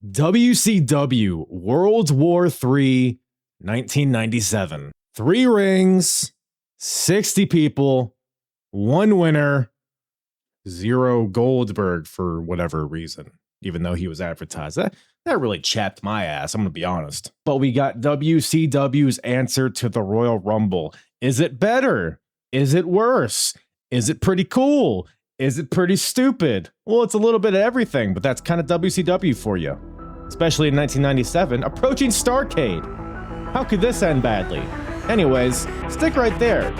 WCW World War III, 1997. 3 rings, 60 people, 1 winner, 0 Goldberg for whatever reason, even though he was advertised. That really chapped my ass, I'm going to be honest. But we got WCW's answer to the Royal Rumble. Is it better? Is it worse? Is it pretty cool? Is it pretty stupid? Well, it's a little bit of everything, but that's kind of WCW for you. Especially in 1997, approaching Starrcade. How could this end badly? Anyways, stick right there.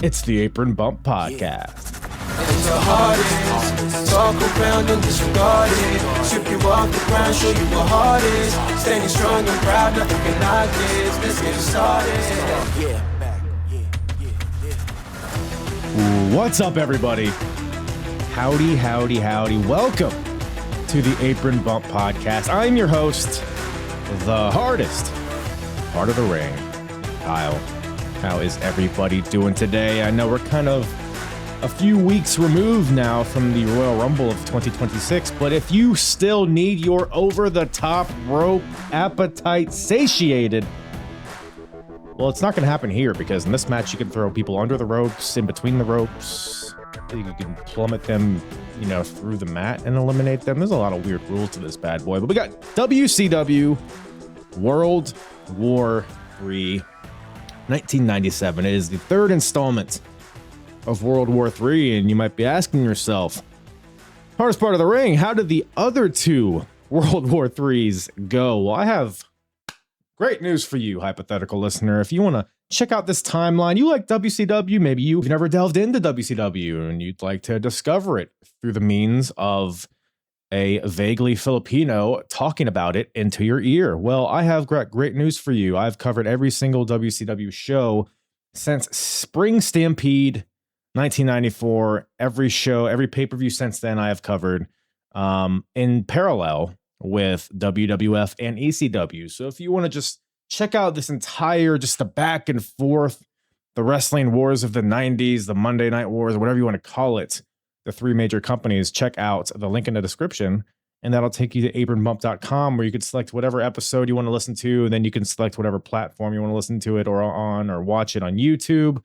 It's the Apron Bump Podcast. It's the hardest. Talk around and disregard it. Strip you off the ground, show you what heart is. Standing strong and proud, nothing can knock this. Let's get started. What's up, everybody? Howdy, howdy, howdy. Welcome to the Apron Bump Podcast. I'm your host, the hardest part of the ring, Kyle. How is everybody doing today? I know we're kind of a few weeks removed now from the Royal Rumble of 2026, but if you still need your over-the-top rope appetite satiated, well, it's not going to happen here, because in this match you can throw people under the ropes, in between the ropes, you can plummet them, through the mat and eliminate them. There's a lot of weird rules to this bad boy, but we got WCW World War III 1997. It is the 3rd installment of World War III, and you might be asking yourself, hardest part of the ring, how did the other 2 World War IIIs go? Well, I have great news for you, hypothetical listener. If you want to check out this timeline, you like WCW, maybe you've never delved into WCW and you'd like to discover it through the means of a vaguely Filipino talking about it into your ear. Well, I have great news for you. I've covered every single WCW show since Spring Stampede 1994. Every show, every pay-per-view since then I have covered in parallel with WWF and ECW. So if you want to just check out this entire, just the back and forth, the wrestling wars of the 90s, the Monday Night Wars, whatever you want to call it, the 3 major companies, check out the link in the description, and that'll take you to apronbump.com, where you can select whatever episode you want to listen to, and then you can select whatever platform you want to listen to it or watch it on YouTube,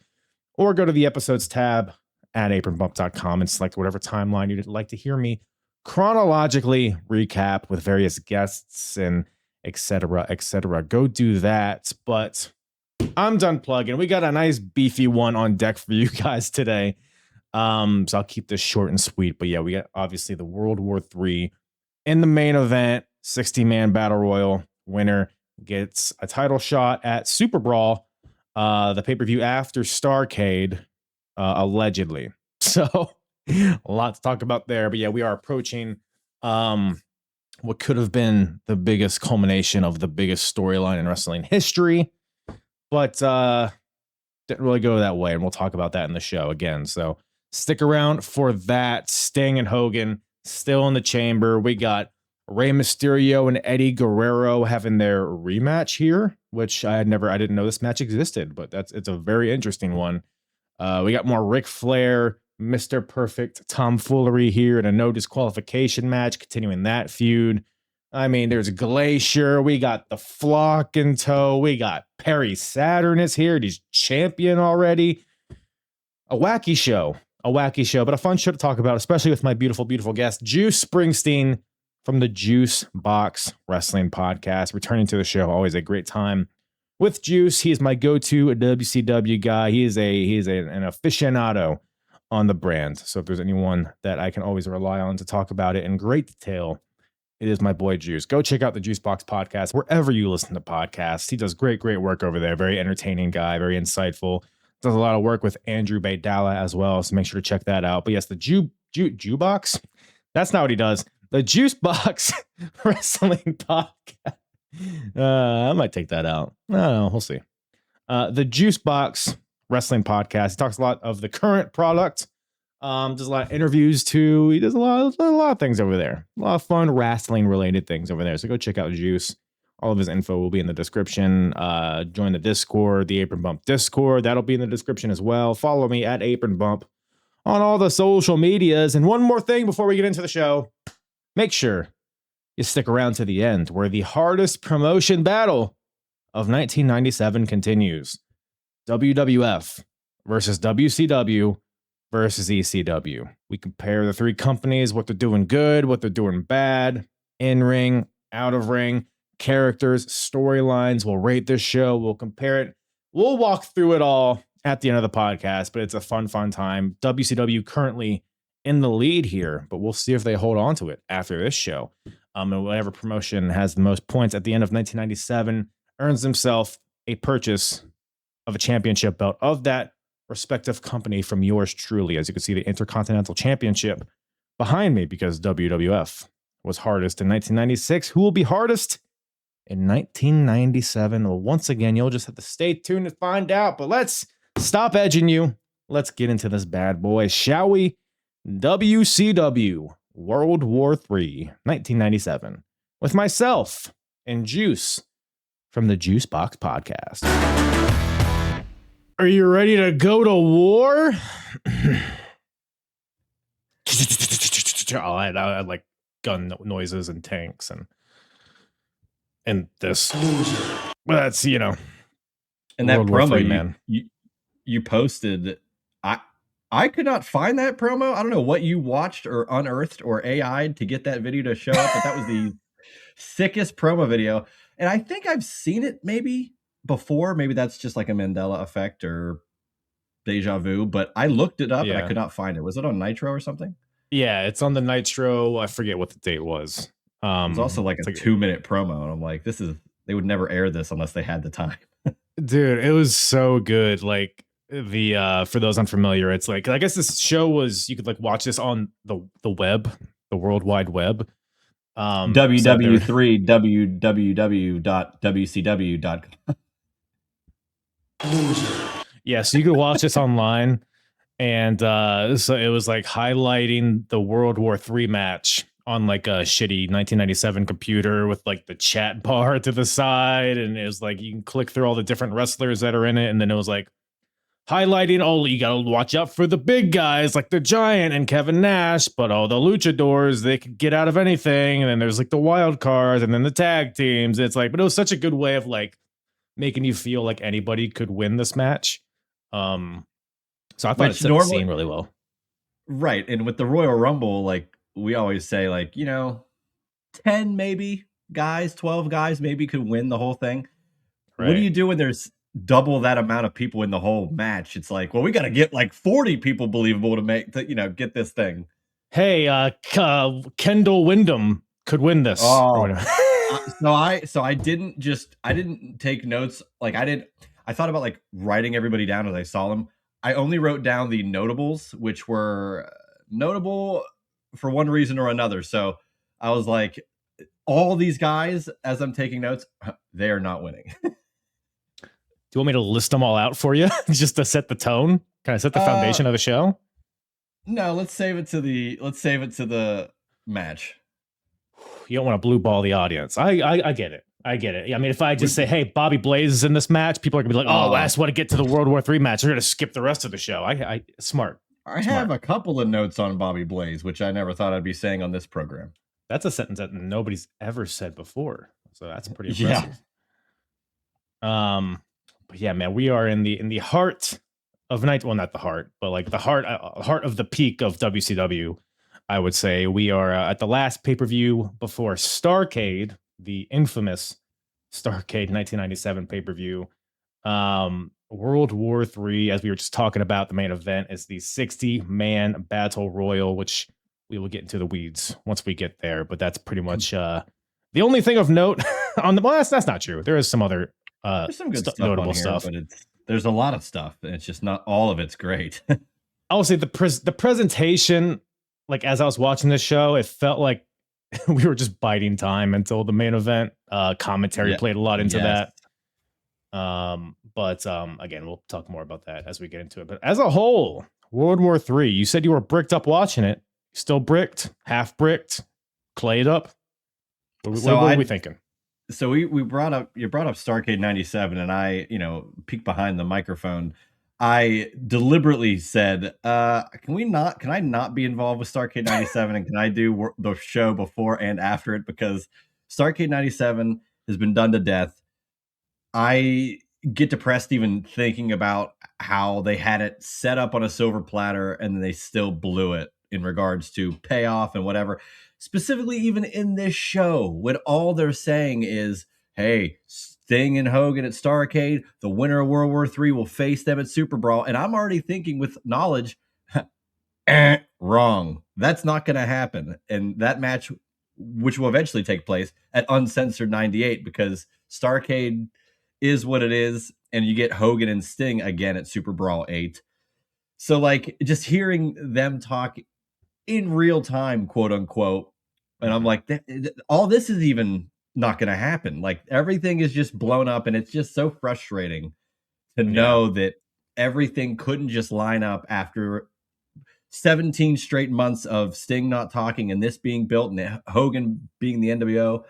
or go to the episodes tab at apronbump.com and select whatever timeline you'd like to hear me chronologically recap with various guests and etc. Go do that. But I'm done plugging. We got a nice beefy one on deck for you guys today. So I'll keep this short and sweet. But yeah, we got obviously the World War III in the main event, 60-man battle royal. Winner gets a title shot at Super Brawl, the pay-per-view after Starrcade, allegedly. So a lot to talk about there, but yeah, we are approaching what could have been the biggest culmination of the biggest storyline in wrestling history, but didn't really go that way, and we'll talk about that in the show again. So stick around for that. Sting and Hogan still in the chamber. We got Rey Mysterio and Eddie Guerrero having their rematch here, which I didn't know this match existed, but it's a very interesting one. We got more Ric Flair, Mr. Perfect tomfoolery here in a no disqualification match, continuing that feud. I mean, there's Glacier. We got the Flock in tow. We got Perry Saturn is here. He's champion already. A wacky show, but a fun show to talk about, especially with my beautiful, beautiful guest, Juice Springsteen from the Juice Box Wrestling Podcast, returning to the show. Always a great time with Juice. He is my go-to WCW guy. He is an aficionado on the brand. So if there's anyone that I can always rely on to talk about it in great detail, it is my boy Juice. Go check out the Juice Box Podcast wherever you listen to podcasts. He does great work over there. Very entertaining guy, very insightful. Does a lot of work with Andrew Baydala as well, so make sure to check that out. But yes, the Jew Box, that's not what he does. The Juice Box Wrestling Podcast. I might take that out. I don't know. We'll see. The Juice Box Wrestling Podcast. He talks a lot of the current product. Does a lot of interviews too. He does a lot of things over there. A lot of fun wrestling related things over there. So go check out Juice. All of his info will be in the description. Join the Discord, the Apron Bump Discord. That'll be in the description as well. Follow me at Apron Bump on all the social medias. And one more thing before we get into the show. Make sure you stick around to the end, where the hardest promotion battle of 1997 continues. WWF versus WCW versus ECW. We compare the three companies, what they're doing good, what they're doing bad, in ring, out of ring, characters, storylines. We'll rate this show. We'll compare it. We'll walk through it all at the end of the podcast, but it's a fun time. WCW currently in the lead here, but we'll see if they hold on to it after this show. And whatever promotion has the most points at the end of 1997 earns himself a purchase of a championship belt of that respective company from yours truly. As you can see, the Intercontinental Championship behind me, because WWF was hardest in 1996. Who will be hardest in 1997? Well, once again, you'll just have to stay tuned to find out. But let's stop edging you. Let's get into this bad boy, shall we? WCW World War III, 1997, with myself and Juice from the Juice Box Podcast. Are you ready to go to war? I had like gun noises and tanks and this. Well, that's, you know. And that World War promo III, man. you posted, I could not find that promo. I don't know what you watched or unearthed or AI'd to get that video to show up, but that was the sickest promo video. And I think I've seen it maybe before. Maybe that's just like a Mandela effect or deja vu, but I looked it up and I could not find it. Was it on Nitro or something? Yeah, it's on the Nitro. I forget what the date was. It was also like a 2-minute promo, and I'm like, they would never air this unless they had the time. Dude, it was so good. Like, the for those unfamiliar, it's like, I guess this show was, you could like watch this on the web, the World Wide Web. www3 www.wcw.com. Yeah, so you could watch this online, and so it was like highlighting the World War III match on like a shitty 1997 computer with like the chat bar to the side, and it was like you can click through all the different wrestlers that are in it, and then it was like highlighting, oh, you gotta watch out for the big guys like the Giant and Kevin Nash, but the luchadors, they could get out of anything. And then there's like the wild cards and then the tag teams. It's like, but it was such a good way of like making you feel like anybody could win this match. So I thought it set the scene really well. Right. And with the Royal Rumble, like we always say, like, 10 maybe guys, 12 guys maybe could win the whole thing. Right. What do you do when there's double that amount of people in the whole match? It's like, well, we got to get like 40 people believable to get this thing. Hey, Kendall Windham could win this. So I didn't take notes. Like I thought about like writing everybody down as I saw them. I only wrote down the notables, which were notable for one reason or another. So I was like, all these guys, as I'm taking notes, they are not winning. Do you want me to list them all out for you just to set the tone? Kind of set the foundation of the show? No, let's save it to the match. You don't want to blue ball the audience. I get it. I get it. I mean, if I just say, hey, Bobby Blaze is in this match, people are gonna be like, oh, I just want to get to the World War III match. They're gonna skip the rest of the show. Smart. I have a couple of notes on Bobby Blaze, which I never thought I'd be saying on this program. That's a sentence that nobody's ever said before. So that's pretty impressive. Yeah. But yeah, man, we are in the heart of night. Well, not the heart, but like the heart of the peak of WCW. I would say we are at the last pay-per-view before Starrcade, the infamous Starrcade 1997 pay-per-view. World War III, as we were just talking about, the main event is the 60-man battle royal, which we will get into the weeds once we get there. But that's pretty much the only thing of note on the. Well, that's not true. There is some other there's some good stuff notable on here, stuff, but there's a lot of stuff, and it's just not all of it's great. I will say the presentation, like as I was watching this show, it felt like we were just biding time until the main event. Commentary played a lot into that. But again, we'll talk more about that as we get into it. But as a whole, World War III, you said you were bricked up watching it. Still bricked, half bricked, clayed up. What are we thinking? So you brought up Starrcade 97, and I, peeked behind the microphone. I deliberately said, can I not be involved with Starrcade 97 and can I do the show before and after it? Because Starrcade 97 has been done to death. I get depressed even thinking about how they had it set up on a silver platter and then they still blew it in regards to payoff and whatever. Specifically, even in this show, when all they're saying is, hey, Sting and Hogan at Starrcade, the winner of World War III will face them at Super Brawl. And I'm already thinking with knowledge, wrong. That's not going to happen. And that match, which will eventually take place at Uncensored 98, because Starrcade is what it is, and you get Hogan and Sting again at Super Brawl 8. So, like, just hearing them talk in real time, quote unquote, and I'm like, all this is even not going to happen. Like, everything is just blown up, and it's just so frustrating to know that everything couldn't just line up after 17 straight months of Sting not talking and this being built and Hogan being the NWO.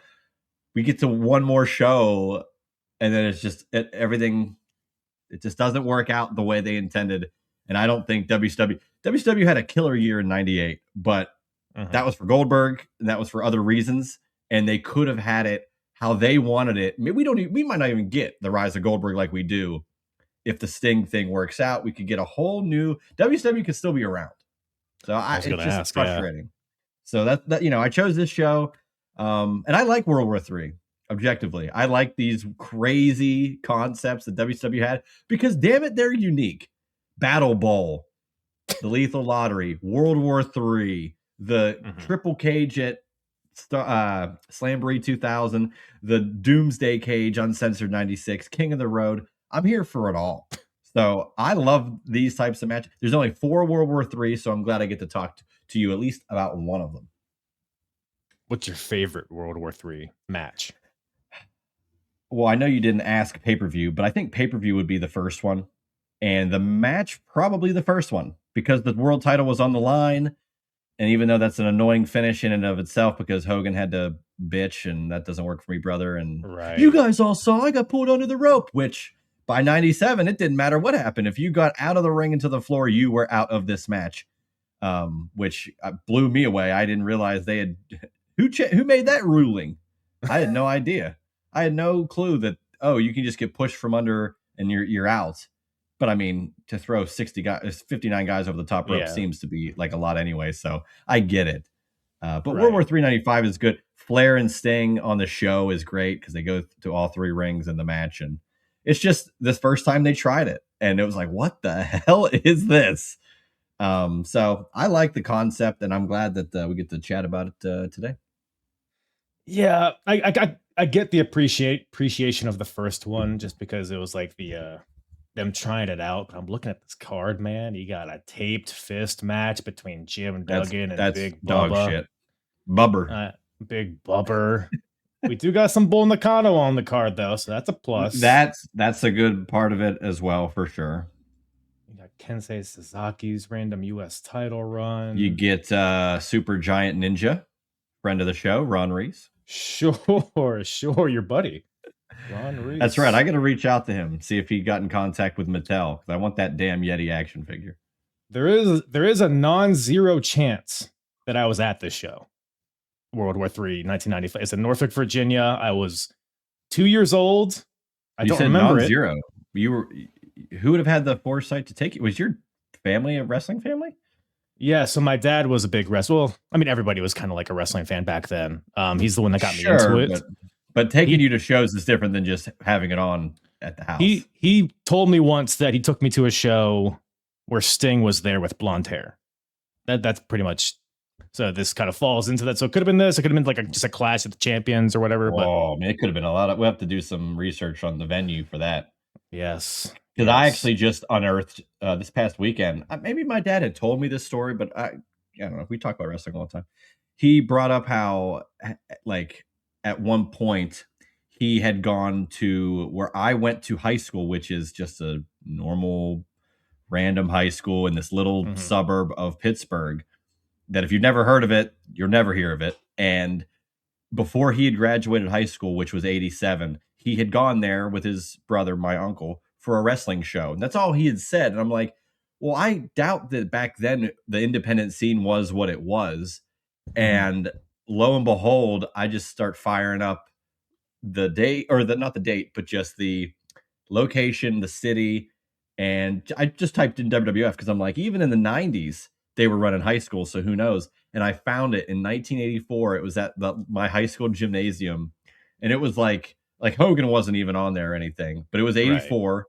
We get to one more show and then it's just everything. It just doesn't work out the way they intended. And I don't think WCW had a killer year in 98, but that was for Goldberg and that was for other reasons. And they could have had it how they wanted it. I mean, we might not even get the rise of Goldberg like we do. If the Sting thing works out, we could get a whole new WCW could still be around. So it's just frustrating. Yeah. So that I chose this show, and I like World War III. Objectively, I like these crazy concepts that WCW had because, damn it, they're unique. Battle Bowl, the Lethal Lottery, World War III, the Triple Cage at Slamboree 2000, the Doomsday Cage, Uncensored 96, King of the Road. I'm here for it all. So I love these types of matches. There's only 4 World War III, so I'm glad I get to talk to you at least about one of them. What's your favorite World War III match? Well, I know you didn't ask pay-per-view, but I think pay-per-view would be the first one. And the match, probably the first one, because the world title was on the line. And even though that's an annoying finish in and of itself, because Hogan had to bitch, and that doesn't work for me, brother. And you guys all saw I got pulled under the rope, which by 97, it didn't matter what happened. If you got out of the ring into the floor, you were out of this match, which blew me away. I didn't realize they had who made that ruling. I had no idea. I had no clue that, you can just get pushed from under and you're out. But I mean, to throw 59 guys over the top rope seems to be like a lot anyway. So I get it. But World War III 95 is good. Flair and Sting on the show is great because they go to all 3 rings in the match. And it's just this first time they tried it. And it was like, what the hell is this? So I like the concept, and I'm glad that we get to chat about it today. Yeah, I get the appreciation of the first one just because it was like the them trying it out. But I'm looking at this card, man. You got a taped fist match between Jim Duggan and Big dog Bubba. Shit. Bubber. Big Bubber. We do got some Bull Nakano on the card though, so that's a plus. That's a good part of it as well, for sure. You got Kensei Suzuki's random US title run. You get Super Giant Ninja, friend of the show, Ron Reese. Sure, your buddy. Ron Reese. That's right. I got to reach out to him, see if he got in contact with Mattel, because I want that damn Yeti action figure. There is a non-zero chance that I was at this show. World War III, 1995. It's in Norfolk, Virginia. I was 2 years old. I don't remember non-zero. Who would have had the foresight to take it? Was your family a wrestling family? Yeah, so my dad was a big wrestler. Well, I mean, everybody was kind of like a wrestling fan back then. He's the one that got me into it. But taking you to shows is different than just having it on at the house. He told me once that he took me to a show where Sting was there with blonde hair. That's pretty much. So this kind of falls into that. So it could have been this. It could have been like just a Clash of the Champions or whatever. Oh, man, it could have been a lot of. We have to do some research on the venue for that. Yes. Because I actually just unearthed this past weekend. Maybe my dad had told me this story, but I don't know. We talk about wrestling all the time. He brought up how, like, at one point he had gone to where I went to high school, which is just a normal, random high school in this little suburb of Pittsburgh. That if you've never heard of it, you'll never hear of it. And before he had graduated high school, which was 87, he had gone there with his brother, my uncle, for a wrestling show. And that's all he had said. And I'm like, well, I doubt that back then the independent scene was what it was. And lo and behold, I just start firing up the date, or not the date, but just the location, the city. And I just typed in WWF because I'm like, even in the 90s, they were running high school. So who knows? And I found it in 1984. It was at my high school gymnasium. And it was like Hogan wasn't even on there or anything, but it was 84.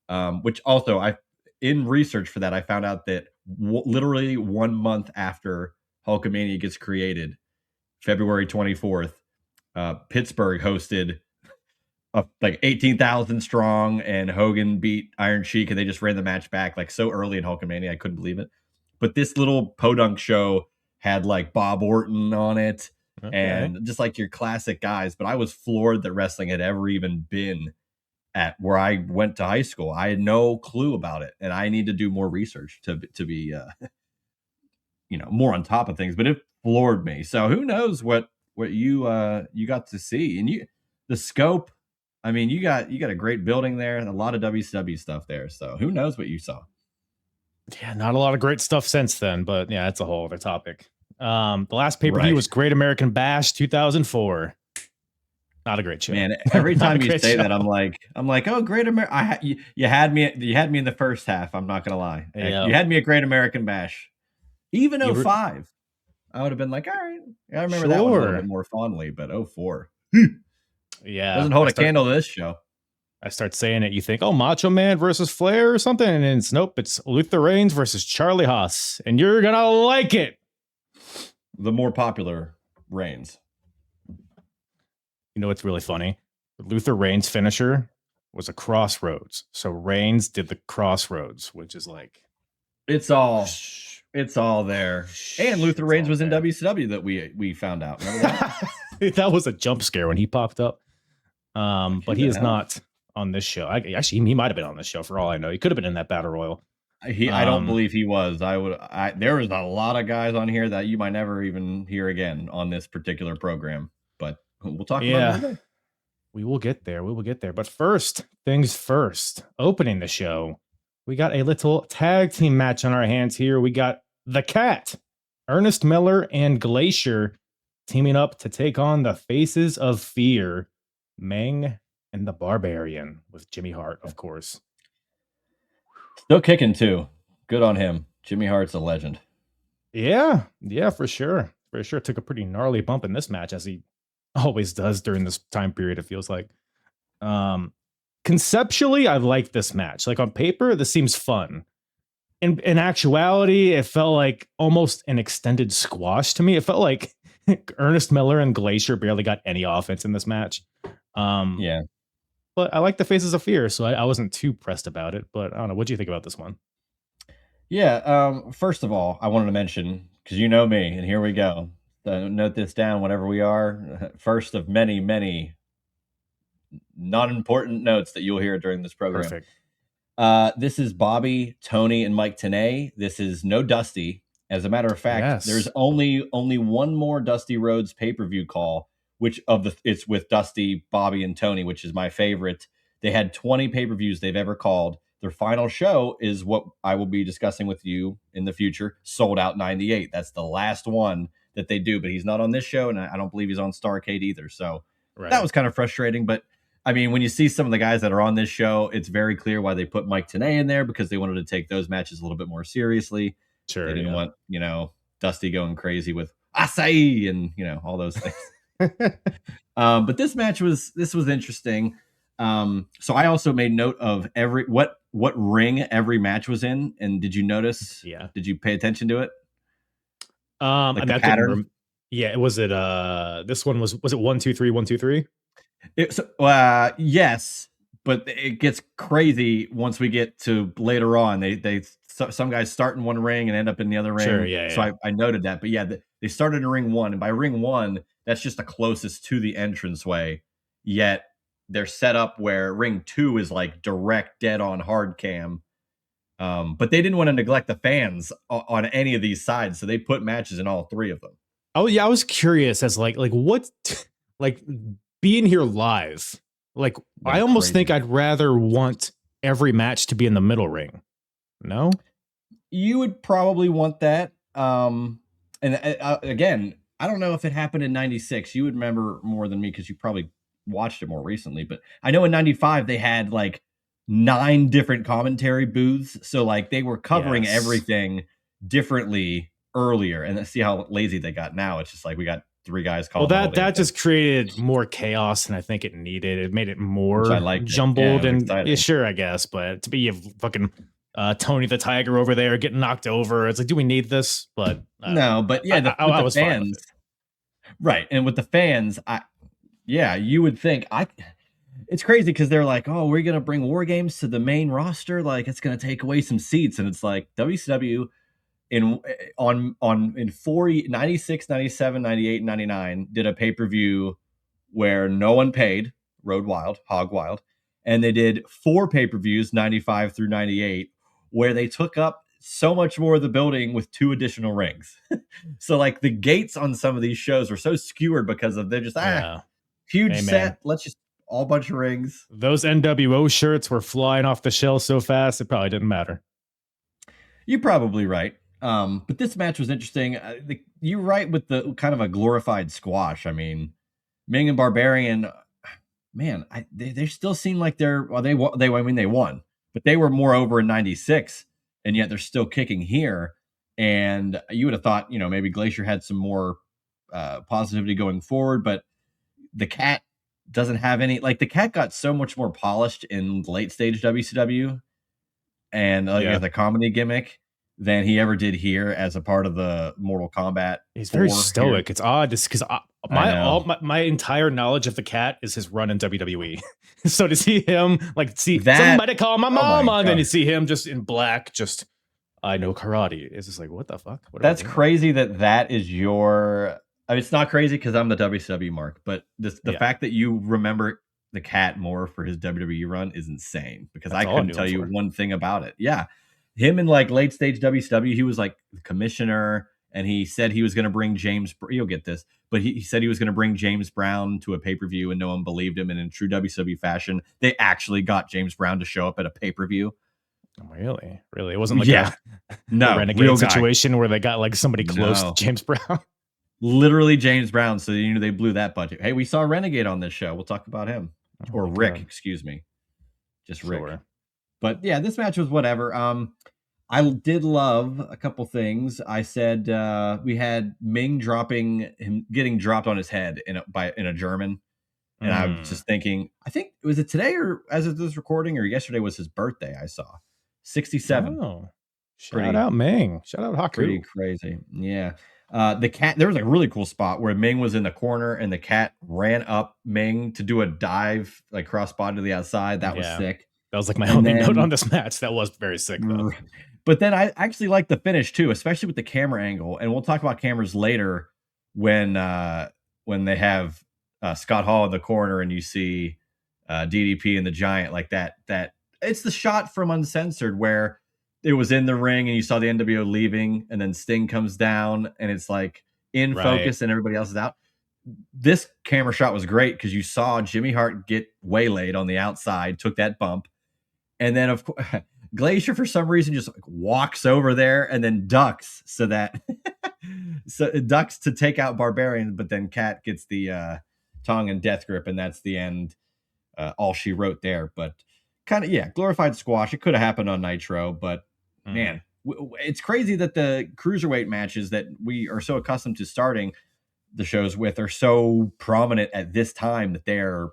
Right. Which also in research for that, I found out that literally 1 month after Hulkamania gets created, February 24th, Pittsburgh hosted like 18,000 strong, and Hogan beat Iron Sheik, and they just ran the match back like so early in Hulkamania. I couldn't believe it. But this little podunk show had like Bob Orton on it, and just like your classic guys. But I was floored that wrestling had ever even been at where I went to high school. I had no clue about it, and I need to do more research to be more on top of things. But it floored me. So who knows what you got to see, and the scope. I mean, you got a great building there and a lot of WCW stuff there. So who knows what you saw? Yeah, not a lot of great stuff since then, but yeah, it's a whole other topic. The last pay-per-view was Great American Bash 2004. Not a great show. Man, every time you say that, I'm like, oh, Great American. You had me in the first half. I'm not gonna lie. Yeah. You had me at Great American Bash. Even 05, I would have been like, all right. I remember that one a little bit more fondly, but 04. Yeah, doesn't hold a candle to this show. I start saying it, you think, oh, Macho Man versus Flair or something, and it's nope, it's Luther Reigns versus Charlie Haas, and you're gonna like it. The more popular Reigns. You know what's really funny? Luther Reigns' finisher was a crossroads, so Reigns did the crossroads, which is like it's all there. And Luther Reigns was in WCW that we found out. Remember that? That was a jump scare when he popped up. But he is not on this show. Actually, he might have been on this show for all I know. He could have been in that battle royal. I don't believe he was. There was a lot of guys on here that you might never even hear again on this particular program. But we'll talk about it. We will get there. But first things first, opening the show, we got a little tag team match on our hands here. We got the Cat, Ernest Miller and Glacier, teaming up to take on the Faces of Fear, Meng and the Barbarian, with Jimmy Hart, of course. Still kicking too. Good on him. Jimmy Hart's a legend. Yeah, for sure. Took a pretty gnarly bump in this match, as he always does during this time period, it feels like. Conceptually, I like this match. Like on paper, this seems fun. In actuality, it felt like almost an extended squash to me. It felt like Ernest Miller and Glacier barely got any offense in this match. But I like the Faces of Fear, so I wasn't too pressed about it. But I don't know. What do you think about this one? Yeah. First of all, I wanted to mention, because you know me, and here we go. Note this down whenever we are. First of many, many non-important notes that you'll hear during this program. Perfect. This is Bobby, Tony, and Mike Tenay. This is no Dusty. As a matter of fact, there's only one more Dusty Rhodes pay-per-view call, it's with Dusty, Bobby, and Tony, which is my favorite. They had 20 pay-per-views they've ever called. Their final show is what I will be discussing with you in the future, Sold Out 98. That's the last one that they do, but he's not on this show, and I don't believe he's on Starrcade either. So that was kind of frustrating. But I mean, when you see some of the guys that are on this show, it's very clear why they put Mike Tenay in there, because they wanted to take those matches a little bit more seriously. Sure, they didn't want, Dusty going crazy with Asai and, all those things. But this was interesting. So I also made note of what ring every match was in. And did you notice? Yeah. Did you pay attention to it? The pattern. Was it this one was it 1 2 3 1 2 3? Yes, but it gets crazy once we get to later on. Some guys start in one ring and end up in the other ring. Sure, yeah. So I noted that. But yeah, they started in ring 1, and by ring 1, that's just the closest to the entranceway. Yet they're set up where ring 2 is like direct, dead on hard cam. But they didn't want to neglect the fans on any of these sides, so they put matches in all 3 of them. Oh yeah, I was curious as like what being here live. Like, I almost think I'd rather want every match to be in the middle ring. No? You would probably want that. Again, I don't know if it happened in 96. You would remember more than me because you probably watched it more recently. But I know in 95, they had like 9 different commentary booths. So like they were covering everything differently earlier. And let's see how lazy they got now. It's just like we got 3 guys calling. Well, that just created more chaos than I think it needed. It made it more jumbled and sure, I guess. But to be a fucking Tony the Tiger over there getting knocked over, it's like, do we need this? But no, but yeah, I was fans, fine with it. Right? And with the fans, you would think it's crazy because they're like, oh, we're gonna bring War Games to the main roster, like it's gonna take away some seats, and it's like WCW in 96, 97, 98, 99 did a pay-per-view where no one paid, Road Wild, Hog Wild, and they did 4 pay-per-views, 95 through 98, where they took up so much more of the building with 2 additional rings. So like the gates on some of these shows were so skewered because of they're just huge set, let's just all bunch of rings. Those NWO shirts were flying off the shelf so fast it probably didn't matter. You're probably right. But this match was interesting. You're right with the kind of a glorified squash. I mean, Ming and Barbarian, man, they still seem like they won, but they were more over in 96, and yet they're still kicking here. And you would have thought, maybe Glacier had some more positivity going forward, but the Cat doesn't have any. Like the Cat got so much more polished in late stage WCW, and the comedy gimmick than he ever did here as a part of the Mortal Kombat. He's very stoic. Here. It's odd just because my entire knowledge of the Cat is his run in WWE. So to see him somebody call my mama, and then you see him just in black, just I know karate. It's just like, what the fuck? That's crazy that is your. I mean, it's not crazy because I'm the WCW mark, but the fact that you remember the Cat more for his WWE run is insane because I couldn't tell you one thing about it. Yeah. Him in like late stage WCW, he was like the commissioner, and he said he was going to bring you'll get this, but he said he was going to bring James Brown to a pay-per-view, and no one believed him. And in true WCW fashion, they actually got James Brown to show up at a pay-per-view. Really? It wasn't like a renegade situation where they got like somebody close to James Brown. Literally James Brown. So they blew that budget. Hey, we saw Renegade on this show. We'll talk about him. Or Rick, excuse me. Just Rick. But yeah, this match was whatever. I did love a couple things. I said we had Ming getting dropped on his head in a German, and I was just thinking, I think was it today or as of this recording or yesterday was his birthday. I saw 67. Oh, shout out Ming. Shout out Haku. Pretty crazy. Yeah. The Cat. There was a really cool spot where Ming was in the corner and the Cat ran up Ming to do a dive, like cross body to the outside. That was sick. That was like my only note on this match. That was very sick, though. But then I actually like the finish, too, especially with the camera angle. And we'll talk about cameras later when they have Scott Hall in the corner and you see DDP and the Giant like that. It's the shot from Uncensored where it was in the ring and you saw the NWO leaving and then Sting comes down and it's like in focus and everybody else is out. This camera shot was great because you saw Jimmy Hart get waylaid on the outside, took that bump. And then, of course, Glacier, for some reason, just walks over there and then ducks so it ducks to take out Barbarian. But then Cat gets the tongue and death grip, and that's the end. All she wrote there. But kind of, glorified squash. It could have happened on Nitro, but man, it's crazy that the cruiserweight matches that we are so accustomed to starting the shows with are so prominent at this time that they're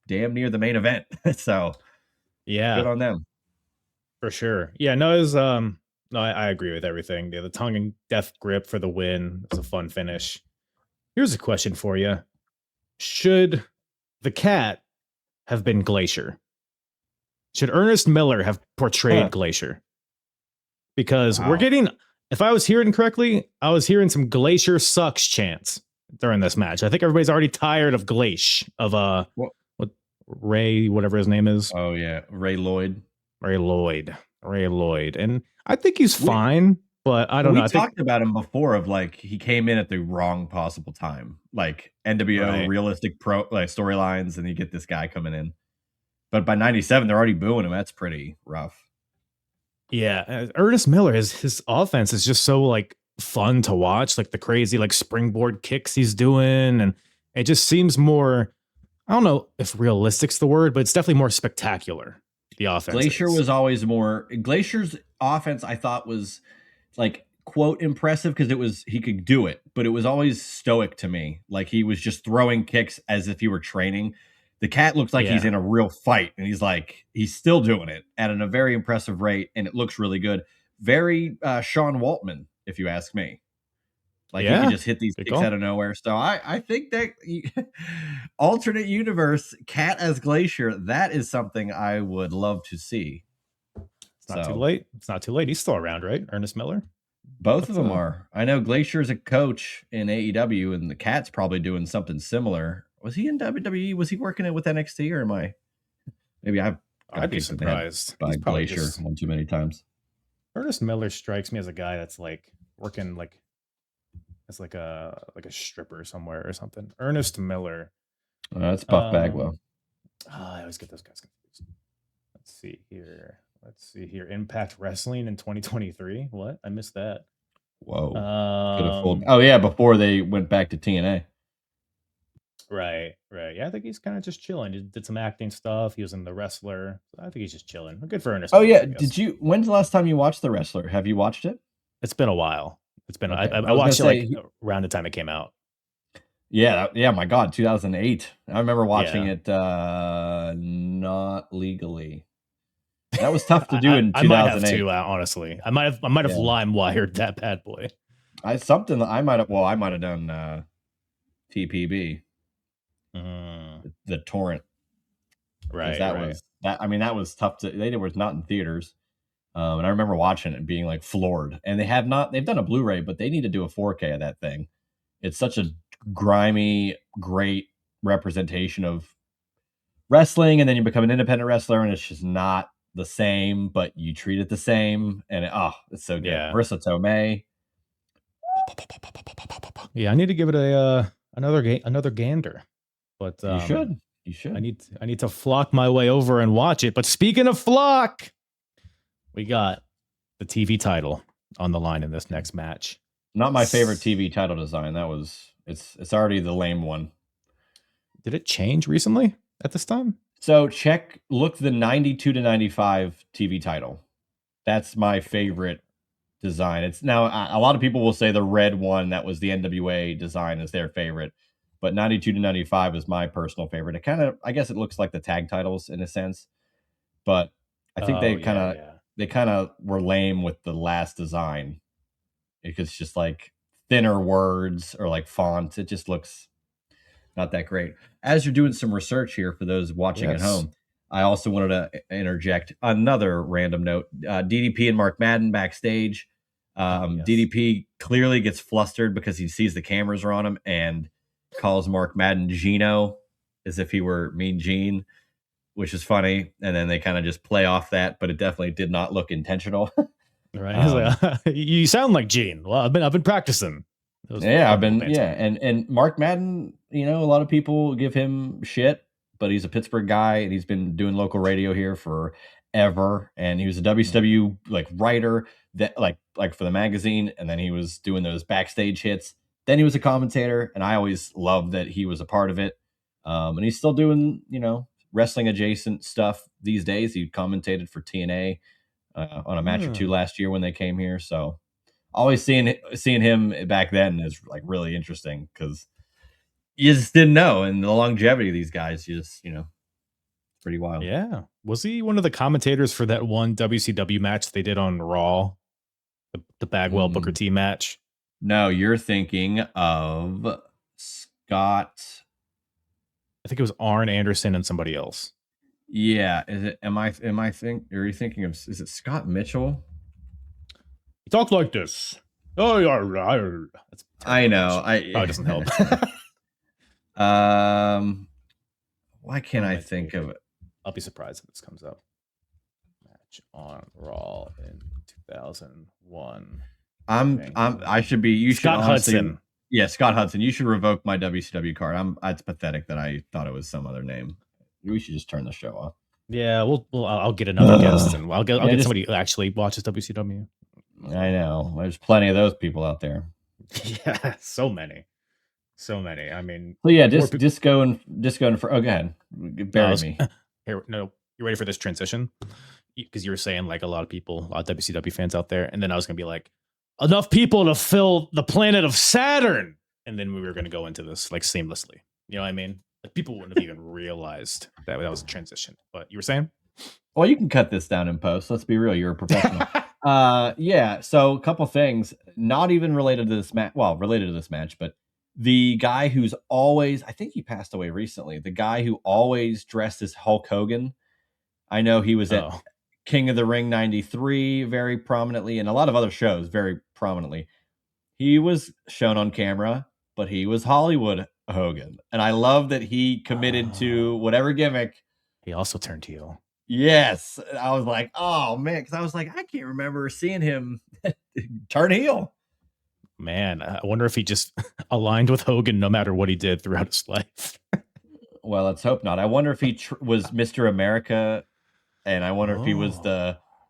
damn near the main event. So good on them. For sure. Yeah, no, it was I agree with everything. The tongue and death grip for the win was a fun finish. Here's a question for you. Should the Cat have been Glacier? Should Ernest Miller have portrayed Glacier? Because we're getting, if I was hearing correctly, I was hearing some Glacier sucks chants during this match. I think everybody's already tired of Glacier, of Ray, whatever his name is. Oh yeah, Ray Lloyd. And I think he's fine, but I don't know. We talked about him before of like he came in at the wrong possible time. Like NWO realistic pro storylines, and you get this guy coming in. But by 97, they're already booing him. That's pretty rough. Yeah, Ernest Miller, his offense is just so like fun to watch, like the crazy like springboard kicks he's doing, and it just seems more. I don't know if realistic's the word, but it's definitely more spectacular. The offense. Glacier was always more. Glacier's offense, I thought, was like quote impressive because he could do it, but it was always stoic to me. Like he was just throwing kicks as if he were training. The cat looks like he's in a real fight, and he's still doing it at a very impressive rate, and it looks really good. Very Sean Waltman, if you ask me. Like he could just hit these kicks out of nowhere. So I think that alternate universe cat as Glacier, that is something I would love to see. It's not too late. It's not too late. He's still around, right? Ernest Miller. Both of them are. I know Glacier's a coach in AEW, and the cat's probably doing something similar. Was he in WWE? Was he working it with NXT, or am I? Maybe I'd be surprised by Glacier one too many times. Ernest Miller strikes me as a guy that's like working like as like a stripper somewhere or something. Ernest Miller. That's Buff Bagwell. I always get those guys confused. Let's see here. Impact Wrestling in 2023. What? I missed that. Whoa. Oh yeah, before they went back to TNA. Right. Yeah, I think he's kind of just chilling. He did some acting stuff. He was in The Wrestler. I think he's just chilling. Good for Ernest. Oh yeah, when's the last time you watched The Wrestler? Have you watched it? It's been a while. It's been. Okay. I watched it like around the time it came out. Yeah. My God, 2008. I remember watching it not legally. That was tough to do in 2008. I might have too, honestly. I might have lime-wired that bad boy. I might have done TPB. The torrent. Right. That was tough it was not in theaters. And I remember watching it and being like floored. And they've done a Blu-ray, but they need to do a 4K of that thing. It's such a grimy, great representation of wrestling, and then you become an independent wrestler, and it's just not the same, but you treat it the same, and it's so good. Yeah. Marissa Tomei. Yeah, I need to give it another gander. But you should. I need to flock my way over and watch it. But speaking of flock, we got the TV title on the line in this next match. Not my favorite TV title design. It's already the lame one. Did it change recently at this time? So look the 92 to 95 TV title. That's my favorite design. It's now a lot of people will say the red one that was the NWA design is their favorite, but 92 to 95 is my personal favorite. I guess it looks like the tag titles in a sense, but I think they kind of were lame with the last design because it's just like thinner words or like fonts. It just looks not that great. As you're doing some research here for those watching at home, I also wanted to interject another random note. DDP and Mark Madden backstage. DDP clearly gets flustered because he sees the cameras are on him and calls Mark Madden Gino as if he were Mean Gene, which is funny. And then they kind of just play off that, but it definitely did not look intentional. Right. You sound like Gene. Well, I've been practicing. And Mark Madden, a lot of people give him shit, but he's a Pittsburgh guy and he's been doing local radio here forever. And he was a WCW writer that like for the magazine, and then he was doing those backstage hits. Then he was a commentator, and I always loved that he was a part of it. And he's still doing wrestling adjacent stuff these days. He commentated for TNA on a match or two last year when they came here. So always seeing him back then is like really interesting because you just didn't know, and the longevity of these guys, pretty wild. Yeah. Was he one of the commentators for that one WCW match they did on Raw? The Bagwell Booker T match? No, you're thinking of Scott. I think it was Arn Anderson and somebody else. Yeah. Is it, are you thinking of, is it Scott Mitchell? He talked like this. Oh, that's I know. It doesn't help. Why can't I think of it? I'll be surprised if this comes up. Match on Raw in 2001. I should be. You Scott should honestly, Hudson. Yeah, Scott Hudson. You should revoke my WCW card. It's pathetic that I thought it was some other name. We should just turn the show off. Yeah, I'll get another guest, and I'll get just somebody who actually watches WCW. I know. There's plenty of those people out there. Yeah, so many. I mean, So yeah, more people. just going for. Oh, go ahead. Bury me. Here, no, you ready for this transition? Because you were saying like a lot of people, a lot of WCW fans out there, and then I was gonna be like, enough people to fill the planet of Saturn, and then we were gonna go into this like seamlessly. You know what I mean? Like people wouldn't have even realized that was a transition. But you were saying? Well, you can cut this down in post. Let's be real. You're a professional. Yeah. So a couple things, not even related to this match. Well, related to this match, but the guy who's always, I think he passed away recently. The guy who always dressed as Hulk Hogan. I know he was at King of the Ring 93 very prominently, and a lot of other shows very prominently. He was shown on camera, but he was Hollywood Hogan. And I love that he committed to whatever gimmick. He also turned heel. Yes. I was like, oh man, because I was like, I can't remember seeing him turn heel. Man, I wonder if he just aligned with Hogan no matter what he did throughout his life. Well, let's hope not. I wonder if he was Mr. America, and I wonder if he was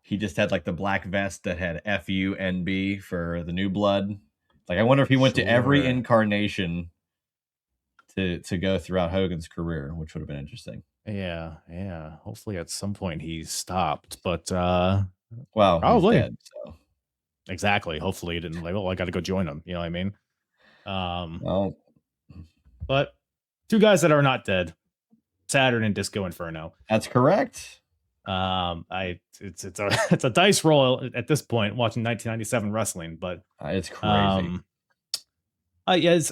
he just had like the black vest that had FUNB for the new blood. Like, I wonder if he went to every incarnation to go throughout Hogan's career, which would have been interesting. Yeah. Hopefully at some point he stopped, but well, probably he's dead, so. Exactly. Hopefully he didn't like, I got to go join him. You know what I mean? Well, but two guys that are not dead, Saturn and Disco Inferno. That's correct. It's a dice roll at this point watching 1997 wrestling, but it's crazy.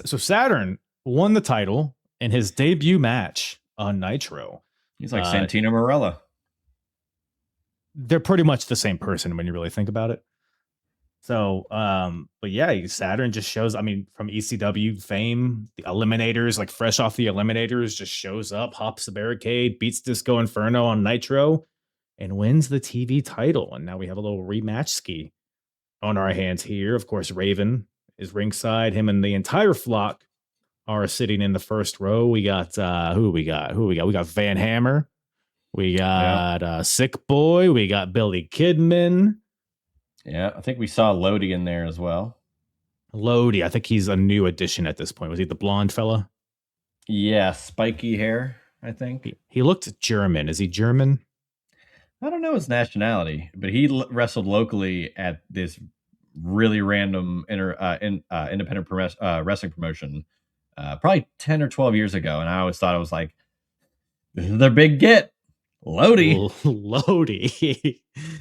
So Saturn won the title in his debut match on Nitro. He's like Santino Marella. They're pretty much the same person when you really think about it. So, but yeah, Saturn just shows, I mean, from ECW fame, the Eliminators, like fresh off the Eliminators, just shows up, hops the barricade, beats Disco Inferno on Nitro, and wins the TV title. And now we have a little rematch ski on our hands here. Of course, Raven is ringside. Him and the entire flock are sitting in the first row. We got who we got? We got Van Hammer. We got Sick Boy. We got Billy Kidman. Yeah, I think we saw Lodi in there as well. Lodi, I think he's a new addition at this point. Was he the blonde fella? Yeah, spiky hair, I think. He looked German. Is he German? I don't know his nationality, but he wrestled locally at this really random independent wrestling promotion probably 10 or 12 years ago. And I always thought it was like, this is their big get. Lodi.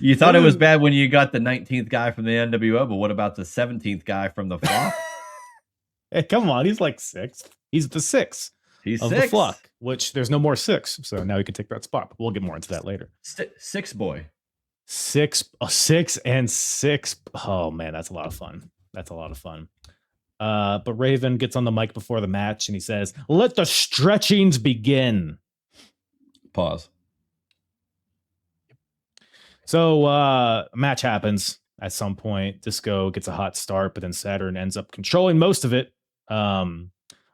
You thought it was bad when you got the 19th guy from the NWO, but what about the 17th guy from the flock? Hey, come on. He's like 6th. He's the 6th. He's of 6. The flock, which there's no more 6. So now he can take that spot. But we'll get more into that later. 6 boy. 6 and 6. Oh, man, that's a lot of fun. But Raven gets on the mic before the match and he says, "Let the stretchings begin." Pause. So a match happens at some point. Disco gets a hot start, but then Saturn ends up controlling most of it. I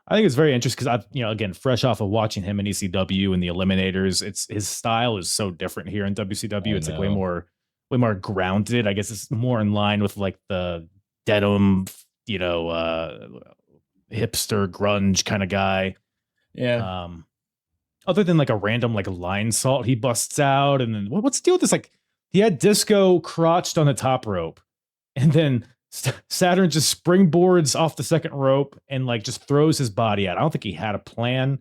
think it's very interesting because again, fresh off of watching him in ECW and the Eliminators, his style is so different here in WCW. It's like way more grounded. I guess it's more in line with like the denim, hipster grunge kind of guy. Yeah. Other than like a random like line salt he busts out, and then what's the deal with this? Like he had Disco crotched on the top rope, and then Saturn just springboards off the second rope and like just throws his body out. I don't think he had a plan,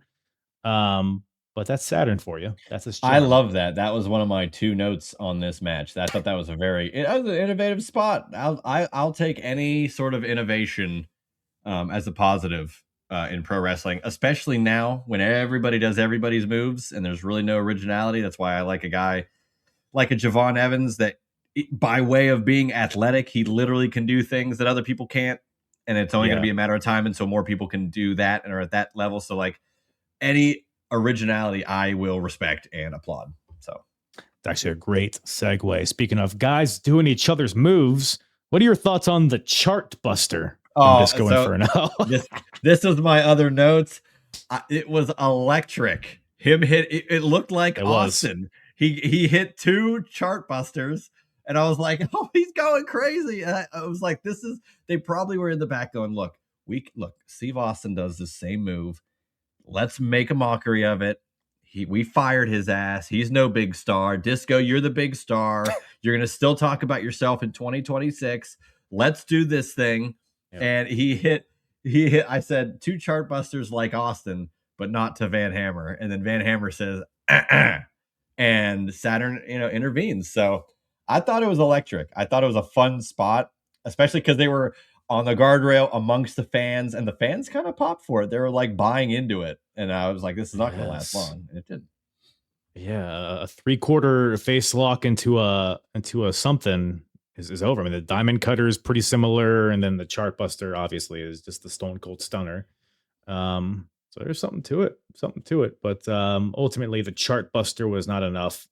but that's Saturn for you. That's his charm. I love that. That was one of my 2 notes on this match. I thought that was an innovative spot. I'll take any sort of innovation as a positive. In pro wrestling, especially now when everybody does everybody's moves and there's really no originality. That's why I like a guy like a Javon Evans that by way of being athletic, he literally can do things that other people can't. And it's only going to be a matter of time. And so more people can do that and are at that level. So like any originality, I will respect and applaud. So it's actually a great segue. Speaking of guys doing each other's moves, what are your thoughts on the chart buster? Disco Inferno. this was my other notes. It was electric. Him hit. It looked like Austin. he hit 2 chart busters, and I was like, oh, he's going crazy. And I was like, they probably were in the back going, look, Steve Austin does the same move. Let's make a mockery of it. We fired his ass. He's no big star. Disco, you're the big star. You're going to still talk about yourself in 2026. Let's do this thing. Yep. And he hit, I said 2 chart busters like Austin, but not to Van Hammer. And then Van Hammer says, and Saturn, intervenes. So I thought it was electric. I thought it was a fun spot, especially because they were on the guardrail amongst the fans, and the fans kind of popped for it. They were like buying into it. And I was like, this is not going to last long. And it didn't. Yeah. A 3/4 face lock into a something is over. I mean, the diamond cutter is pretty similar. And then the chart buster obviously is just the stone cold stunner. So there's something to it. But ultimately the chart buster was not enough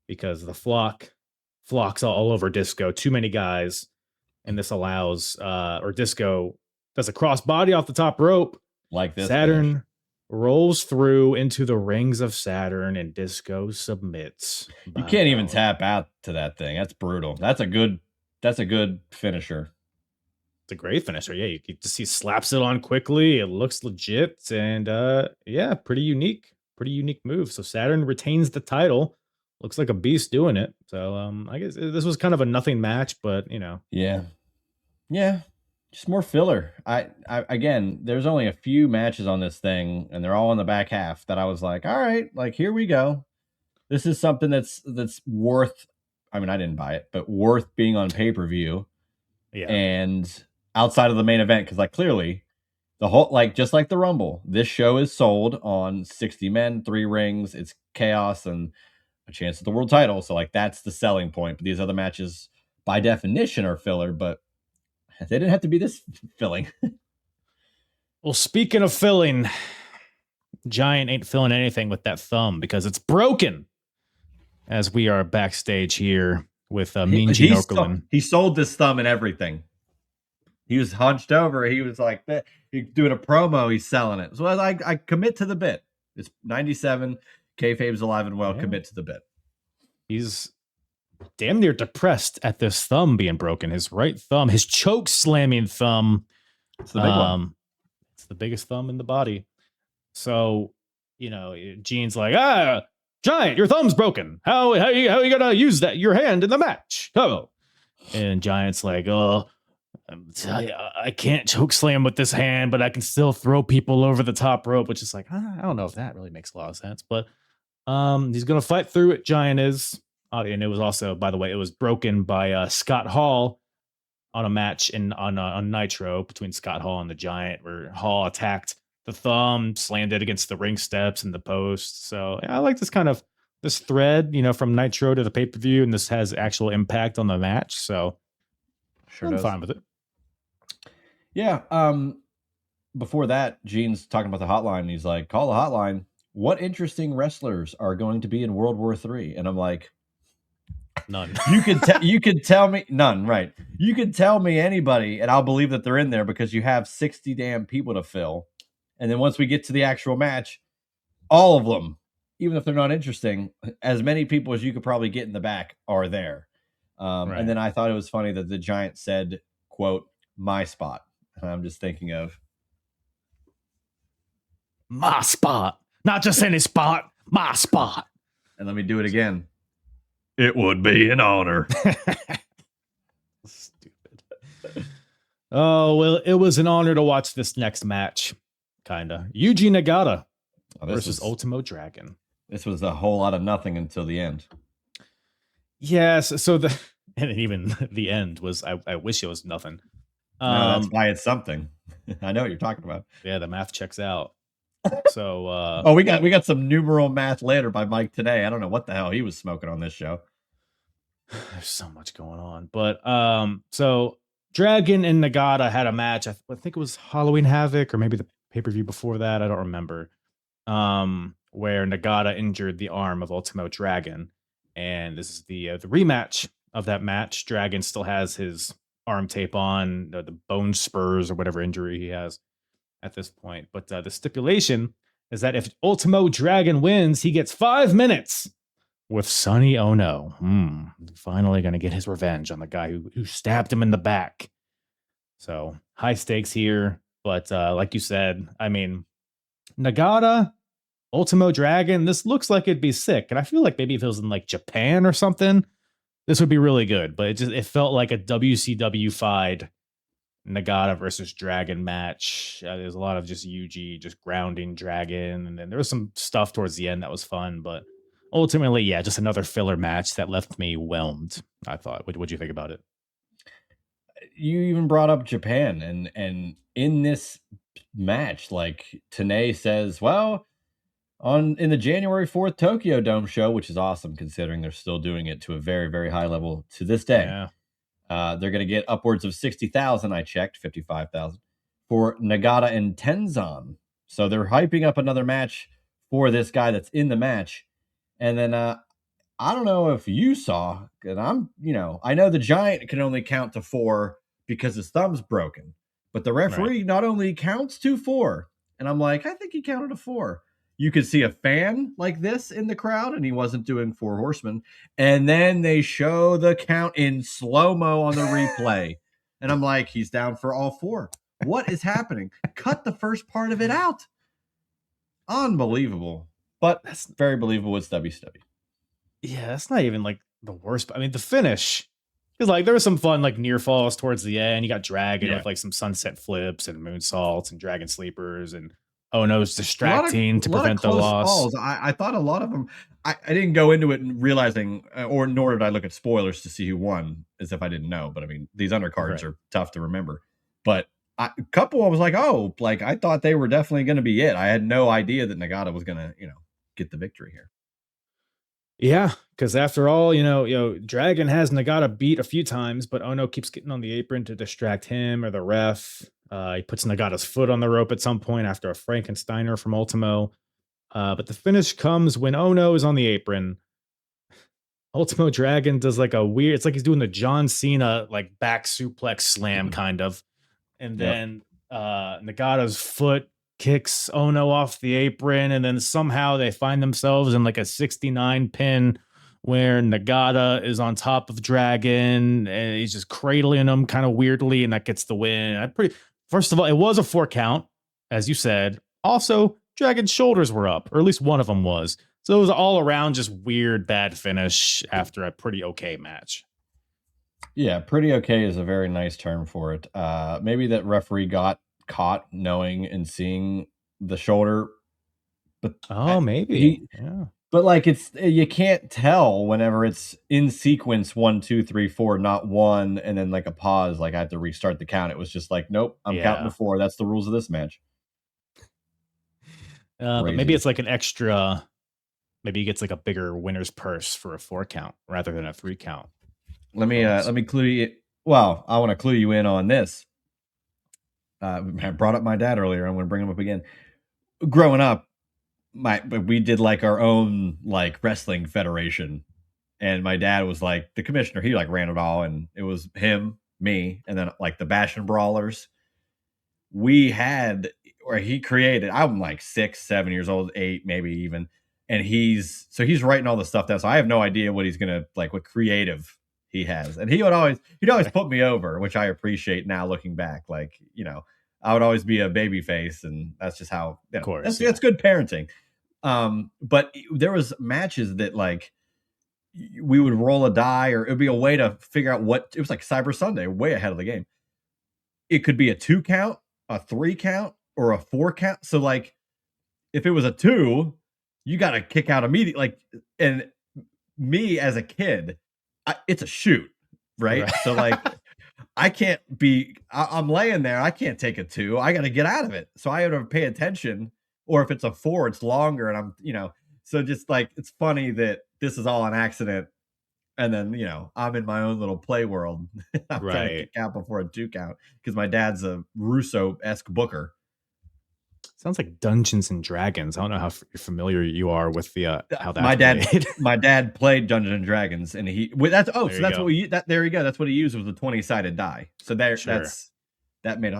because the flocks all over Disco, too many guys. And this allows, or Disco does a cross body off the top rope. Like this. Saturn rolls through into the rings of Saturn and Disco submits. You can't even tap out to that thing. That's brutal. That's a good finisher. It's a great finisher. Yeah, you just see slaps it on quickly. It looks legit. And pretty unique move. So Saturn retains the title. Looks like a beast doing it. So I guess this was kind of a nothing match, but Yeah. Just more filler. I again, there's only a few matches on this thing, and they're all in the back half that I was like, all right, like here we go. This is something that's worth, I mean, I didn't buy it, but worth being on pay-per-view. Yeah. And outside of the main event, because like clearly the whole, like just like the Rumble, this show is sold on 60 men, 3 rings, it's chaos and a chance at the world title. So like that's the selling point. But these other matches by definition are filler, but they didn't have to be this filling. Well, speaking of filling, Giant ain't filling anything with that thumb because it's broken. As we are backstage here with Mean Gene Okerlund. He sold this thumb and everything. He was hunched over. He was like, he's doing a promo. He's selling it. So I commit to the bit. It's 97. Kayfabe's alive and well. Yeah. Commit to the bit. He's damn near depressed at this thumb being broken. His right thumb, his choke slamming thumb. It's the big one. It's the biggest thumb in the body. So, Gene's like, Giant, your thumb's broken. How you gonna use your hand in the match? Oh, and Giant's like, I can't choke slam with this hand, but I can still throw people over the top rope. Which is like, I don't know if that really makes a lot of sense, but he's gonna fight through it. Giant is. And it was also, by the way, it was broken by Scott Hall on a match on Nitro between Scott Hall and the Giant, where Hall attacked the thumb, slammed it against the ring steps and the post. So I like this thread, from Nitro to the pay-per-view, and this has actual impact on the match. So I'm fine with it. Yeah. Before that, Gene's talking about the hotline. And he's like, call the hotline. What interesting wrestlers are going to be in World War III? And I'm like, none. You could tell me none, right? You could tell me anybody, and I'll believe that they're in there because you have 60 damn people to fill. And then once we get to the actual match, all of them, even if they're not interesting, as many people as you could probably get in the back are there. Right. And then I thought it was funny that the Giant said, quote, my spot. And I'm just thinking of my spot, not just any spot, my spot. And let me do it again. It would be an honor. Stupid. Oh, well, it was an honor to watch this next match. Kinda. Yuji Nagata versus Ultimo Dragon. This was a whole lot of nothing until the end. Yes. So and even the end was, I wish it was nothing. No, that's why it's something. I know what you're talking about. Yeah, the math checks out. So we got some numeral math later by Mike today. I don't know what the hell he was smoking on this show. There's so much going on. But so Dragon and Nagata had a match. I think it was Halloween Havoc or maybe the pay-per-view before that. I don't remember. Where Nagata injured the arm of Ultimo Dragon. And this is the rematch of that match. Dragon still has his arm tape on, the bone spurs or whatever injury he has at this point. But the stipulation is that if Ultimo Dragon wins, he gets 5 minutes with Sonny Ono. Finally going to get his revenge on the guy who stabbed him in the back. So high stakes here. But like you said, I mean, Nagata, Ultimo Dragon, this looks like it'd be sick. And I feel like maybe if it was in like Japan or something, this would be really good. But it felt like a WCW-fied Nagata versus Dragon match. There's a lot of just Yuji just grounding Dragon. And then there was some stuff towards the end that was fun. But ultimately, yeah, just another filler match that left me whelmed, I thought. What'd you think about it? You even brought up Japan, and in this match, like Tanay says, well, in the January 4th Tokyo Dome show, which is awesome considering they're still doing it to a very, very high level to this day. Yeah. They're going to get upwards of 60,000. I checked 55,000 for Nagata and Tenzan. So they're hyping up another match for this guy that's in the match. And then I don't know if you saw, and I know the Giant can only count to 4 because his thumb's broken, but the referee not only counts to 4, and I'm like, I think he counted to 4. You could see a fan like this in the crowd, and he wasn't doing 4 horsemen. And then they show the count in slow-mo on the replay. And I'm like, he's down for all 4. What is happening? Cut the first part of it out. Unbelievable. But that's very believable. It's WCW. Yeah, that's not even like the worst. I mean, the finish, because like there was some fun like near falls towards the end. You got Dragon with like some sunset flips and moonsaults and Dragon sleepers, and Ono's distracting to prevent the loss. Falls. I thought a lot of them. I didn't go into it realizing, or nor did I look at spoilers to see who won, as if I didn't know. But I mean, these undercards are tough to remember. But a couple, I was like, oh, like I thought they were definitely going to be it. I had no idea that Nagata was going to, get the victory here. Yeah, because after all, Dragon has Nagata beat a few times, but Ono keeps getting on the apron to distract him or the ref. He puts Nagata's foot on the rope at some point after a Frankensteiner from Ultimo. But the finish comes when Ono is on the apron. Ultimo Dragon does like a weird, it's like he's doing the John Cena like back suplex slam kind of. And then Nagata's foot kicks Ono off the apron, and then somehow they find themselves in like a 69 pin where Nagata is on top of Dragon and he's just cradling him kind of weirdly, and that gets the win. First of all, it was a 4 count, as you said. Also, Dragon's shoulders were up, or at least one of them was. So it was all around just weird, bad finish after a pretty okay match. Yeah, pretty okay is a very nice term for it. Maybe that referee got caught knowing and seeing the shoulder, but maybe. But like you can't tell whenever it's in sequence 1, 2, 3, 4, not 1 and then like a pause, like I have to restart the count. It was just like, nope, I'm counting to 4. That's the rules of this match. But maybe it's like an extra. Maybe he gets like a bigger winner's purse for a 4 count rather than a 3 count. Let me clue you. Well, I want to clue you in on this. I brought up my dad earlier. I'm going to bring him up again. Growing up, we did like our own like wrestling federation, and my dad was like the commissioner. He like ran it all, and it was him, me, and then like the Bash and Brawlers. We had, or he created. I'm like 6, 7 years old, 8, maybe even, and he's writing all the stuff down. So I have no idea what he's gonna like, what creative he has, and he'd always put me over, which I appreciate now looking back. Like, I would always be a baby face, and that's just how, of course, that's good parenting. But there was matches that like we would roll a die, or it'd be a way to figure out what it was, like Cyber Sunday, way ahead of the game. It could be a 2 count, a 3 count, or a 4 count. So like if it was a 2, you got to kick out immediately. Like, and me as a kid, it's a shoot, right? So like I'm laying there, I can't take a 2, I got to get out of it, so I have to pay attention. Or if it's a 4, it's longer, and I'm so just like, it's funny that this is all an accident, and then I'm in my own little play world. I'm trying to kick out before a 2 count because my dad's a Russo-esque booker. Sounds like Dungeons and Dragons. I don't know how familiar you are with the how that. My dad played Dungeons and Dragons, and that's what we there you go. That's what he used, was a 20-sided die. So that made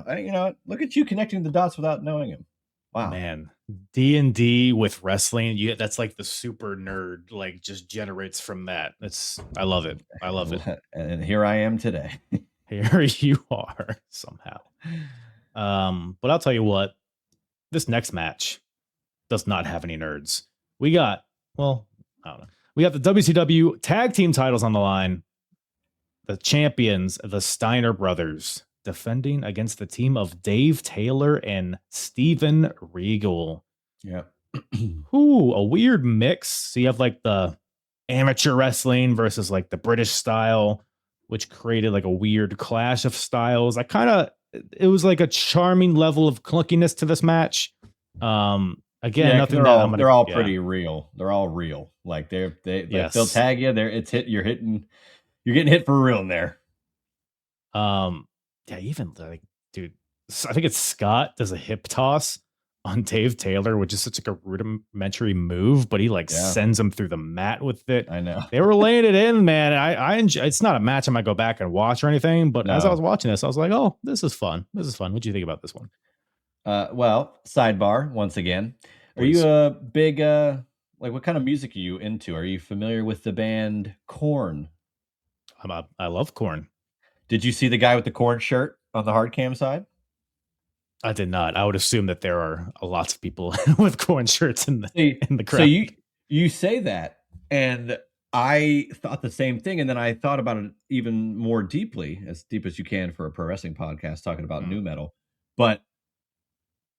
look at you connecting the dots without knowing him. Wow, man, D&D with wrestling, that's like the super nerd, like just generates from that. I love it. I love it. And here I am today. Here you are somehow. But I'll tell you what, this next match does not have any nerds. We got, well, I don't know. We got the WCW tag team titles on the line. The champions, the Steiner brothers, defending against the team of Dave Taylor and Steven Regal. Yeah. Ooh, a weird mix. So you have like the amateur wrestling versus like the British style, which created like a weird clash of styles. It was like a charming level of clunkiness to this match. Again, nothing that they're all pretty real. They're all real. Like they'll tag you. You're getting hit for real in there. Yeah, even like, dude, I think it's Scott does a hip toss on Dave Taylor, which is such like a rudimentary move, but he sends him through the mat with it. I know. They were laying it in, man. I enjoy, it's not a match I might go back and watch or anything, but as I was watching this, I was like, oh, this is fun. What do you think about this one? Well, sidebar once again. Please. Are you a big what kind of music are you into? Are you familiar with the band Korn? I love Korn. Did you see the guy with the Korn shirt on the hard cam side? I did not. I would assume that there are lots of people with Korn shirts in the crowd. So you say that, and I thought the same thing, and then I thought about it even more deeply, as deep as you can for a pro wrestling podcast talking about nu metal. But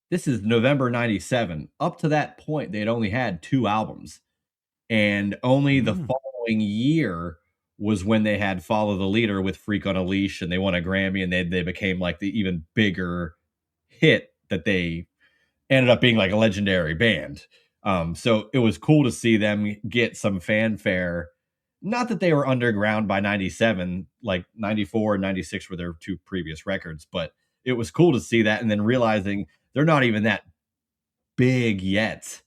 this is November '97. Up to that point, they had only had 2 albums, and only the following year was when they had Follow the Leader with Freak on a Leash, and they won a Grammy, and they became like the even bigger hit that they ended up being like a legendary band. So it was cool to see them get some fanfare. Not that they were underground by 97, like 94 and 96 were their 2 previous records, but it was cool to see that. And then realizing they're not even that big yet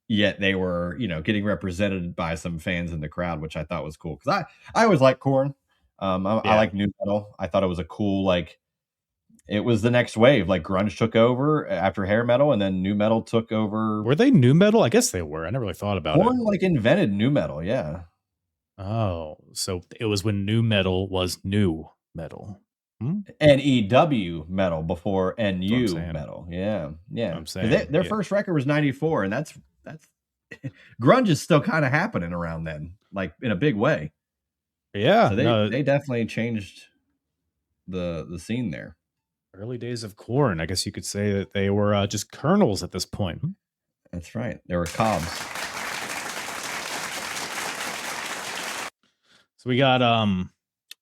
they were, getting represented by some fans in the crowd, which I thought was cool. Cause I always liked Korn. I like nu metal. I thought it was a cool, it was the next wave. Like grunge took over after hair metal, and then nu metal took over. Were they nu metal? I guess they were. I never really thought about Korn, invented nu metal. Yeah. Oh, so it was when nu metal was new metal. NEW metal before NU metal. Yeah. Yeah. I'm saying their first record was 94, and that's grunge is still kind of happening around then, like in a big way. Yeah. So they definitely changed the scene there. Early days of Korn. I guess you could say that they were just kernels at this point. That's right. They were cobs. So we got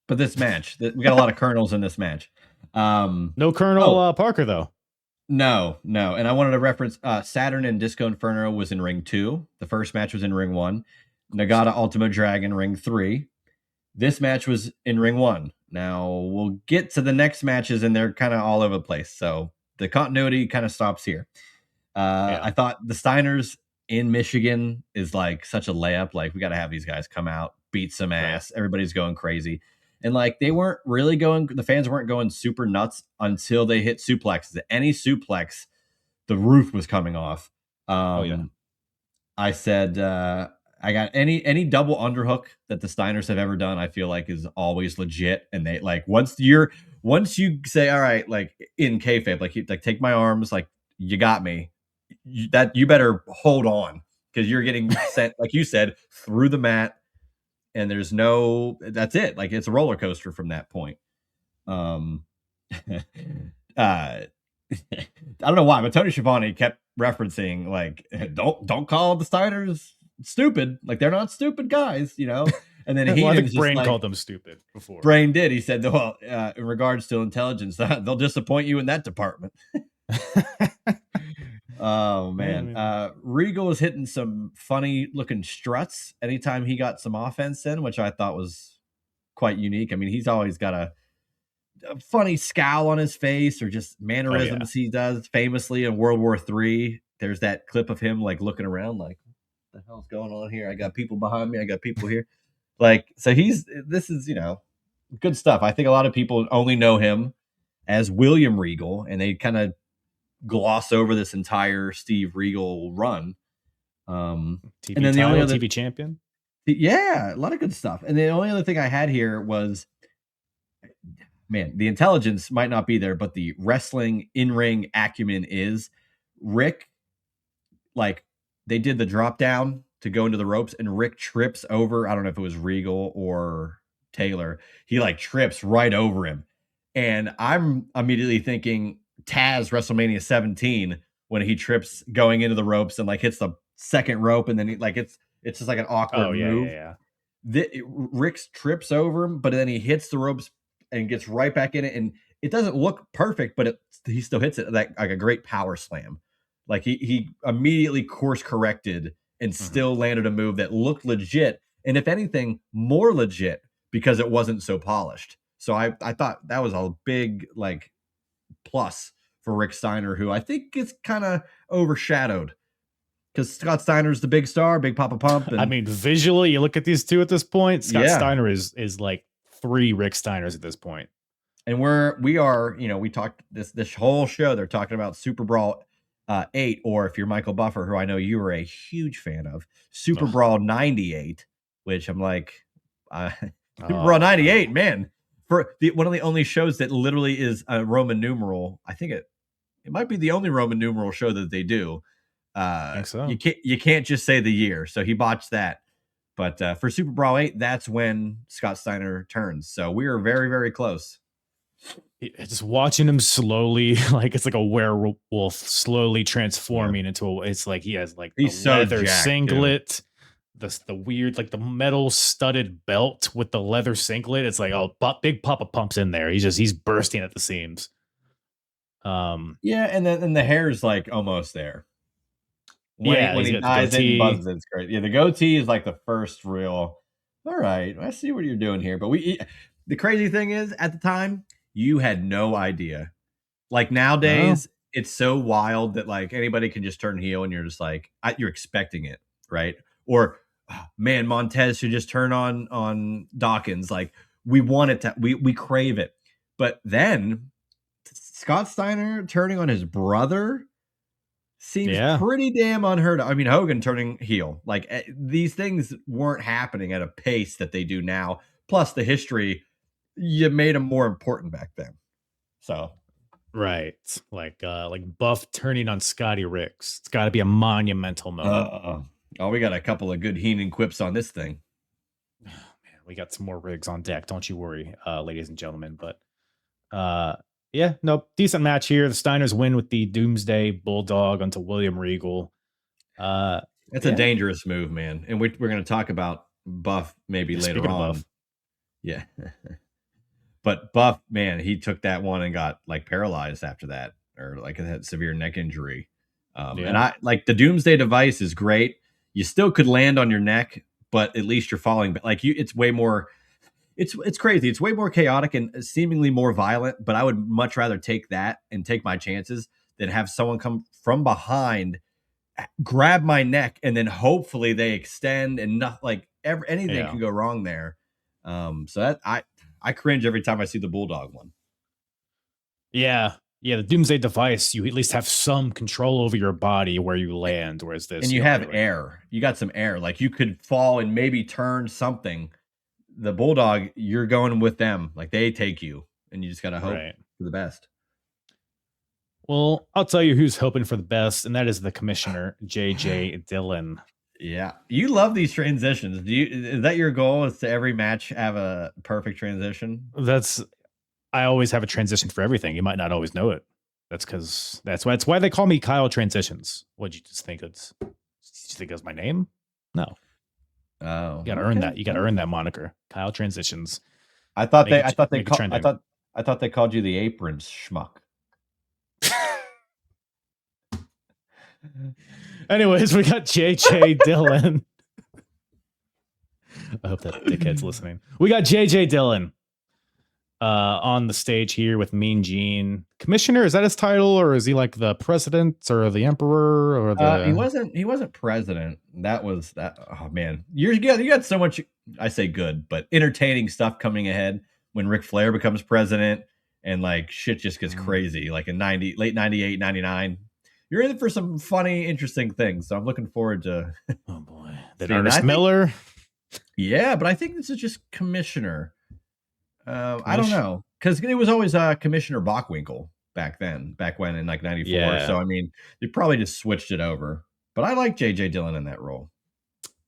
but this match, we got a lot of kernels in this match. No Colonel Parker though. No. And I wanted to reference Saturn and Disco Inferno was in ring 2. The first match was in ring 1. Nagata Ultimo Dragon ring 3. This match was in ring 1. Now we'll get to the next matches, and they're kind of all over the place. So the continuity kind of stops here. I thought the Steiners in Michigan is like such a layup. Like we got to have these guys come out, beat some ass. Everybody's going crazy. And they weren't really the fans weren't going super nuts until they hit suplexes. Any suplex, the roof was coming off. I said, I got any double underhook that the Steiners have ever done, I feel like is always legit. And they once you say, all right, in kayfabe, take my arms, you got me, you better hold on, because you're getting sent, like you said, through the mat. And that's it. It's a roller coaster from that point. I don't know why, but Tony Schiavone kept referencing, don't call the Steiners stupid. They're not stupid guys, And then I think Brain called them stupid before. Brain did. He said, well, in regards to intelligence, they'll disappoint you in that department. Oh man. Regal was hitting some funny looking struts anytime he got some offense in, which I thought was quite unique. I mean, he's always got a funny scowl on his face, or just mannerisms he does. Famously in World War III, there's that clip of him looking around what the hell's going on here? I got people behind me, I got people here. So this is good stuff. I think a lot of people only know him as William Regal, and they kind of gloss over this entire Steve Regal run. TV and then the title, only other TV champion. Yeah, a lot of good stuff. And the only other thing I had here was, man, the intelligence might not be there, but the wrestling in-ring acumen is. Rick, like, they did the drop down to go into the ropes, and Rick trips over. I don't know if it was Regal or Taylor. He like trips right over him. And I'm immediately thinking Taz WrestleMania 17 when he trips going into the ropes and like hits the second rope, and then it's just like an awkward move. Rick trips over him, but then he hits the ropes and gets right back in it, and it doesn't look perfect, but he still hits it like a great power slam. Like he immediately course corrected and still landed a move that looked legit, and if anything, more legit because it wasn't so polished. So I thought that was a big like plus for Rick Steiner, who I think is kind of overshadowed because Scott Steiner's the big star, Big Papa Pump. And, I mean, visually, you look at these two at this point. Scott Steiner is like 3 Rick Steiners at this point. And we are, we talked this whole show. They're talking about Super Brawl 8, or if you're Michael Buffer, who I know you were a huge fan of, Super Brawl 98, which I'm like, Super Brawl 98, man, for one of the only shows that literally is a Roman numeral. I think it might be the only Roman numeral show that they do. I think so. You can't just say the year, so he botched that. But for Super Brawl 8, that's when Scott Steiner turns. So we are very, very close. Just watching him slowly, like it's like a werewolf slowly transforming into it's like he has like he's the leather jacked, singlet, the weird like the metal studded belt with the leather singlet. It's like Big Papa Pump's in there. He's bursting at the seams. Yeah, and then the hair is like almost there. When he dies and buzzes, it's great. Yeah, the goatee is like the first real. All right, I see what you're doing here. But the crazy thing is, at the time, you had no idea. Like nowadays, it's so wild that like anybody can just turn heel, and you're just like you're expecting it, right? Or man, Montez should just turn on Dawkins. Like we want it to, we crave it. But then Scott Steiner turning on his brother seems pretty damn unheard of. I mean, Hogan turning heel. Like these things weren't happening at a pace that they do now. Plus the history, you made them more important back then. So right. Like Buff turning on Scotty Ricks. It's got to be a monumental moment. We got a couple of good Heenan quips on this thing. Oh, man, we got some more rigs on deck. Don't you worry, ladies and gentlemen. But yeah, no, decent match here. The Steiners win with the Doomsday Bulldog onto William Regal. That's a dangerous move, man. And we're going to talk about Buff maybe later on. Buff. Yeah. But Buff, man, he took that one and got like paralyzed after that, or like had severe neck injury. And I like the Doomsday device is great. You still could land on your neck, but at least you're falling. Like it's way more. It's crazy. It's way more chaotic and seemingly more violent, but I would much rather take that and take my chances than have someone come from behind, grab my neck, and then hopefully they extend and not like anything can go wrong there. So that I cringe every time I see the Bulldog one. Yeah. Yeah, the Doomsday device, you at least have some control over your body where you land, whereas this... And you have air. You got some air. Like, you could fall and maybe turn something. The Bulldog, you're going with them. Like, they take you, and you just got to hope for the best. Well, I'll tell you who's hoping for the best, and that is the commissioner, J.J. Dillon. Yeah. You love these transitions. Is that your goal, is to every match have a perfect transition? I always have a transition for everything. You might not always know it. That's why they call me Kyle Transitions. What'd you just think? Did you think it was my name? No. Oh, you gotta earn that. You gotta earn that moniker, Kyle Transitions. I thought they called you the Apron schmuck. Anyways, we got JJ Dillon. I hope that dickhead's listening. We got JJ Dillon on the stage here with Mean Gene. Commissioner, is that his title, or is he like the president or the emperor or the? He wasn't president. That was that. Oh man, you got so much. I say good, but entertaining stuff coming ahead when Ric Flair becomes president, and like shit just gets Mm. crazy. Like in late 98, 99. You're in for some funny, interesting things. So I'm looking forward to. Oh boy, that seeing Ernest I think- Miller. Yeah, but I think this is just Commissioner. I don't Commish- know, because it was always Commissioner Bockwinkel back when in like 94. Yeah. So I mean, they probably just switched it over. But I like J.J. Dillon in that role.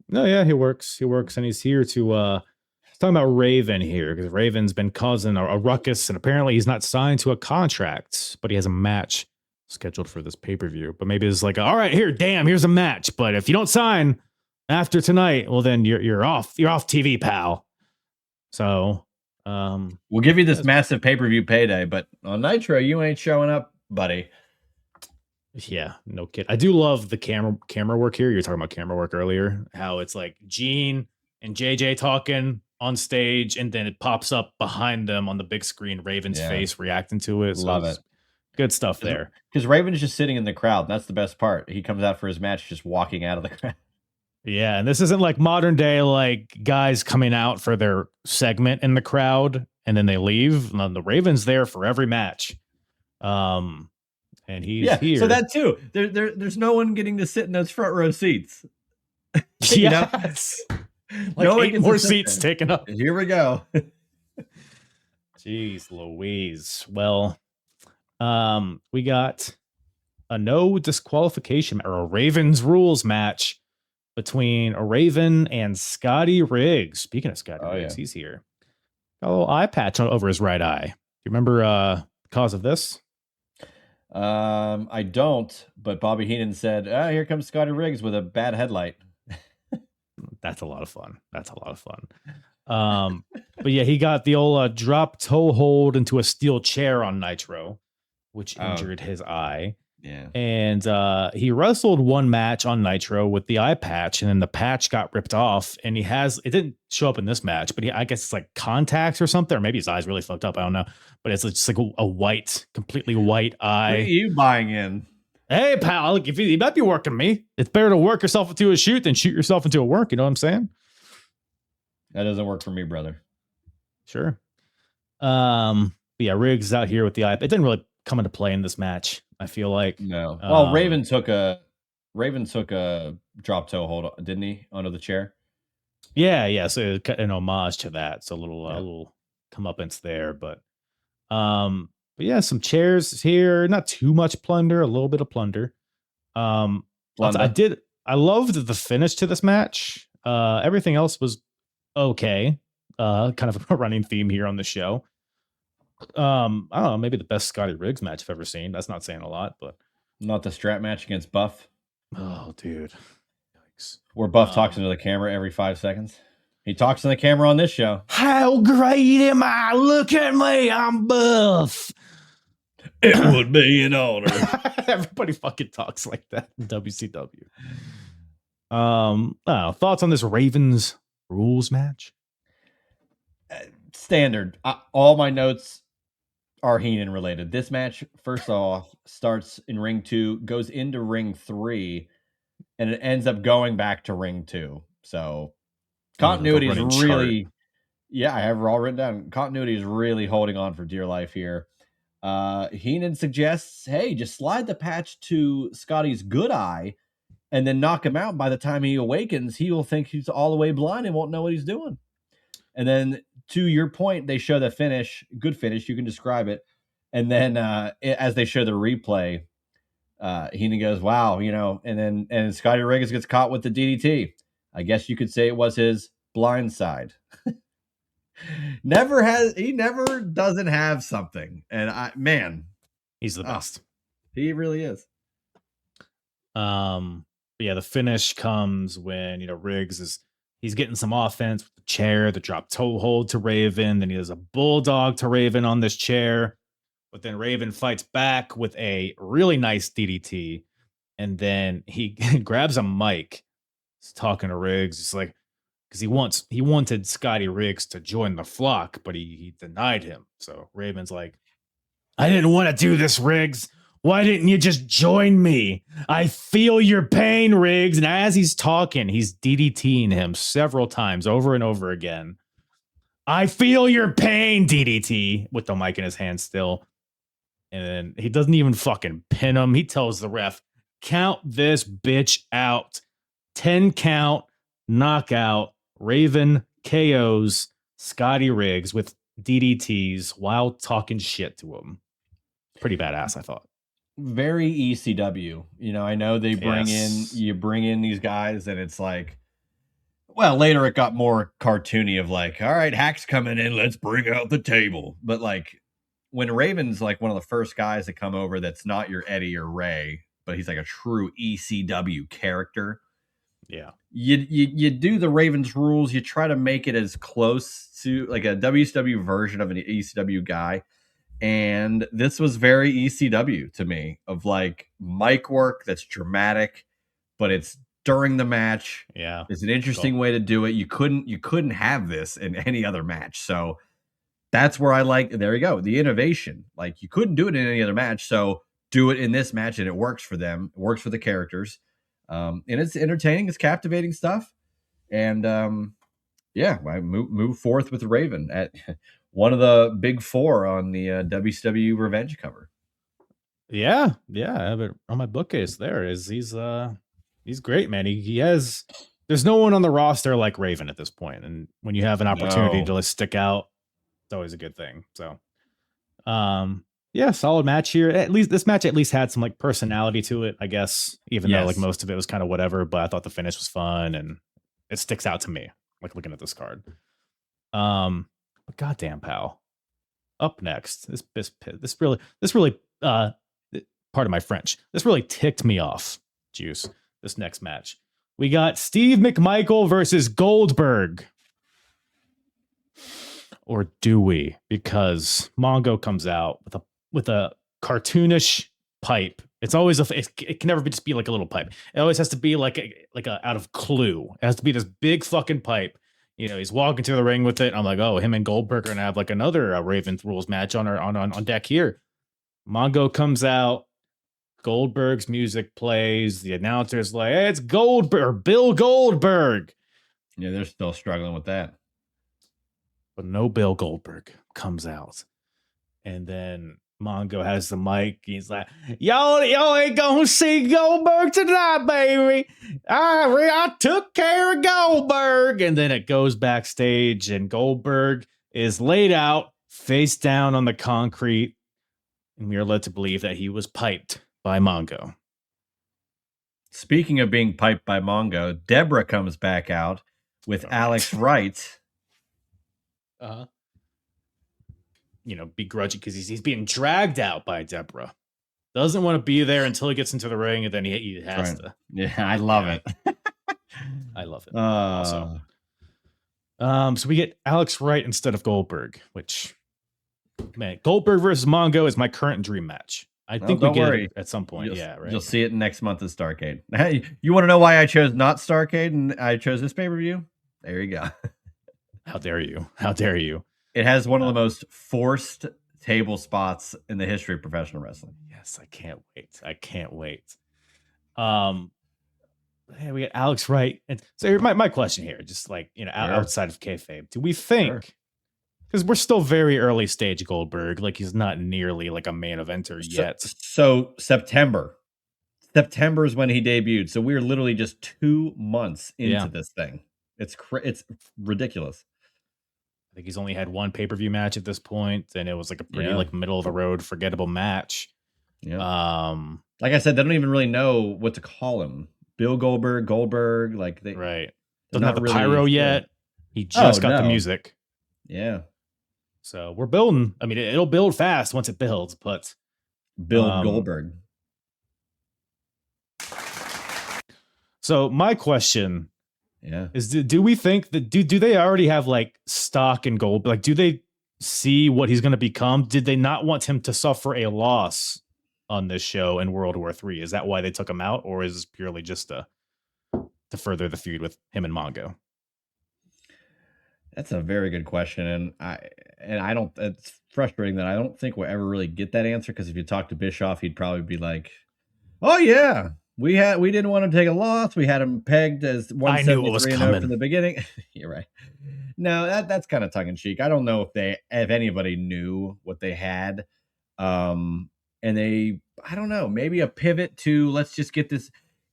No, yeah, he works. He works, and he's here to. He's talking about Raven here because Raven's been causing a ruckus, and apparently he's not signed to a contract, but he has a match scheduled for this pay-per-view. But maybe it's like, all right, here's a match. But if you don't sign after tonight, well, then you're off. You're off TV, pal. So, we'll give you this massive pay-per-view payday, but on Nitro, you ain't showing up, buddy. Yeah, no kid. I do love the camera work here. You were talking about camera work earlier. How it's like Gene and JJ talking on stage, and then it pops up behind them on the big screen, Raven's face reacting to it. So Love it. Good stuff there. Because Raven is just sitting in the crowd. That's the best part. He comes out for his match just walking out of the crowd. Yeah, and this isn't like modern day like guys coming out for their segment in the crowd and then they leave. No, the Raven's there for every match. And he's here. So that too. There's no one getting to sit in those front row seats. Yes. Like no 8 more seats taken up. Here we go. Jeez Louise. Well, we got a no disqualification or a Ravens rules match between a Raven and Scotty Riggs. Speaking of Scotty Riggs, he's here. Got a little eye patch over his right eye. Do you remember the cause of this? I don't, but Bobby Heenan said, here comes Scotty Riggs with a bad headlight. That's a lot of fun. But yeah, he got the old drop toe hold into a steel chair on Nitro, which injured his eye. Yeah. And he wrestled one match on Nitro with the eye patch, and then the patch got ripped off. And it didn't show up in this match, but I guess it's like contacts or something, or maybe his eye's really fucked up. I don't know. But it's just like a white, completely white eye. What are you buying in? Hey, pal, if you might be working me. It's better to work yourself into a shoot than shoot yourself into a work. You know what I'm saying? That doesn't work for me, brother. Sure. But yeah, Riggs is out here with the eye. It didn't really come into play in this match, I feel like. No. Well, Raven took a drop toe hold, didn't he, under the chair? Yeah. So an homage to that. So a little comeuppance there, but yeah, some chairs here. Not too much plunder. A little bit of plunder. I loved the finish to this match. Everything else was okay. Kind of a running theme here on the show. I don't know, maybe the best Scotty Riggs match I've ever seen. That's not saying a lot, but not the strap match against Buff. Oh, dude. Yikes. Where Buff talks into the camera every 5 seconds. He talks to the camera on this show. How great am I? Look at me. I'm Buff. It would be an honor. Everybody fucking talks like that in WCW. Thoughts on this Ravens rules match? Standard. All my notes are Heenan related. This match, first off, starts in ring 2, goes into ring 3, and it ends up going back to ring 2. So continuity is really, I have it all written down. Continuity is really holding on for dear life here. Heenan suggests, hey, just slide the patch to Scotty's good eye and then knock him out. By the time he awakens, he will think he's all the way blind and won't know what he's doing. And then to your point, they show the finish, good finish, you can describe it. And then as they show the replay, Heenan goes, wow, and Scotty Riggs gets caught with the DDT. I guess you could say it was his blind side. He never doesn't have something. And he's the best. He really is. Yeah, the finish comes when, Riggs he's getting some offense with the chair, the drop toe hold to Raven. Then he does a bulldog to Raven on this chair. But then Raven fights back with a really nice DDT. And then he grabs a mic. He's talking to Riggs. It's like, because he wanted Scotty Riggs to join the flock, but he denied him. So Raven's like, I didn't want to do this, Riggs. Why didn't you just join me? I feel your pain, Riggs. And as he's talking, he's DDTing him several times over and over again. I feel your pain, DDT, with the mic in his hand still. And then he doesn't even fucking pin him. He tells the ref, count this bitch out. 10 count, knockout, Raven KOs Scotty Riggs with DDTs while talking shit to him. Pretty badass, I thought. Very ECW. You know, I know they bring Yes. in, you bring in these guys and it's like, well, later it got more cartoony of like, all right, Hack's coming in, let's bring out the table. But like when Raven's like one of the first guys to come over that's not your Eddie or Ray, but he's like a true ECW character. Yeah. You do the Ravens rules, you try to make it as close to like a WCW version of an ECW guy. And this was very ECW to me, of like mic work that's dramatic, but it's during the match. Yeah. It's an interesting way to do it. You couldn't have this in any other match. So that's where I like, there you go, the innovation. Like you couldn't do it in any other match. So do it in this match and it works for them. It works for the characters. And it's entertaining, it's captivating stuff. And yeah, I move forth with Raven at one of the big four on the WCW Revenge cover. Yeah, I have it on my bookcase. He's great, man. He has. There's no one on the roster like Raven at this point, and when you have an opportunity to stick out, it's always a good thing. So, yeah, solid match here. At least this match had some like personality to it, I guess. Even though like most of it was kind of whatever, but I thought the finish was fun and it sticks out to me. Like looking at this card. But goddamn, pal. Up next, this really pardon my French. This really ticked me off, Juice. This next match. We got Steve McMichael versus Goldberg. Or do we? Because Mongo comes out with a cartoonish pipe. It's always it can never just be like a little pipe. It always has to be like a out of Clue. It has to be this big fucking pipe. You know, he's walking to the ring with it. I'm like, oh, him and Goldberg are gonna have like another Ravens rules match on deck here. Mongo comes out. Goldberg's music plays. The announcer's like, hey, it's Goldberg, Bill Goldberg. Yeah, they're still struggling with that. But no Bill Goldberg comes out. And then Mongo has the mic. He's like, y'all ain't gonna see Goldberg tonight, baby. I took care of Goldberg. And then it goes backstage and Goldberg is laid out face down on the concrete. And we are led to believe that he was piped by Mongo. Speaking of being piped by Mongo, Deborah comes back out with Alex Wright. You know, begrudging because he's being dragged out by Deborah. Doesn't want to be there until he gets into the ring, and then he has to. Yeah, I love it. I love it. Also, so we get Alex Wright instead of Goldberg, which, man, Goldberg versus Mongo is my current dream match. I think we get it at some point. Right. You'll see it next month at Starrcade. Hey, you want to know why I chose not Starrcade and I chose this pay-per-view? There you go. How dare you? How dare you? It has one of the most forced table spots in the history of professional wrestling. Yes, I can't wait. Hey, we got Alex Wright. And so my question here, just like, you know, outside of kayfabe, do we think, because we're still very early stage Goldberg, like he's not nearly like a main eventer yet. So September is when he debuted. So we're literally just 2 months into this thing. It's ridiculous. I think he's only had one pay-per-view match at this point, and it was like a pretty like middle of the road forgettable match. Yeah. Like I said, they don't even really know what to call him. Bill Goldberg, like they doesn't have the pyro yet. He just got the music. Yeah. So we're building. I mean, it'll build fast once it builds, but build Goldberg. So my question is, do we think that do they already have like stock in Gold? Like, do they see what he's going to become? Did they not want him to suffer a loss on this show in World War III? Is that why they took him out, or is this purely just to further the feud with him and Mongo? That's a very good question, and I don't. It's frustrating that I don't think we'll ever really get that answer, because if you talk to Bischoff, he'd probably be like, "Oh yeah, We didn't want him to take a loss. We had him pegged as I knew it was 173 and 0 coming. from the beginning. You're right. No, that's kind of tongue in cheek. I don't know if anybody knew what they had. And I don't know, maybe a pivot to let's just get this.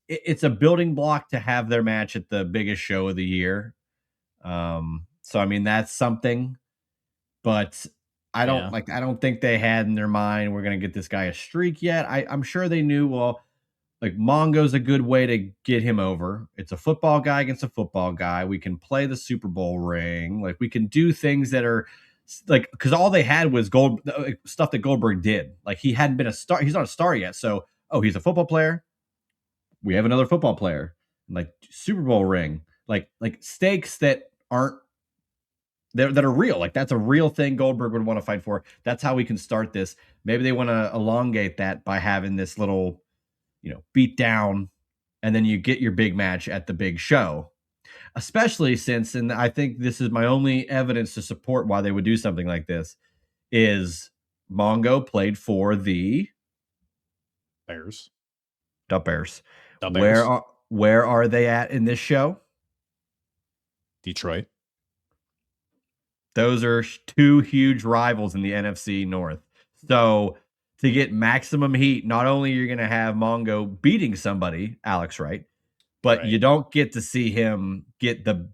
It's a building block to have their match at the biggest show of the year. So I mean that's something, but I don't think they had in their mind we're gonna get this guy a streak yet. I'm sure they knew. Well, like Mongo's a good way to get him over. It's a football guy against a football guy. We can play the Super Bowl ring. Like we can do things that are like because all they had was stuff that Goldberg did. Like he hadn't been a star. He's not a star yet. So he's a football player. We have another football player. Like Super Bowl ring. Like stakes that aren't that are real. Like that's a real thing Goldberg would want to fight for. That's how we can start this. Maybe they want to elongate that by having this little beat down, and then you get your big match at the big show. Especially since, and I think this is my only evidence to support why they would do something like this, is Mongo played for the Bears. The Bears. The Bears. Where are they at in this show? Detroit. Those are two huge rivals in the NFC North. So to get maximum heat, not only you're going to have Mongo beating somebody, Alex Wright, but you don't get to see him get the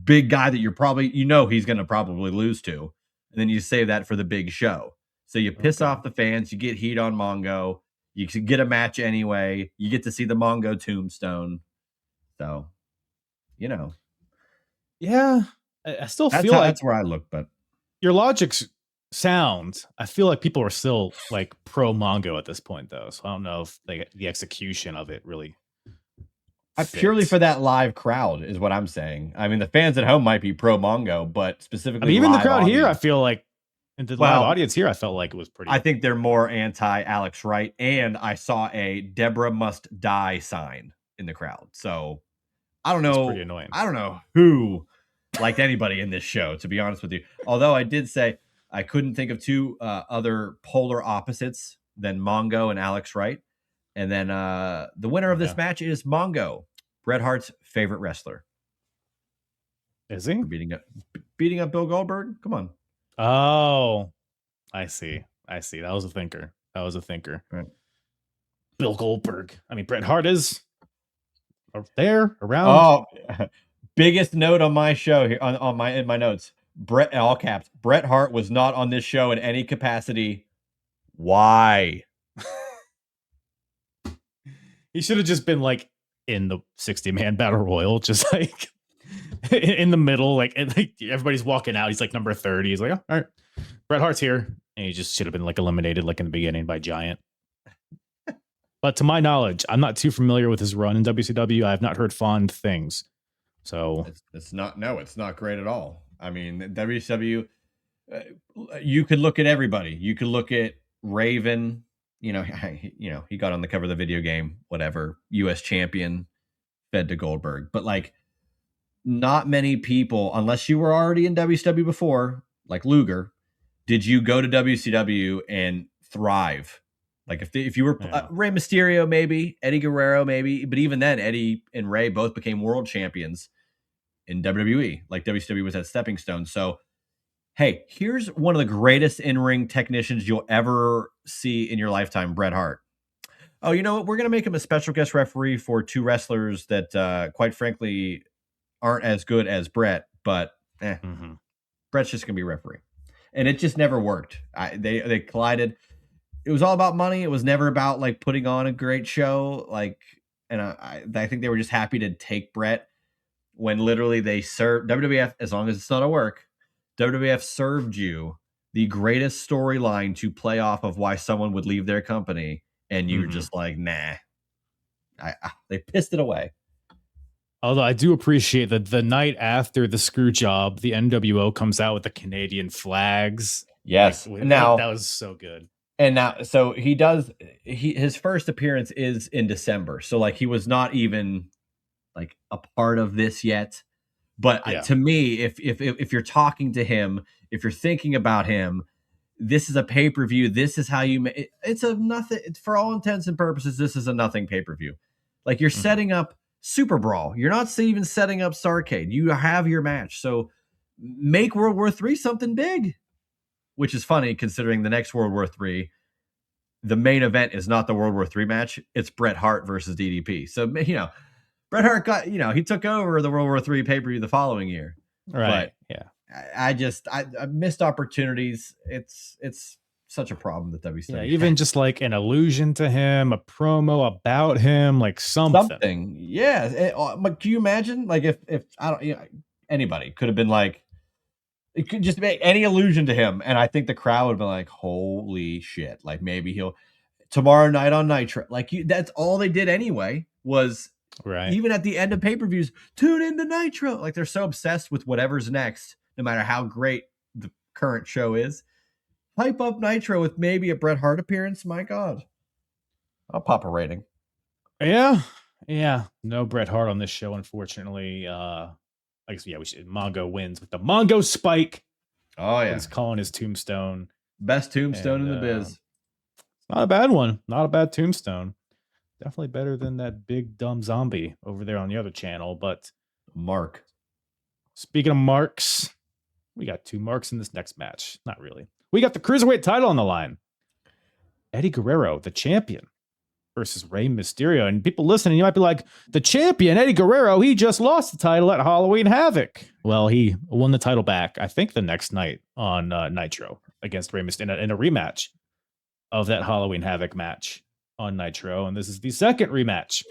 big guy that he's going to probably lose to. And then you save that for the big show. So you piss off the fans, you get heat on Mongo, you can get a match anyway, you get to see the Mongo tombstone. So, Yeah, I still feel like that's where I look, but your logic's sound. I feel like people are still like pro Mongo at this point, though. So I don't know if the execution of it really. Purely for that live crowd is what I'm saying. I mean, the fans at home might be pro Mongo, but specifically, even the crowd here, I feel like, and the live audience here, I felt like it was pretty. I think they're more anti Alex Wright, and I saw a Deborah must die sign in the crowd. So I don't know. It's pretty annoying. I don't know who liked anybody in this show, to be honest with you. Although I did say I couldn't think of two other polar opposites than Mongo and Alex Wright. And then the winner of this match is Mongo, Bret Hart's favorite wrestler. Is he? Beating up Bill Goldberg? Come on. Oh, I see. That was a thinker. Right. Bill Goldberg. I mean, Bret Hart is there around. Oh, biggest note on my show here in my notes. Bret, all caps. Bret Hart was not on this show in any capacity. Why? He should have just been like in the 60-man battle royal, just like in the middle, like everybody's walking out. He's like number 30. He's like, oh, all right, Bret Hart's here, and he just should have been like eliminated, like in the beginning by Giant. But to my knowledge, I'm not too familiar with his run in WCW. I have not heard fond things. So it's not great at all. I mean, WCW, you could look at everybody. You could look at Raven. He got on the cover of the video game, whatever, US champion, fed to Goldberg. But like, not many people, unless you were already in WCW before, like Luger, did you go to WCW and thrive? Like if you were Rey Mysterio, maybe Eddie Guerrero, maybe, but even then, Eddie and Rey both became world champions in WWE. Like WCW was that stepping stone. So, hey, here's one of the greatest in-ring technicians you'll ever see in your lifetime, Bret Hart. Oh, you know what? We're going to make him a special guest referee for two wrestlers that, quite frankly, aren't as good as Bret, but Bret's just going to be referee. And it just never worked. They collided. It was all about money. It was never about like putting on a great show. Like, and I think they were just happy to take Bret when literally they served WWF, as long as it's not a work, WWF served you the greatest storyline to play off of why someone would leave their company. And you're just like, nah, they pissed it away. Although I do appreciate that the night after the screw job, the NWO comes out with the Canadian flags. Yes. Now that was so good. And now, so his first appearance is in December. So like he was not even like a part of this yet. But to me, if you're talking to him, if you're thinking about him, this is a pay-per-view. This is how you make it's a nothing for all intents and purposes. This is a nothing pay-per-view. Like you're setting up Super Brawl. You're not even setting up Starrcade. You have your match. So make World War III something big, which is funny considering the next World War III, the main event is not the World War III match. It's Bret Hart versus DDP. So, Bret Hart got, he took over the World War III pay-per-view the following year. Right. But yeah. I missed opportunities. It's such a problem that WCW. Yeah, even just like an allusion to him, a promo about him, like something. Yeah. But can you imagine, like, if I don't, anybody could have been like, it could just make any allusion to him, and I think the crowd would have been like, "Holy shit!" Like maybe he'll tomorrow night on Nitro. Like that's all they did anyway. Was right. Even at the end of pay-per-views, tune into Nitro. Like they're so obsessed with whatever's next, no matter how great the current show is. Hype up Nitro with maybe a Bret Hart appearance. My God, I'll pop a rating. Yeah. No Bret Hart on this show, unfortunately. I guess we should. Mongo wins with the Mongo Spike. Oh yeah, he's calling his tombstone. Best tombstone in the biz. Not a bad one. Not a bad tombstone. Definitely better than that big dumb zombie over there on the other channel. But Mark. Speaking of marks, we got 2 marks in this next match. Not really. We got the Cruiserweight title on the line. Eddie Guerrero, the champion, versus Rey Mysterio. And people listening, you might be like, the champion, Eddie Guerrero, he just lost the title at Halloween Havoc. Well, he won the title back, I think, the next night on Nitro against Rey Mysterio in a rematch of that Halloween Havoc match on Nitro. And this is the second rematch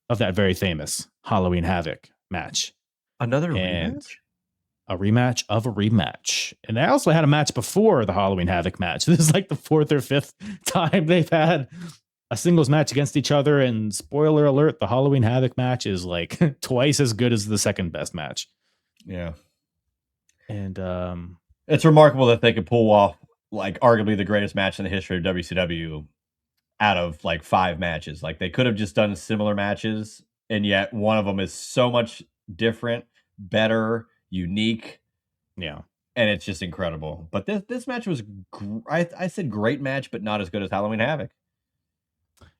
of that very famous Halloween Havoc match. Another rematch? A rematch of a rematch. And they also had a match before the Halloween Havoc match. This is like the 4th or 5th time they've had a singles match against each other. And spoiler alert, the Halloween Havoc match is like twice as good as the second best match. Yeah. And it's remarkable that they could pull off like arguably the greatest match in the history of WCW out of like 5 matches. Like they could have just done similar matches, and yet one of them is so much different, better, unique. Yeah. And it's just incredible. But this match was, I said great match, but not as good as Halloween Havoc.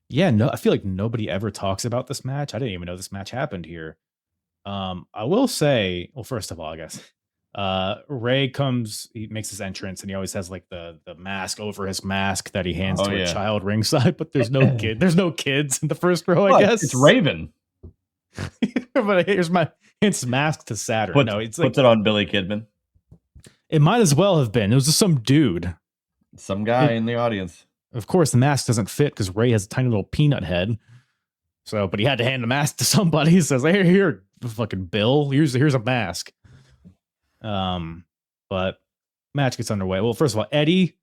Yeah, no, I feel like nobody ever talks about this match. I didn't even know this match happened here. I will say, well, first of all, I guess, Ray he makes his entrance, and he always has like the mask over his mask that he hands to a child ringside, but there's no kids in the first row, I guess. It's Raven. But here's my mask to Saturn. Puts it on Billy Kidman. It might as well have been. It was just some dude. Some guy in the audience. Of course, the mask doesn't fit because Ray has a tiny little peanut head. So, but he had to hand the mask to somebody. He says, "Hey, here, fucking Bill. Here's a mask." But match gets underway. Well, first of all, Eddie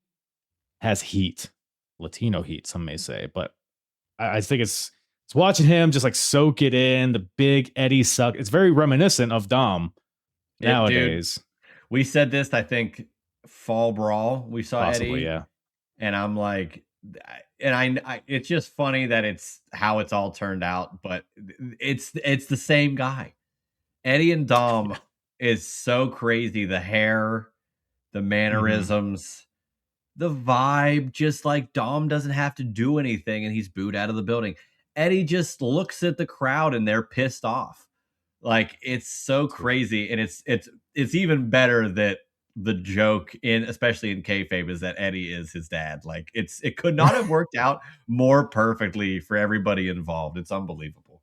has heat, Latino heat, some may say, but I think it's watching him just like soak it in. The big Eddie suck. It's very reminiscent of Dom nowadays. Dude, we said this, I think, Fall Brawl. We saw Possibly, Eddie, yeah. And I'm like, and I it's just funny that it's how it's all turned out, but it's the same guy. Eddie and Dom is so crazy. The hair, the mannerisms, the vibe, just like Dom doesn't have to do anything and he's booed out of the building. Eddie just looks at the crowd and they're pissed off. Like it's so crazy. And it's even better that the joke especially in kayfabe is that Eddie is his dad. Like it could not have worked out more perfectly for everybody involved. It's unbelievable.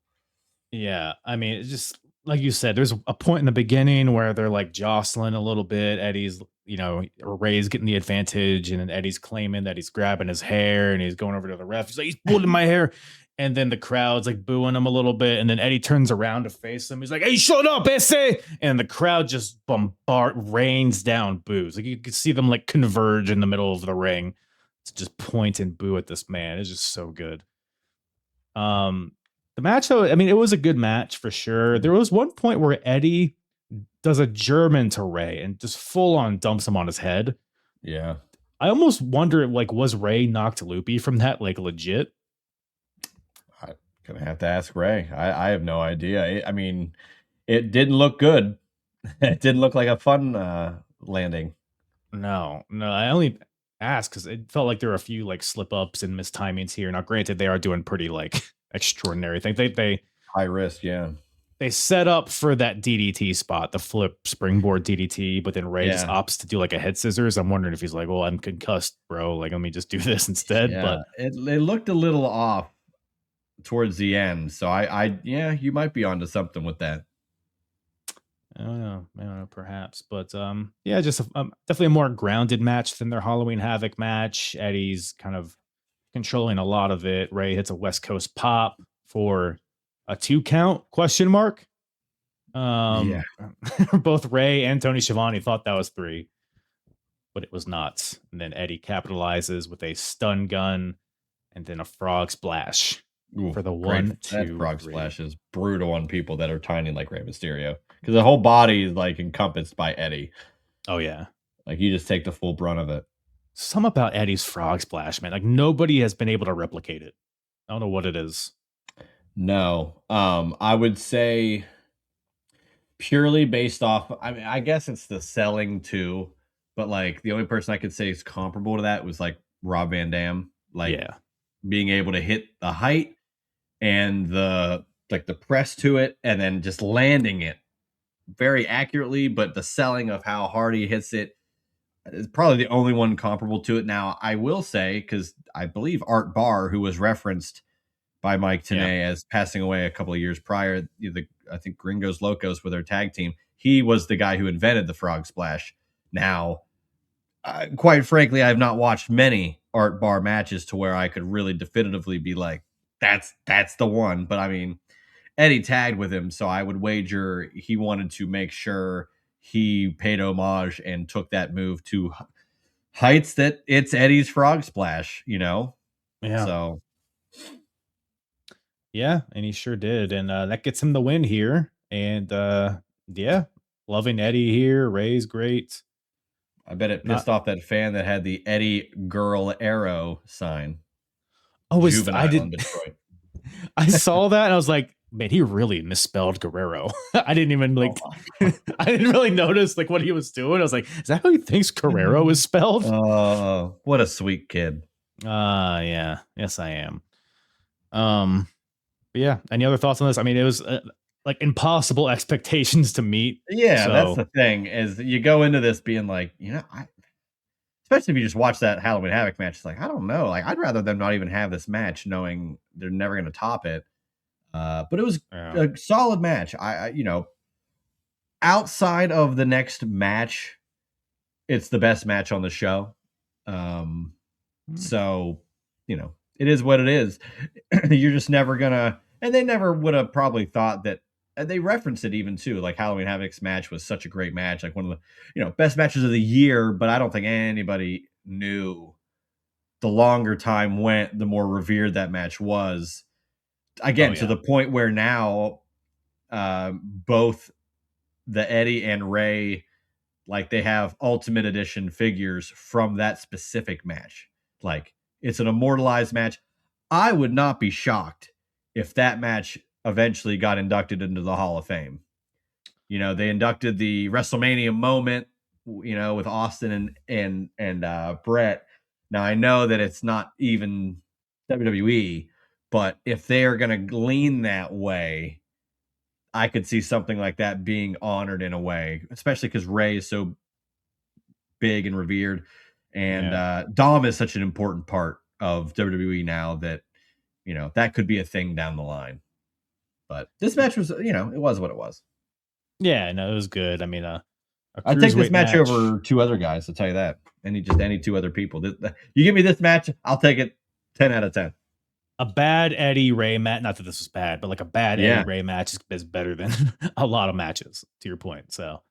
Yeah. I mean, it's just like you said, there's a point in the beginning where they're like jostling a little bit. Eddie's, Ray's getting the advantage, and then Eddie's claiming that he's grabbing his hair and he's going over to the ref. He's like, he's pulling my hair. And then the crowd's like booing him a little bit. And then Eddie turns around to face him. He's like, "Hey, shut up, ese!" And the crowd just rains down boos. Like you could see them like converge in the middle of the ring to just point and boo at this man. It's just so good. The match, though, I mean, it was a good match for sure. There was one point where Eddie does a German to Ray and just full on dumps him on his head. Yeah. I almost wonder, like, was Ray knocked loopy from that, like, legit? I'm going to have to ask Ray. I have no idea. I mean, it didn't look good. It didn't look like a fun landing. No. I ask because it felt like there were a few like slip ups and mistimings here. Now, granted, they are doing pretty like extraordinary things. High risk, yeah. They set up for that DDT spot, the flip springboard DDT, but then Ray just Yeah. opts to do like a head scissors. I'm wondering if he's like, "Well, I'm concussed, bro. Like, let me just do this instead." Yeah. But It looked a little off towards the end. So yeah, you might be onto something with that. I don't know, perhaps. But yeah, just definitely a more grounded match than their Halloween Havoc match. Eddie's kind of controlling a lot of it. Ray hits a West Coast pop for a 2 count question mark. Yeah. Both Ray and Tony Schiavone thought that was 3, but it was not. And then Eddie capitalizes with a stun gun and then a frog splash Ooh, for the great. 1, That 2, frog 3. splash is brutal on people that are tiny like Rey Mysterio because the whole body is like encompassed by Eddie. Oh yeah. Like you just take the full brunt of it. Some about Eddie's frog splash, man. Like nobody has been able to replicate it. I don't know what it is. No, I would say purely based off. I mean, I guess it's the selling too, but like the only person I could say is comparable to that was like Rob Van Dam, like Yeah. being able to hit the height and the press to it, and then just landing it very accurately. But the selling of how hard he hits it is probably the only one comparable to it. Now, I will say, because I believe Art Barr, who was referenced by Mike Yeah. Tenay as passing away a couple of years prior, I think Gringos Locos were their tag team. He was the guy who invented the frog splash. Now, quite frankly, I have not watched many Art Barr matches to where I could really definitively be like, that's the one. But I mean, Eddie tagged with him, so I would wager he wanted to make sure he paid homage and took that move to heights that it's Eddie's frog splash, you know? Yeah. So Yeah, and he sure did. And that gets him the win here. And yeah, loving Eddie here. Ray's great. I bet it pissed Not off that fan that had the Eddie Girl Arrow sign. oh, I Juvenile in did Detroit. I saw that and I was like, man, he really misspelled Guerrero. I didn't even Oh like I didn't really notice like what he was doing. I was like, is that how he thinks Guerrero is spelled? Oh, what a sweet kid. Yeah. Yes, I am. But yeah, any other thoughts on this? I mean, it was like impossible expectations to meet. Yeah, that's So, the thing is you go into this being like, especially if you just watch that Halloween Havoc match, it's like, I don't know. Like, I'd rather them not even have this match knowing they're never going to top it. But it was yeah. a solid match. Outside of the next match, it's the best match on the show. So, it is what it is. You're just never gonna, and they never would have probably thought that. And they referenced it even too, like Halloween Havoc's match was such a great match, like one of the best matches of the year. But I don't think anybody knew the longer time went, the more revered that match was. Again, to the point where now both the Eddie and Ray, like they have Ultimate Edition figures from that specific match. Like it's an immortalized match. I would not be shocked if that match eventually got inducted into the Hall of Fame. They inducted the WrestleMania moment, with Austin and Brett. Now I know that it's not even WWE, but if they are going to lean that way, I could see something like that being honored in a way, especially because Ray is so big and revered, and Dom is such an important part of WWE now that that could be a thing down the line. But this match was, it was what it was. Yeah, no, it was good. I mean, I'd take this match over 2 other guys, to tell you that. Any 2 other people. You give me this match, I'll take it 10 out of 10. A bad Eddie Ray match. Not that this was bad, but like a bad Eddie Ray match is better than a lot of matches. To your point, so.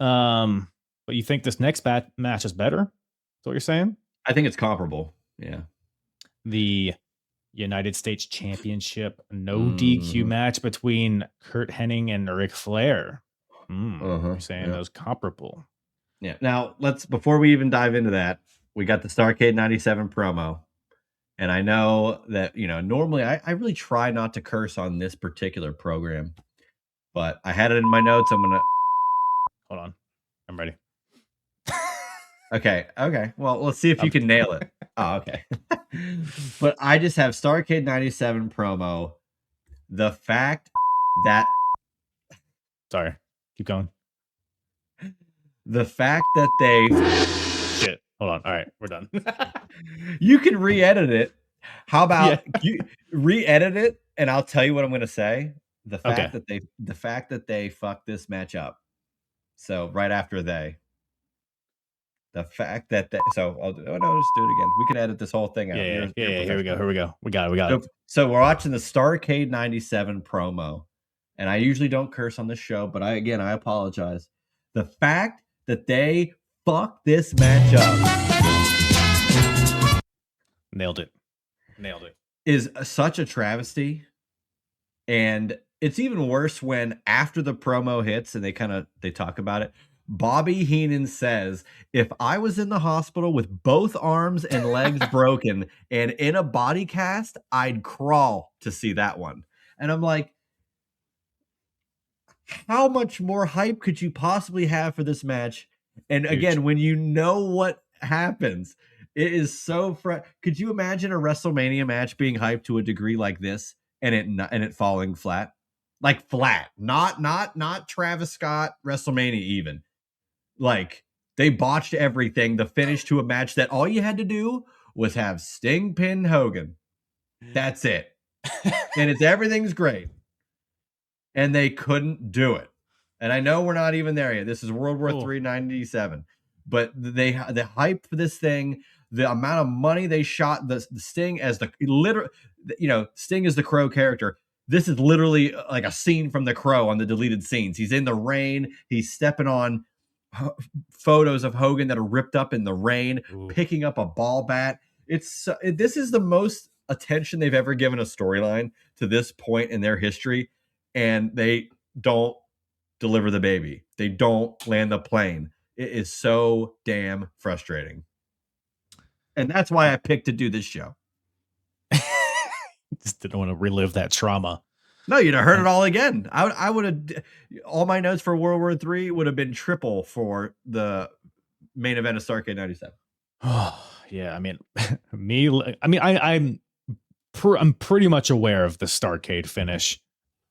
But you think this next match is better? Is what you're saying? I think it's comparable. Yeah. The United States Championship no DQ match between Kurt Hennig and Ric Flair. You're saying those comparable. Yeah. Now before we even dive into that, we got the Starrcade 97 promo. And I know that, normally I really try not to curse on this particular program, but I had it in my notes. I'm going to hold on. I'm ready. Okay. Well, let's see if you can nail it. Oh, okay. But I just have Starrcade 97 promo. The fact that Sorry. Keep going. the fact that they Shit. Hold on. All right, we're done. you can re-edit it. How about Yeah. you re-edit it and I'll tell you what I'm going to say. The fact Okay. that they fucked this match up. So right after the fact that so I'll do, oh no, just do it again. We can edit this whole thing out. Yeah. You're Here we go. professional. Here we go. We got it. So we're watching the Starrcade 97 promo, and I usually don't curse on this show, but I apologize. The fact that they fucked this match up Nailed it. is such a travesty, and it's even worse when after the promo hits and they talk about it. Bobby Heenan says, if I was in the hospital with both arms and legs broken and in a body cast, I'd crawl to see that one. And I'm like, how much more hype could you possibly have for this match? And again, when you know what happens, it is so could you imagine a WrestleMania match being hyped to a degree like this and it falling flat? Like flat. Not Travis Scott WrestleMania even. Like they botched everything. The finish to a match that all you had to do was have Sting pin Hogan. That's it. And everything's great. And they couldn't do it. And I know we're not even there yet. This is World War III 97. But the hype for this thing, the amount of money they shot the Sting as Sting is the Crow character. This is literally like a scene from the Crow on the deleted scenes. He's in the rain. He's stepping on photos of Hogan that are ripped up in the rain, picking up a ball bat. This is the most attention they've ever given a storyline to this point in their history, and they don't deliver the baby. They don't land the plane. It is so damn frustrating. And that's why I picked to do this show. Just didn't want to relive that trauma. No, you'd have heard it all again. I would have all my notes for World War III would have been triple for the main event of Starrcade 97. Yeah, I mean, I'm pretty much aware of the Starrcade finish,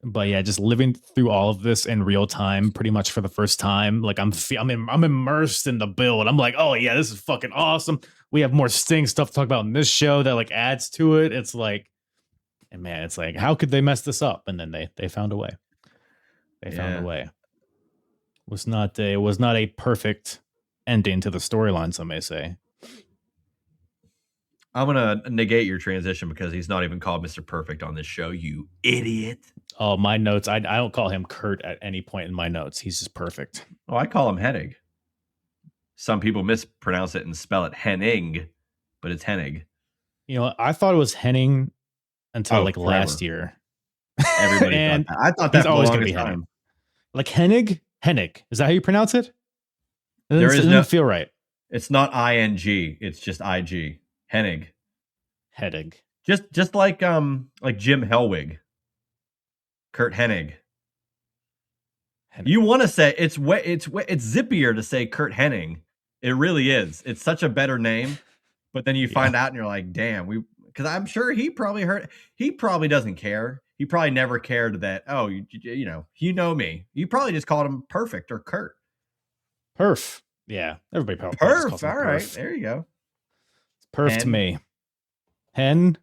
but yeah, just living through all of this in real time, pretty much for the first time, like I'm immersed in the build. I'm like, oh yeah, this is fucking awesome. We have more Sting stuff to talk about in this show that like adds to it. It's like, and man, it's like, how could they mess this up? And then they found a way. They found a way. It was not a perfect ending to the storyline, some may say. I'm gonna negate your transition because he's not even called Mr. Perfect on this show, you idiot. Oh, my notes. I don't call him Kurt at any point in my notes. He's just perfect. Oh, I call him Hennig. Some people mispronounce it and spell it Henning, but it's Hennig. You know, I thought it was Henning until like forever. Last year. Everybody thought that. I thought that for always going to be Hennig. Like Hennig? Hennig. Is that how you pronounce it? It doesn't feel right. It's not ING. It's just IG. Hennig. Hennig. Just like Jim Hellwig. Kurt Hennig. You want to say it's zippier to say Kurt Hennig. It really is. It's such a better name. But then you find out and you're like, damn, because I'm sure he probably doesn't care. He probably never cared that, oh, you know me. You probably just called him Perfect or Kurt. Perf. Yeah. Everybody probably Perf. All right. There you go. Perf to me. Hen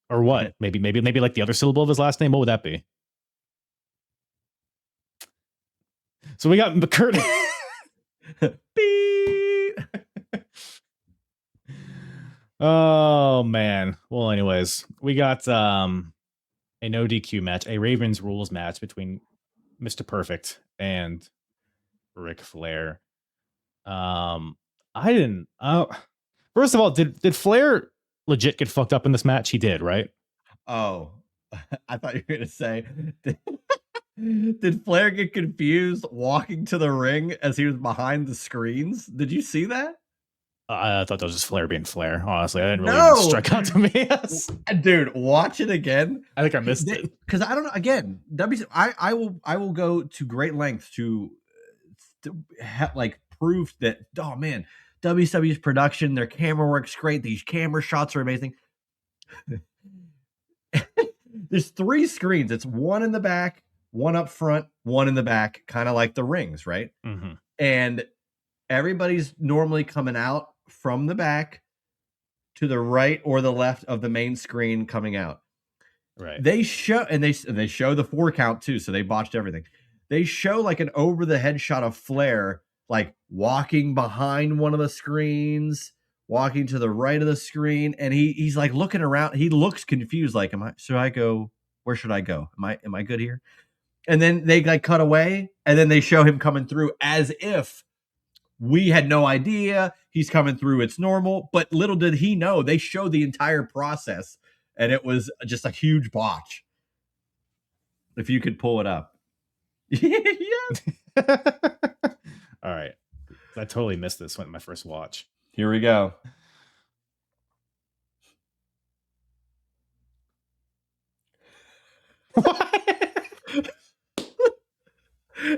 or what? Maybe like the other syllable of his last name. What would that be? So we got Kurt. Beep. Oh man. Well, anyways, we got a no DQ match, a Ravens rules match between Mr. Perfect and Ric Flair. First of all, did Flair legit get fucked up in this match? He did, right? Oh, I thought you were gonna say did Flair get confused walking to the ring as he was behind the screens? Did you see that? I thought that was just Flair being Flair. Honestly, I didn't really strike out to me. Dude, watch it again. I think I missed it because I don't know. Again, I will go to great lengths to like prove that. Oh man, WCW's production, their camera work's great. These camera shots are amazing. There's 3 screens. It's one in the back, one up front, one in the back, kind of like the rings, right? Mm-hmm. And everybody's normally coming out from the back to the right or the left of the main screen coming out. Right. They show they show the 4 count too, so they botched everything. They show like an over the head shot of Flair like walking behind one of the screens, walking to the right of the screen, and he's like looking around. He looks confused, like, should I go? Where should I go? Am I good here? And then they like cut away, and then they show him coming through as if we had no idea he's coming through. It's normal, but little did he know they showed the entire process, and it was just a huge botch. If you could pull it up. Yes. All right. I totally missed this one at my first watch. Here we go.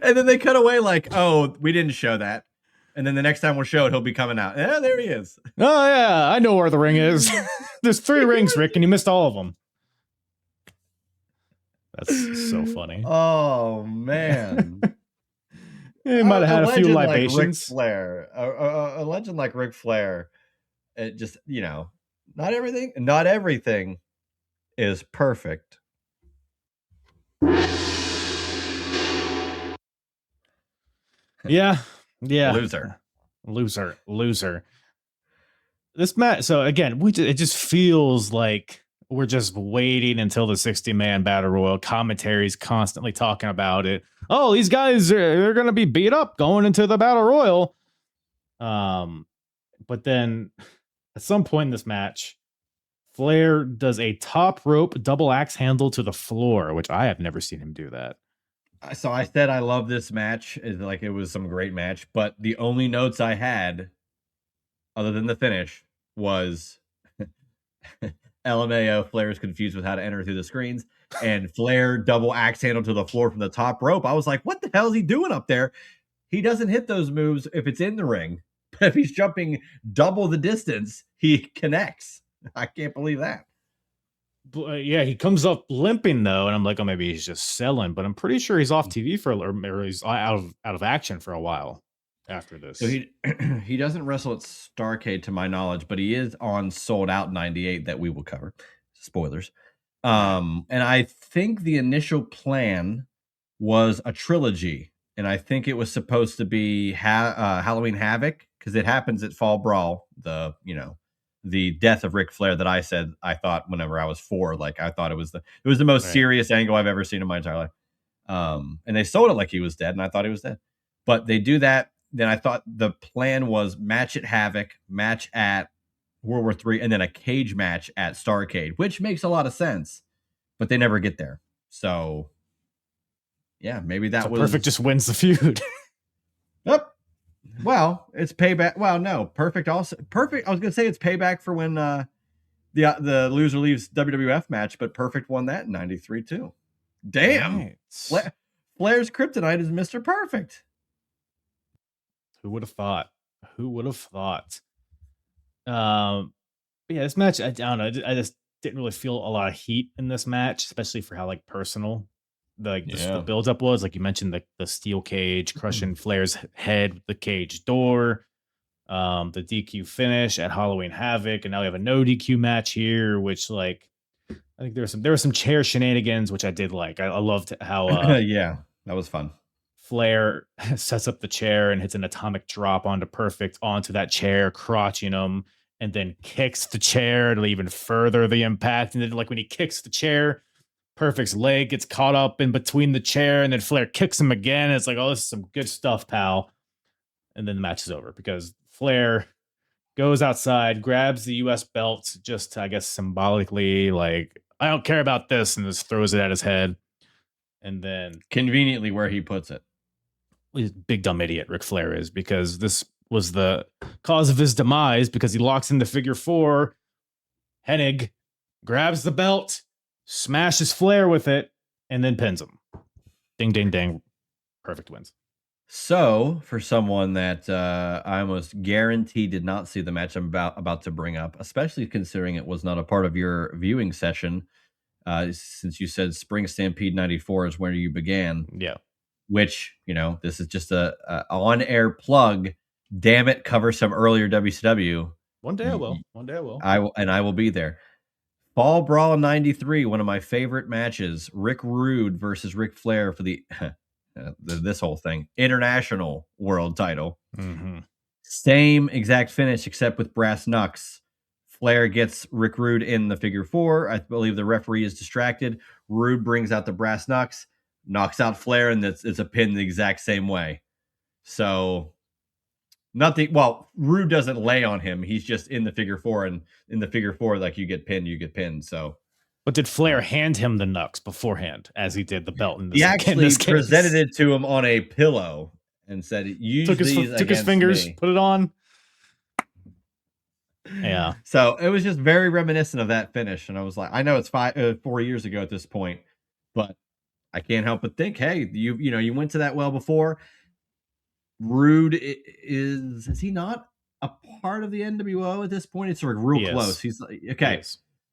And then they cut away like, oh, we didn't show that. And then the next time we'll show it, he'll be coming out. Yeah, there he is. Oh, yeah. I know where the ring is. There's 3 rings, Rick, and you missed all of them. That's so funny. Oh, man. He might have had a few libations. Like Ric Flair, a legend like Ric Flair, it just, not everything is perfect. Yeah. Loser. This match. So again, it just feels like we're just waiting until the 60-man battle royal. Commentary's constantly talking about it. Oh, these guys are going to be beat up going into the battle royal. But then at some point in this match, Flair does a top rope double axe handle to the floor, which I have never seen him do that. So I said I love this match. Like, it was some great match, but the only notes I had, other than the finish, was LMAO, Flair's confused with how to enter through the screens, and Flair double axe handle to the floor from the top rope. I was like, what the hell is he doing up there? He doesn't hit those moves if it's in the ring, but if he's jumping double the distance, he connects. I can't believe that. Yeah, he comes up limping though, and I'm like, oh, maybe he's just selling. But I'm pretty sure he's off TV or he's out of action for a while after this. So he doesn't wrestle at Starrcade to my knowledge, but he is on Sold Out 98 that we will cover. Spoilers. And I think the initial plan was a trilogy, and I think it was supposed to be Halloween Havoc, because it happens at Fall Brawl, the death of Ric Flair that I said I thought whenever I was 4, like I thought it was the most serious angle I've ever seen in my entire life. And they sold it like he was dead, and I thought he was dead. But they do that. Then I thought the plan was match at Havoc, match at World War III, and then a cage match at Starrcade, which makes a lot of sense, but they never get there. So yeah, maybe that was Perfect just wins the feud. Yep. Well, it's payback. Well, no, Perfect also Perfect. I was gonna say it's payback for when the loser leaves WWF match, but Perfect won that in '93 too. Damn, Right. Flair's kryptonite is Mr. Perfect. Who would have thought? Yeah, this match, I don't know. I just didn't really feel a lot of heat in this match, especially for how personal the build up was. Like you mentioned, the steel cage crushing Flair's head with the cage door, the DQ finish at Halloween Havoc, and now we have a no DQ match here, which I think there were some chair shenanigans, which I did like. I loved how yeah, that was fun. Flair sets up the chair and hits an atomic drop onto Perfect onto that chair, crotching him, and then kicks the chair to even further the impact. And then when he kicks the chair, Perfect's leg gets caught up in between the chair, and then Flair kicks him again. And it's like, oh, this is some good stuff, pal. And then the match is over because Flair goes outside, grabs the US belt, just I guess symbolically, I don't care about this, and just throws it at his head. And then conveniently where he puts it. Big dumb idiot Ric Flair is, because this was the cause of his demise, because he locks in the figure 4. Hennig grabs the belt, smashes Flair with it, and then pins him. Ding, ding, ding. Perfect wins. So, for someone that I almost guarantee did not see the match I'm about to bring up, especially considering it was not a part of your viewing session, since you said Spring Stampede '94 is where you began, Yeah. which this is just a on-air plug. Damn it, cover some earlier WCW. One day I will. One day I will. I will be there. Fall Brawl '93, one of my favorite matches. Rick Rude versus Ric Flair for the this whole thing, international world title. Mm-hmm. Same exact finish except with brass knucks. Flair gets Rick Rude in the figure 4. I believe the referee is distracted. Rude brings out the brass knucks, knocks out Flair, and it's a pin the exact same way. So nothing. Well, Rude doesn't lay on him. He's just in the figure 4, and in the figure 4, like you get pinned. So. But did Flair hand him the knucks beforehand, as he did the belt in this? He actually presented it to him on a pillow and said, "Use took his fingers, me." put it on. Yeah. So it was just very reminiscent of that finish, and I was like, I know it's 4 years ago at this point, but I can't help but think, hey, you went to that well before. Rude is he not a part of the NWO at this point? It's like real close. He's like, okay.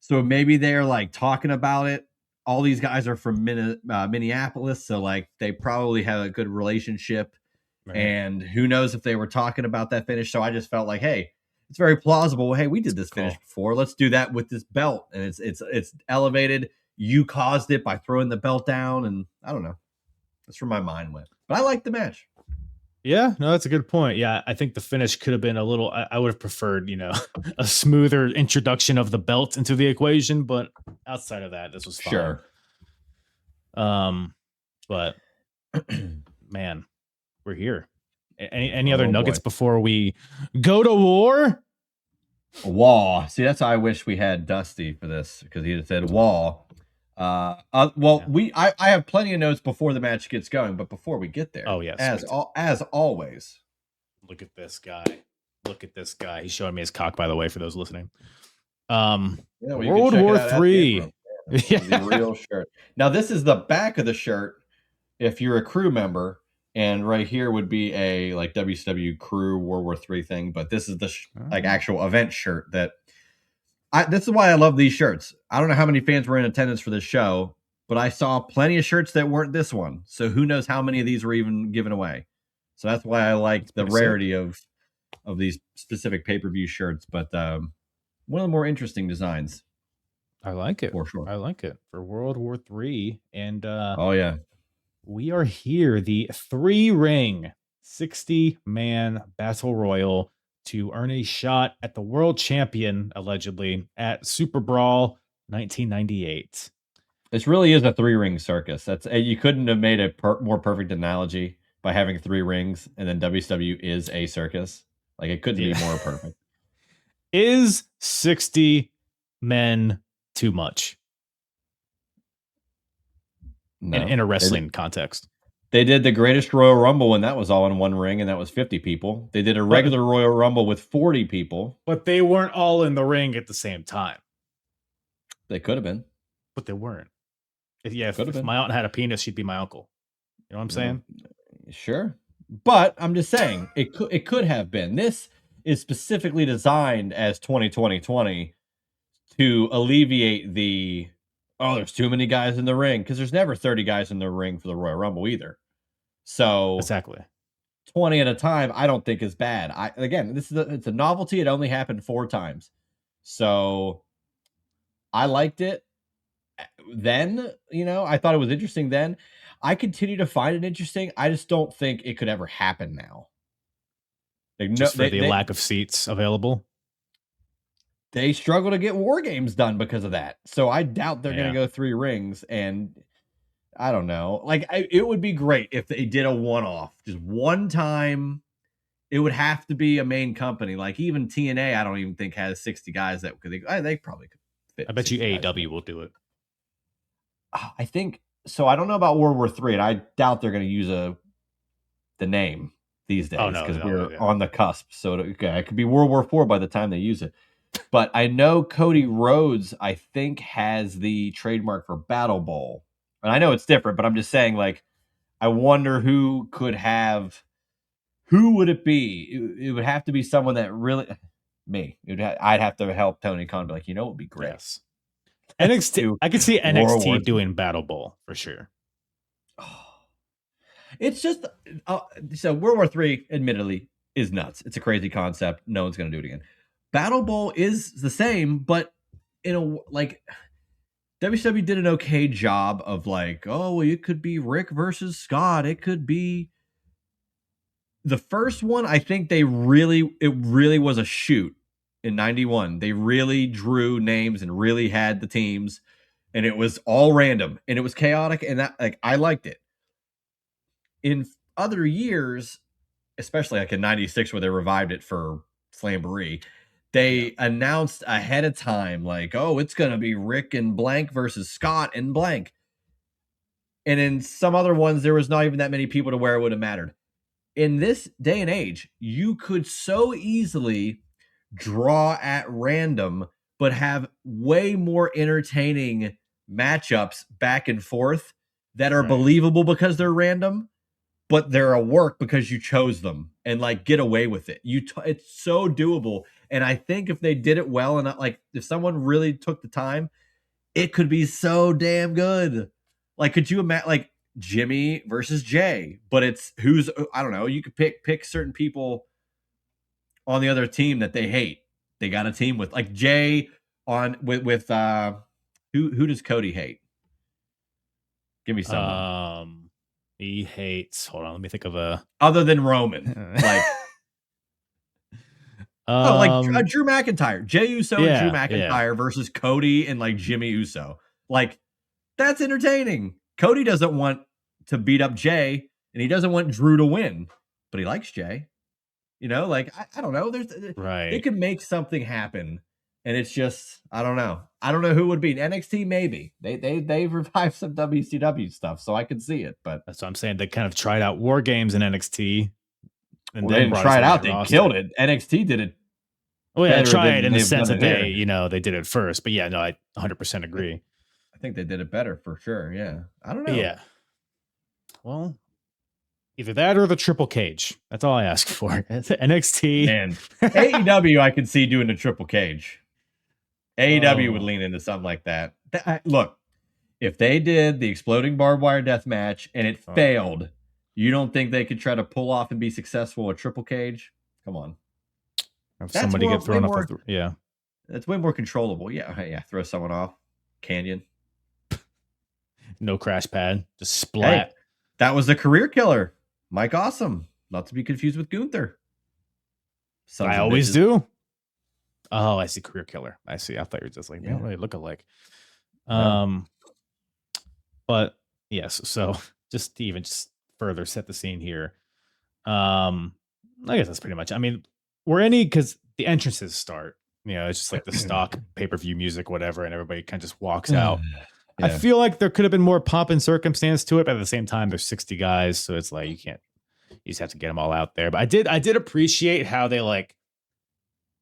So maybe they're like talking about it. All these guys are from Minneapolis, so like they probably have a good relationship. Right. And who knows if they were talking about that finish. So I just felt like, hey, it's very plausible. Hey, we did this finish before. Let's do that with this belt. And it's elevated. You caused it by throwing the belt down, and I don't know. That's where my mind went. But I liked the match. Yeah, no, that's a good point. Yeah, I think the finish could have been a little. I would have preferred, a smoother introduction of the belt into the equation. But outside of that, this was fine. Sure. But man, we're here. Any other nuggets before we go to war? Wall. See, that's how I wish we had Dusty for this, because he had said wall. I have plenty of notes before the match gets going, but before we get there, as always, look at this guy. He's showing me his cock, by the way, for those listening. World War III. The real shirt. Now this is the back of the shirt if you're a crew member, and right here would be a like WCW crew World War III thing, but this is the like actual event shirt that. This is why I love these shirts. I don't know how many fans were in attendance for this show, but I saw plenty of shirts that weren't this one. So who knows how many of these were even given away. So that's why I like the rarity of these specific pay-per-view shirts. But one of the more interesting designs. I like it. For sure. I like it. For World War III. And oh, yeah. We are here. The 3-ring 60-man battle royal to earn a shot at the world champion, allegedly, at Super Brawl 1998. This really is a 3-ring circus. You couldn't have made a more perfect analogy by having 3 rings, and then WCW is a circus. Like, it couldn't be more perfect. Is 60 men too much? No, in a wrestling context. They did the greatest Royal Rumble, and that was all in one ring, and that was 50 people. They did a regular Royal Rumble with 40 people. But they weren't all in the ring at the same time. They could have been. But they weren't. If my aunt had a penis, she'd be my uncle. You know what I'm saying? Sure. But I'm just saying, it could have been. This is specifically designed as 2020 to alleviate the, there's too many guys in the ring, because there's never 30 guys in the ring for the Royal Rumble either. So exactly 20 at a time, I don't think is bad. It's a novelty. It only happened 4 times. So I liked it then, I thought it was interesting then. I continue to find it interesting. I just don't think it could ever happen now. Just for the lack of seats available. They struggle to get war games done because of that. So I doubt they're going to go 3 rings, and I don't know. Like, it would be great if they did a one-off, just one time. It would have to be a main company. Like, even TNA, I don't even think has 60 guys that could. They probably could fit. I bet you AEW will do it. I think so. I don't know about World War III, and I doubt they're going to use the name these days because we're on the cusp. So it could be World War IV by the time they use it. But I know Cody Rhodes, I think, has the trademark for Battle Bowl. And I know it's different, but I'm just saying, like, I wonder who would it be? It would have to be someone that really me. I'd have to help Tony Khan be like, it would be great. Yes. NXT. I could see NXT doing Battle Bowl for sure. It's just so World War III, admittedly, is nuts. It's a crazy concept. No one's going to do it again. Battle Bowl is the same, but WCW did an okay job of it could be Rick versus Scott. It could be the first one. I think it really was a shoot in 91. They really drew names and really had the teams, and it was all random and it was chaotic, and that I liked it. In other years, especially in 96 where they revived it for Slamboree, they announced ahead of time it's going to be Rick and blank versus Scott and blank. And in some other ones, there was not even that many people to where it would have mattered. In this day and age, you could so easily draw at random, but have way more entertaining matchups back and forth that are believable because they're random, but they're a work because you chose them, and get away with it. It's so doable. And I think if they did it well, and if someone really took the time, it could be so damn good. Could you imagine Jimmy versus Jay, but it's I don't know. You could pick certain people on the other team that they hate. They got a team with Jay with who does Cody hate? Give me someone. He hates. Hold on, let me think of a other than Roman. Drew McIntyre, Jey Uso and Drew McIntyre versus Cody and Jimmy Uso. That's entertaining. Cody doesn't want to beat up Jay, and he doesn't want Drew to win, but he likes Jay. I don't know. They could make something happen, and it's just I don't know. I don't know who would be NXT. Maybe they've revived some WCW stuff, so I could see it. But that's what I'm saying. They kind of tried out War Games in NXT. And they didn't try it out. They killed it. NXT did it. Oh yeah, try it in the sense that they did it first. But yeah, no, I 100% agree. I think they did it better for sure. Yeah, I don't know. Yeah. Well, either that or the triple cage. That's all I ask for. NXT and AEW. I could see doing the triple cage. AEW would lean into something like that. Look, if they did the exploding barbed wire death match and it failed, you don't think they could try to pull off and be successful a triple cage? Come on. Have somebody get thrown off. That's way more controllable. Yeah. Throw someone off. Canyon. No crash pad. Just splat. Hey, that was the career killer. Mike Awesome. Not to be confused with Gunther. I always do. Oh, I see. Career killer. I see. I thought you were just they don't really look alike. But yes. So just to even further set the scene here. I guess that's pretty much. I mean, because the entrances start. It's just the stock pay-per-view music, whatever, and everybody kind of just walks out. Yeah. I feel like there could have been more pomp and circumstance to it, but at the same time, there's 60 guys, so it's you can't. You just have to get them all out there. But I did appreciate how they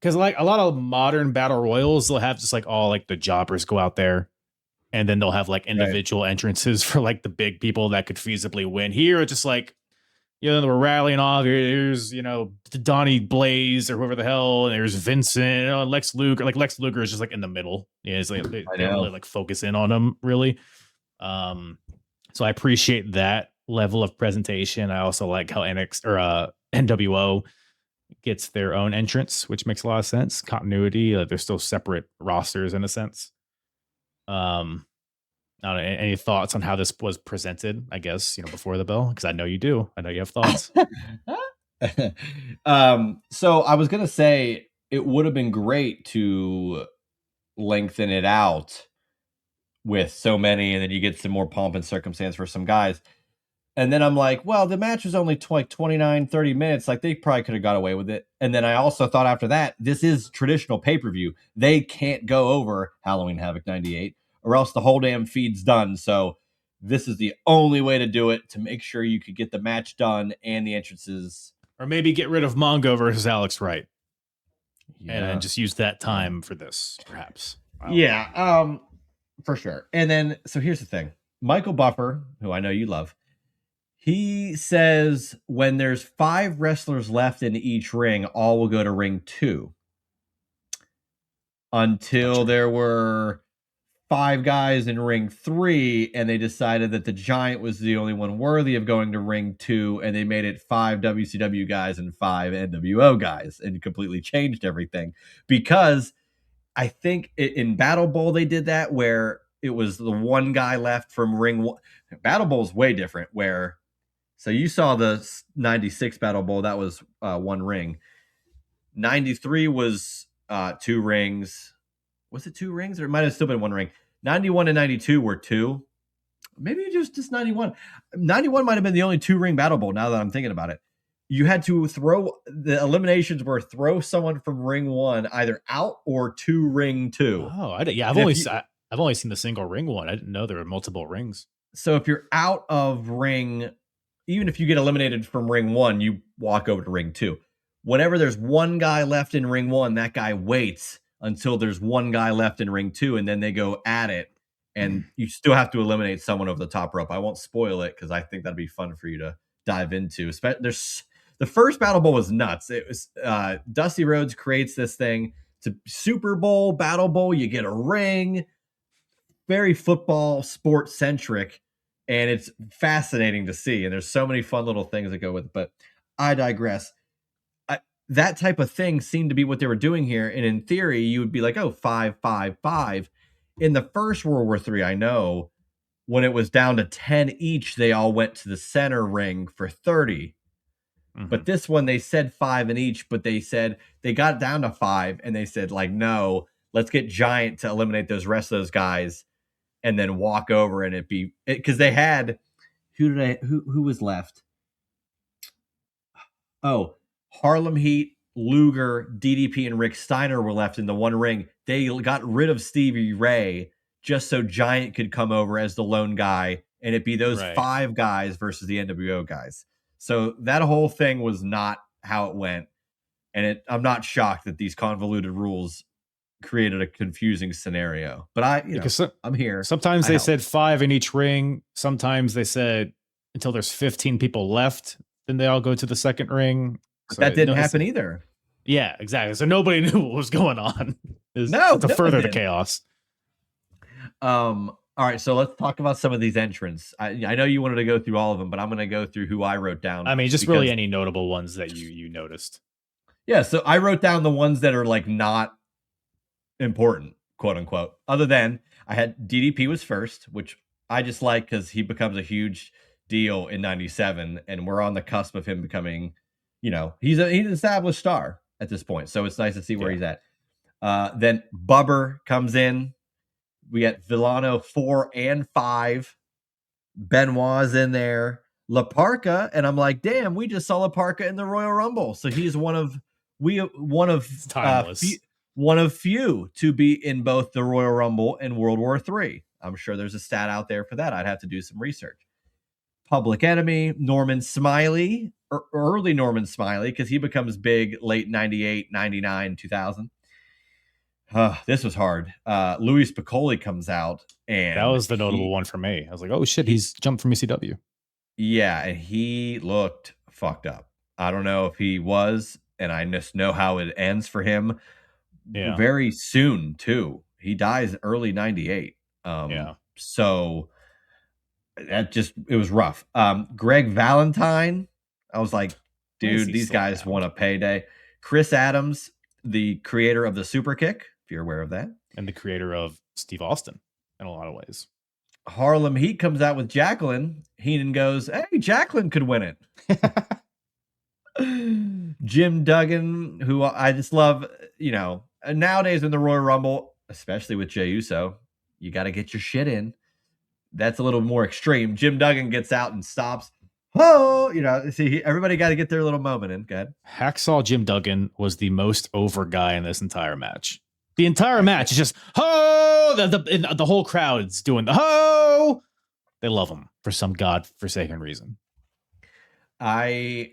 because a lot of modern battle royals, they'll have just all the jobbers go out there, and then they'll have individual entrances for the big people that could feasibly win. Here, it's just we're rallying off. Here's Donnie Blaze or whoever the hell, and there's Vincent, Lex Luger. Lex Luger is just in the middle. Yeah, it's they don't really focus in on him really. So I appreciate that level of presentation. I also like how NWO gets their own entrance, which makes a lot of sense. Continuity. They're still separate rosters in a sense. I don't know, any thoughts on how this was presented, I guess, before the bell? Because I know you do. I know you have thoughts. So I was going to say it would have been great to lengthen it out with so many, and then you get some more pomp and circumstance for some guys. And then I'm like, well, the match was only 29, 30 minutes. They probably could have got away with it. And then I also thought after that, this is traditional pay-per-view. They can't go over Halloween Havoc 98. Or else the whole damn feed's done. So this is the only way to do it to make sure you could get the match done and the entrances. Or maybe get rid of Mongo versus Alex Wright. Yeah. And then just use that time for this, perhaps. For sure. And then, so here's the thing. Michael Buffer, who I know you love, He says when there's 5 wrestlers left in each ring, all will go to ring 2. Until there were 5 guys in ring 3, and they decided that the Giant was the only one worthy of going to ring 2, and they made it 5 WCW guys and 5 NWO guys, and completely changed everything. Because I think in Battle Bowl they did that, where it was the one guy left from ring 1. Battle Bowl is way different, where so you saw the 96 Battle Bowl, that was 1 ring. 93 was 2 rings. Was it 2 rings? Or it might have still been 1 ring. 91 and 92 were 2. Maybe just 91. 91 might have been the only 2-ring Battle Bowl, now that I'm thinking about it. You had to the eliminations were throw someone from ring 1 either out or to ring 2. Oh, I've only seen the single ring one. I didn't know there were multiple rings. So if you're out of ring, even if you get eliminated from ring 1, you walk over to ring 2. Whenever there's 1 guy left in ring 1, that guy waits until there's 1 guy left in ring 2, and then they go at it, and you still have to eliminate someone over the top rope. I won't spoil it because I think that'd be fun for you to dive into. The first Battle Bowl was nuts. It was Dusty Rhodes creates this thing. It's a Super Bowl, Battle Bowl. You get a ring, very football sports centric, and it's fascinating to see. And there's so many fun little things that go with it. But I digress. That type of thing seemed to be what they were doing here. And in theory, you would be like, oh, 5, 5, 5. In the first World War III, I know when it was down to 10 each, they all went to the center ring for 30. Mm-hmm. But this one, they said 5 in each, but they said they got down to 5, and they said, like, no, let's get Giant to eliminate those rest of those guys and then walk over, and because they had who was left? Oh, Harlem Heat, Luger, DDP, and Rick Steiner were left in the 1 ring. They got rid of Stevie Ray just so Giant could come over as the lone guy, and it'd be those 5 guys versus the NWO guys. So that whole thing was not how it went. And I'm not shocked that these convoluted rules created a confusing scenario. But I'm here. Sometimes they said 5 in each ring. Sometimes they said until there's 15 people left, then they all go to the second ring. So that didn't happen either. Yeah, exactly. So nobody knew what was going on. To further the chaos. All right, so let's talk about some of these entrants. I know you wanted to go through all of them, but I'm going to go through who I wrote down. I mean, just really any notable ones that you noticed. Yeah, so I wrote down the ones that are like not important, quote unquote. Other than I had DDP was first, which I just like because he becomes a huge deal in 97, and we're on the cusp of him becoming, he's an established star at this point. So it's nice to see where he's at. Then Bubber comes in. We got Villano 4 and 5. Benoit's in there. La Parka, and I'm like, damn, we just saw La Parka in the Royal Rumble. So he's one of few to be in both the Royal Rumble and World War III. I'm sure there's a stat out there for that. I'd have to do some research. Public Enemy, Norman Smiley, early Norman Smiley, because he becomes big late 98, 99, 2000. This was hard. Louis Piccoli comes out, and that was the notable one for me. I was like, oh shit, he's jumped from ECW. Yeah, and he looked fucked up. I don't know if he was, and I just know how it ends for him. Yeah. Very soon, too. He dies early 98. So it was rough. Greg Valentine, I was like, dude, these guys want a payday. Chris Adams, the creator of the super kick, if you're aware of that. And the creator of Steve Austin in a lot of ways. Harlem Heat comes out with Jacqueline. Heenan goes, hey, Jacqueline could win it. Jim Duggan, who I just love, nowadays in the Royal Rumble, especially with Jey Uso, you got to get your shit in. That's a little more extreme. Jim Duggan gets out and stops. Oh, see, everybody got to get their little moment in. Go ahead. Hacksaw Jim Duggan was the most over guy in this entire match. The entire match is just, ho! The whole crowd's doing the ho! They love him for some godforsaken reason. I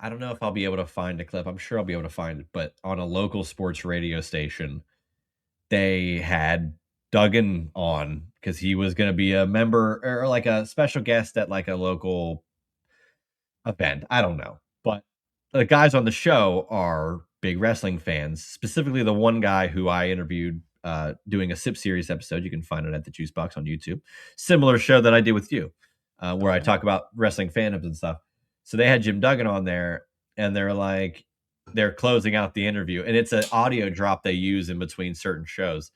don't know if I'll be able to find a clip. I'm sure I'll be able to find it, but on a local sports radio station, they had Duggan on because he was going to be a member or like a special guest at like a local event. I don't know. But the guys on the show are big wrestling fans, specifically the one guy who I interviewed doing a Sip Series episode. You can find it at the Juice Box on YouTube. Similar show that I did with you, where I talk about wrestling fandoms and stuff. So they had Jim Duggan on there, and they're closing out the interview, and it's an audio drop they use in between certain shows.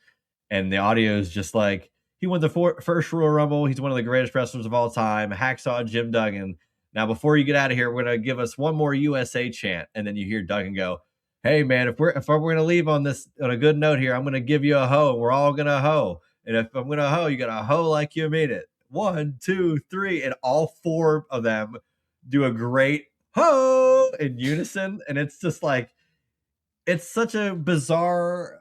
And the audio is just like, he won the first Royal Rumble. He's one of the greatest wrestlers of all time. Hacksaw Jim Duggan. Now, before you get out of here, we're going to give us one more USA chant. And then you hear Duggan go, hey, man, if we're going to leave on a good note here, I'm going to give you a hoe. We're all going to hoe. And if I'm going to hoe, you got to hoe like you mean it. 1, 2, 3. And all 4 of them do a great hoe in unison. And it's just like, it's such a bizarre,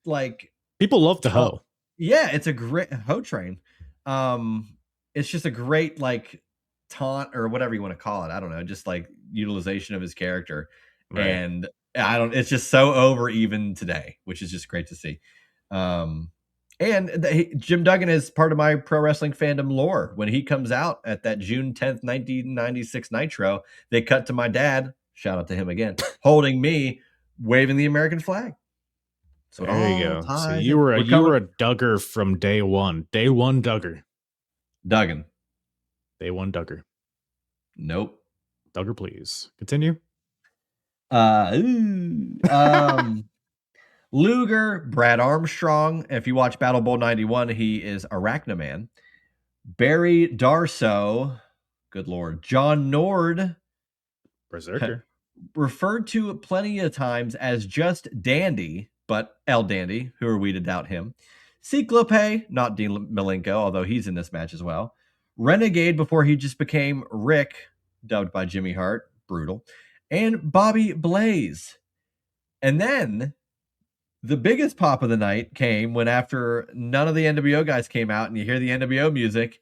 like, people love to hoe. Yeah, it's a great hoe train. It's just a great, like, taunt or whatever you want to call it. I don't know, just like utilization of his character. Right. And it's just so over even today, which is just great to see. Jim Duggan is part of my pro wrestling fandom lore. When he comes out at that June 10th, 1996 Nitro, they cut to my dad, shout out to him again, holding me, waving the American flag. So there you go. So you were a Duggar from day one. Day one Duggar. Duggan. Day one Duggar. Nope. Duggar, please. Continue. Luger, Brad Armstrong. If you watch Battle Bowl 91, he is Arachnaman. Barry Darso. Good Lord. John Nord. Berserker. Referred to plenty of times as just Dandy, but El Dandy. Who are we to doubt him? Cyclope, not Dean Malenko, although he's in this match as well. Renegade before he just became Rick, dubbed by Jimmy Hart. Brutal. And Bobby Blaze. And then the biggest pop of the night came when, after none of the NWO guys came out and you hear the NWO music,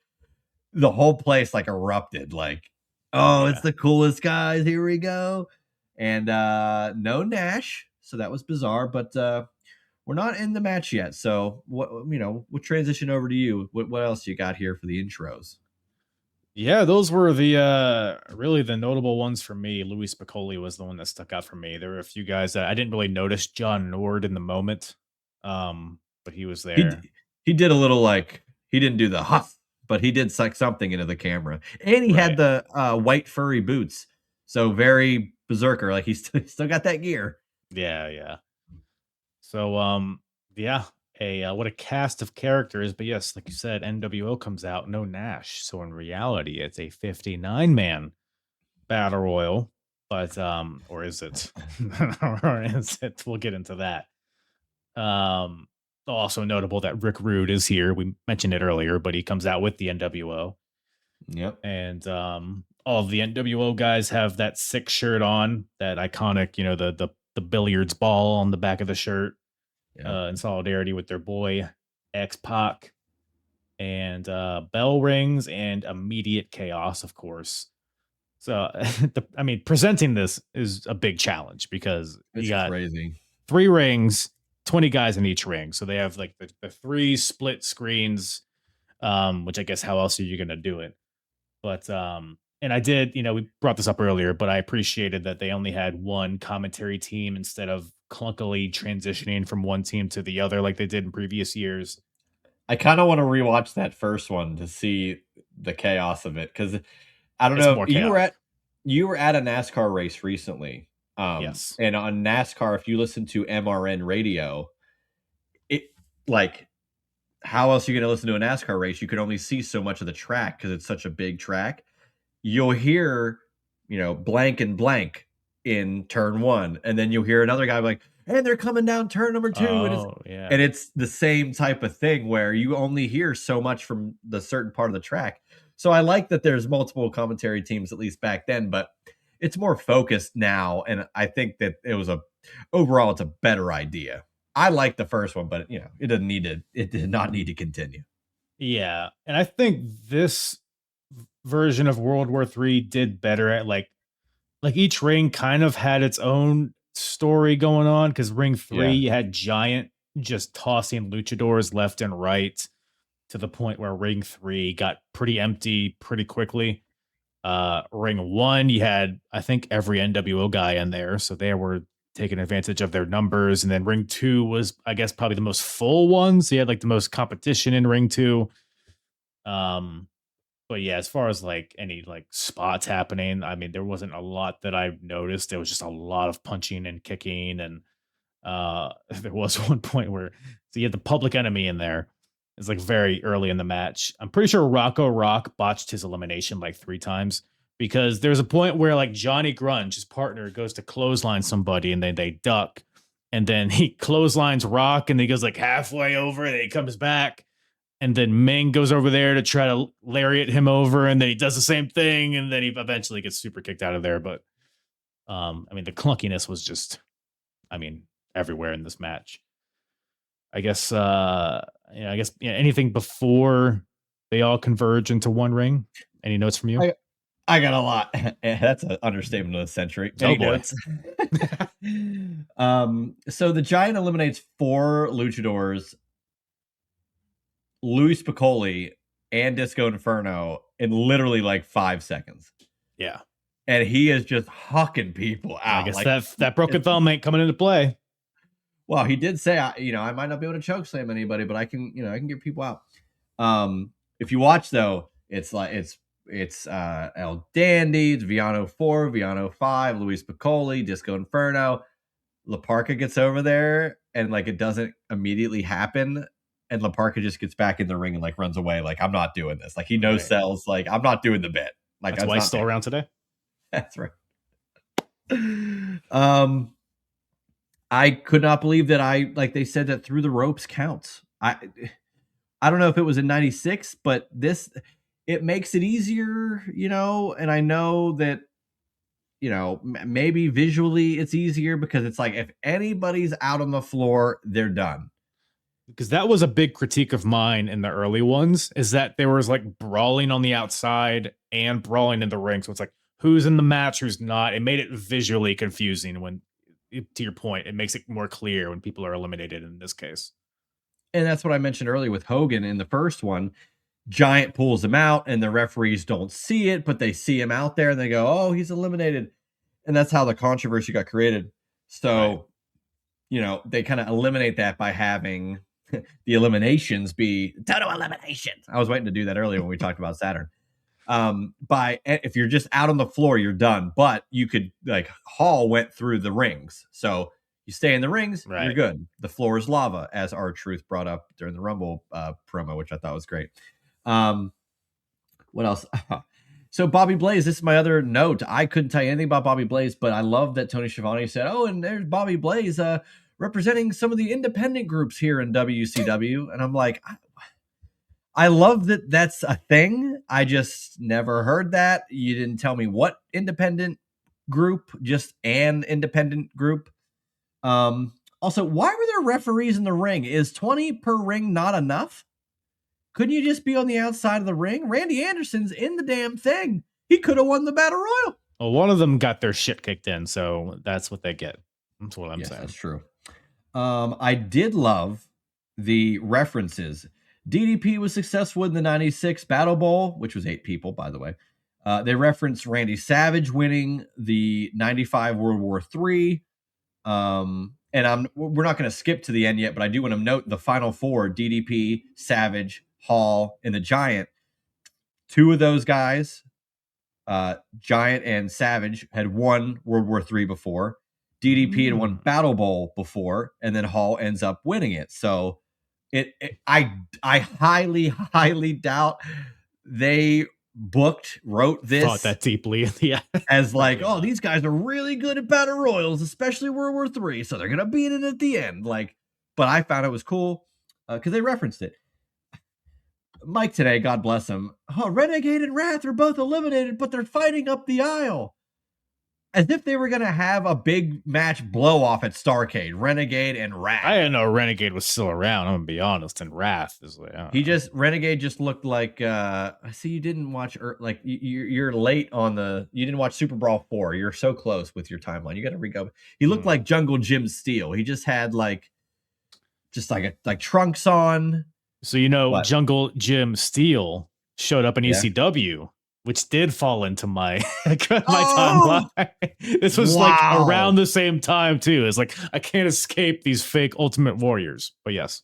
the whole place like erupted. Like, oh, it's the coolest guys. Here we go. And no Nash. So that was bizarre, but we're not in the match yet. So we'll transition over to you. What else you got here for the intros? Yeah, those were the really the notable ones for me. Louis Piccoli was the one that stuck out for me. There were a few guys that I didn't really notice John Nord in the moment, but he was there. He did a little, like, he didn't do the huff, but he did suck something into the camera, and he had the white furry boots, so very berserker. Like, he's still got that gear. Yeah. So what a cast of characters. But yes, like you said, NWO comes out, no Nash. So in reality, it's a 59-man battle royal. But or is it? Or is it? We'll get into that. Also notable that Rick Rude is here. We mentioned it earlier, but he comes out with the NWO. Yep. And all of the NWO guys have that 6 shirt on, that iconic, the billiards ball on the back of the shirt. In solidarity with their boy X-Pac, and bell rings and immediate chaos, of course. So, presenting this is a big challenge because you got crazy. 3 rings, 20 guys in each ring. So they have like the 3 split screens, which I guess how else are you going to do it? But and I did, we brought this up earlier, but I appreciated that they only had one commentary team instead of clunkily transitioning from one team to the other like they did in previous years. I kind of want to rewatch that first one to see the chaos of it, because I don't know. You were at a NASCAR race recently. Yes. And on NASCAR, if you listen to MRN radio, it, like, how else are you going to listen to a NASCAR race? You can only see so much of the track because it's such a big track. You'll hear, blank and blank in turn 1, and then you'll hear another guy like, and they're coming down turn number 2. And it's the same type of thing where you only hear so much from the certain part of the track. So I like that there's multiple commentary teams, at least back then, but it's more focused now. And I think that overall, it's a better idea. I like the first one, but it did not need to continue. Yeah. And I think this version of World War III did better at like each ring kind of had its own story going on, because ring 3 you had Giant just tossing luchadors left and right to the point where ring 3 got pretty empty pretty quickly. Ring 1, you had, I think, every NWO guy in there, so they were taking advantage of their numbers. And then Ring 2 was, I guess, probably the most full one, so you had like the most competition in Ring 2. But yeah, as far as like any like spots happening, I mean, there wasn't a lot that I noticed. There was just a lot of punching and kicking, and there was one point where so you had the Public Enemy in there. It's like very early in the match. I'm pretty sure Rocco Rock botched his elimination like 3 times because there's a point where like Johnny Grunge, his partner, goes to clothesline somebody and then they duck, and then he clotheslines Rock and he goes like halfway over and then he comes back. And then Ming goes over there to try to lariat him over, and then he does the same thing, and then he eventually gets super kicked out of there. But I mean, the clunkiness was just, I mean, everywhere in this match. I guess, anything before they all converge into one ring. Any notes from you? I got a lot. That's an understatement of the century. Oh, boy. Notes. So the Giant eliminates 4 luchadors, Luis Piccoli and Disco Inferno, in literally like 5 seconds. Yeah. And he is just hucking people out. I guess that broken thumb ain't coming into play. Well, he did say, I might not be able to choke slam anybody, but I can get people out. If you watch though, it's like it's El Dandy, it's Viano 4, Viano 5, Luis Piccoli, Disco Inferno. La Parka gets over there and like it doesn't immediately happen. And La Parka just gets back in the ring and like runs away. Like, I'm not doing this. Like he no sells. Like, I'm not doing the bit. Like that's why he's still around today. That's right. I could not believe that they said that through the ropes counts. I don't know if it was in 96, but it makes it easier, and I know that, maybe visually it's easier because it's like, if anybody's out on the floor, they're done. Because that was a big critique of mine in the early ones, is that there was like brawling on the outside and brawling in the ring. So it's like, who's in the match, who's not. It made it visually confusing when, to your point, it makes it more clear when people are eliminated in this case. And that's what I mentioned earlier with Hogan in the first one. Giant pulls him out and the referees don't see it, but they see him out there and they go, oh, he's eliminated. And that's how the controversy got created. So, they kind of eliminate that by having the eliminations be total eliminations. I was waiting to do that earlier when we talked about Saturn. If you're just out on the floor, you're done. But you could, like, Hall went through the rings. So you stay in the rings, You're good. The floor is lava, as R-Truth brought up during the Rumble promo, which I thought was great. What else? So Bobby Blaze, this is my other note. I couldn't tell you anything about Bobby Blaze, but I love that Tony Schiavone said, oh, and there's Bobby Blaze representing some of the independent groups here in WCW. And I'm like, I love that that's a thing. I just never heard that. You didn't tell me what independent group, just an independent group. Also, why were there referees in the ring? Is 20 per ring not enough? Couldn't you just be on the outside of the ring? Randy Anderson's in the damn thing. He could have won the Battle Royal. Well, one of them got their shit kicked in, so that's what they get. That's what I'm saying. That's true. I did love the references. DDP was successful in the 96 Battle Bowl, which was 8 people, by the way. They referenced Randy Savage winning the 95 World War III. And we're not going to skip to the end yet, but I do want to note the final 4, DDP, Savage, Hall, and the Giant. 2 of those guys, Giant and Savage, had won World War III before. DDP had won Battle Bowl before, and then Hall ends up winning it. So I highly, highly doubt they wrote this, thought that deeply, yeah, as like, oh, these guys are really good at Battle Royals, especially World War III, so they're gonna beat it at the end. Like, but I found it was cool because they referenced it. Mike today, God bless him. Oh, Renegade and Wrath are both eliminated, but they're fighting up the aisle. As if they were going to have a big match blow off at Starrcade, Renegade and Wrath. I didn't know Renegade was still around. I'm going to be honest. And Wrath is like, Renegade just looked like, I see you didn't watch, like you're late on you didn't watch Super Brawl 4. You're so close with your timeline. You got to re-go. He looked like Jungle Jim Steele. He just had like trunks on. So, Jungle Jim Steele showed up in ECW which did fall into my timeline. This was like around the same time too. It's like I can't escape these fake Ultimate Warriors. But yes.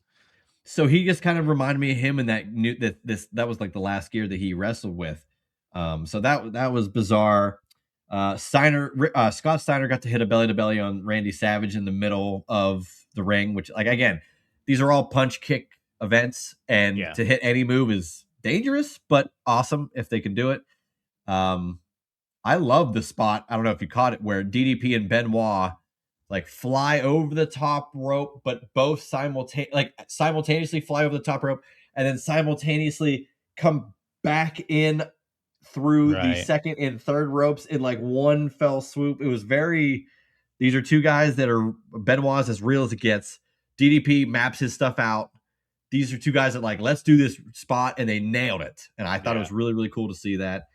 So he just kind of reminded me of him in that was like the last gear that he wrestled with. So that was bizarre. Scott Steiner got to hit a belly to belly on Randy Savage in the middle of the ring, which, like, again, these are all punch kick events, and to hit any move is dangerous, but awesome if they can do it. I love the spot. I don't know if you caught it, where DDP and Benoit like fly over the top rope, but both simultaneously fly over the top rope and then simultaneously come back in through the second and third ropes in like one fell swoop. It was these are two guys that are, Benoit's as real as it gets. DDP maps his stuff out. These are two guys that like, let's do this spot, and they nailed it. And I thought it was really, really cool to see that.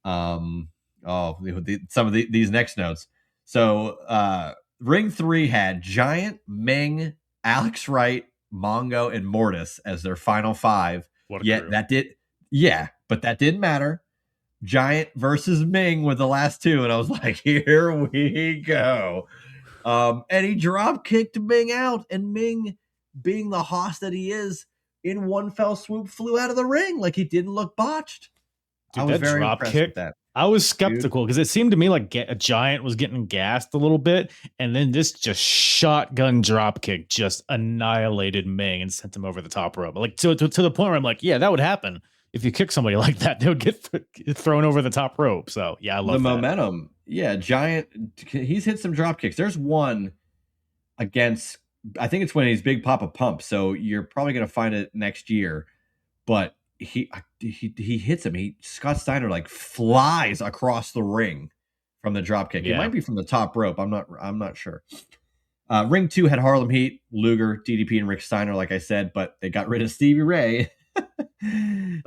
Some of these next notes. So, Ring 3 had Giant, Ming, Alex Wright, Mongo, and Mortis as their final 5. But that didn't matter. Giant versus Ming were the last 2, and I was like, here we go. And he drop kicked Ming out, and Ming, being the hoss that he is, in one fell swoop flew out of the ring like he didn't look botched. Dude, I was very impressed with that. I was skeptical because it seemed to me like a Giant was getting gassed a little bit, and then this just shotgun drop kick just annihilated Ming and sent him over the top rope. Like to the point where I'm like, yeah, that would happen if you kick somebody like that. They would get thrown over the top rope. So yeah, I love the momentum. Yeah, Giant, he's hit some drop kicks. There's one against, I think it's when he's Big Papa Pump. So you're probably going to find it next year, but he hits him. Scott Steiner like flies across the ring from the drop kick. It might be from the top rope. I'm not sure. Ring 2 had Harlem Heat, Luger, DDP, and Rick Steiner, like I said, but they got rid of Stevie Ray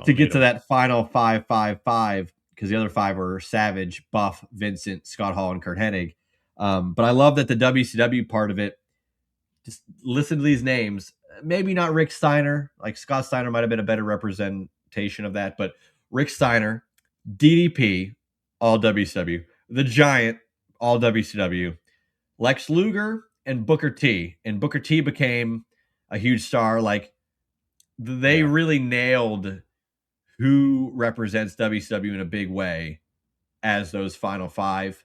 to get to that final 5-5-5, because the other 5 were Savage, Buff, Vincent, Scott Hall, and Kurt Hennig. But I love that the WCW part of it, just listen to these names. Maybe not Rick Steiner. Like Scott Steiner might have been a better representation of that, but Rick Steiner, DDP, all WCW, the Giant, all WCW, Lex Luger, and Booker T. And Booker T became a huge star. Like they really nailed who represents WCW in a big way as those final 5.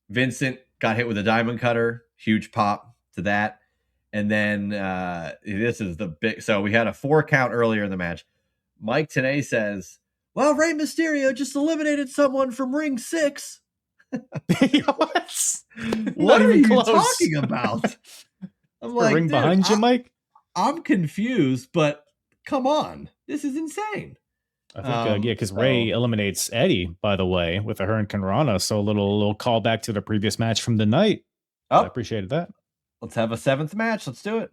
Vincent got hit with a diamond cutter, huge pop to that. And then this is the big, so we had a 4 count earlier in the match. Mike Tenay says, well, Rey Mysterio just eliminated someone from Ring 6. What are you talking about? I'm like, ring behind you, Mike? I'm confused, but come on. This is insane. I think, because Ray eliminates Eddie, by the way, with a Hurricane Rana. So a little callback to the previous match from the night. I appreciated that. Let's have a 7th match. Let's do it.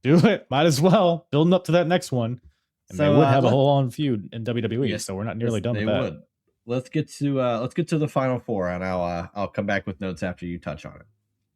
Do it. Might as well. Building up to that next one. And they would have a whole on feud in WWE, so we're not nearly done with that. Would. Let's get to the final 4, and I'll come back with notes after you touch on it.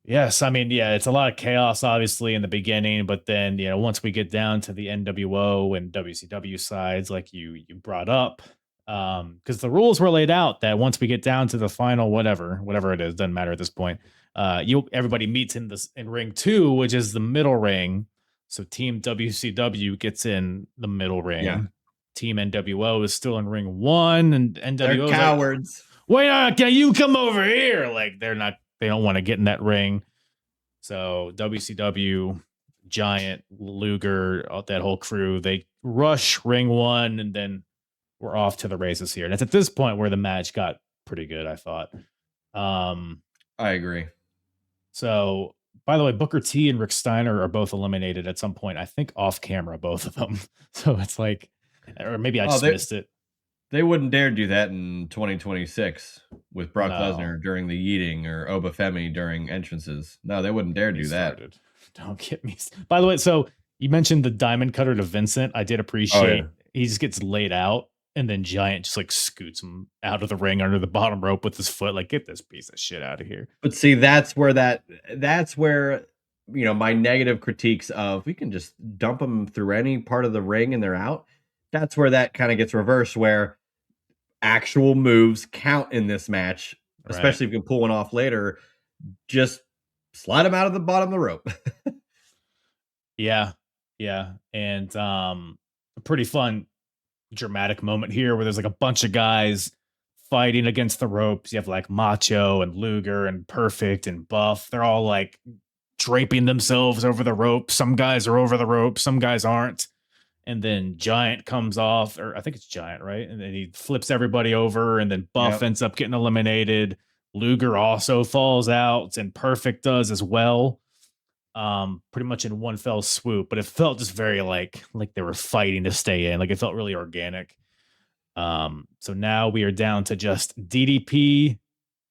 Yes, I mean, it's a lot of chaos, obviously, in the beginning, but then, once we get down to the NWO and WCW sides, like you brought up, because the rules were laid out that once we get down to the final, whatever it is, doesn't matter at this point. Everybody meets in ring 2, which is the middle ring. So Team WCW gets in the middle ring. Yeah. Team NWO is still in ring 1, and NWO they're cowards. Like, wait, can you come over here? Like they don't want to get in that ring. So WCW, Giant, Luger, that whole crew, they rush ring 1, and then we're off to the races here. And it's at this point where the match got pretty good, I thought. I agree. So, by the way, Booker T and Rick Steiner are both eliminated at some point. I think off camera, both of them. So it's like, or maybe I just missed it. They wouldn't dare do that in 2026 with Brock Lesnar during the yeeting or Obafemi during entrances. No, they wouldn't dare do that. Don't get me. By the way, so you mentioned the diamond cutter to Vincent. I did appreciate he just gets laid out, and then Giant just like scoots him out of the ring under the bottom rope with his foot. Like, get this piece of shit out of here. But see, that's where my negative critiques of we can just dump them through any part of the ring and they're out. that's where that kind of gets reversed, where actual moves count in this match, especially if you can pull one off later. Just slide them out of the bottom of the rope. Yeah. Yeah. And a pretty fun dramatic moment here where there's like a bunch of guys fighting against the ropes. You have like Macho and Luger and Perfect and Buff. They're all like draping themselves over the rope. Some guys are over the rope, some guys aren't. And then Giant comes off, or I think it's Giant, right? And then he flips everybody over, and then Buff Yep. ends up getting eliminated. Luger also falls out, and Perfect does as well. Pretty much in one fell swoop, but it felt just very like they were fighting to stay in. Like it felt really organic. So now we are down to just DDP,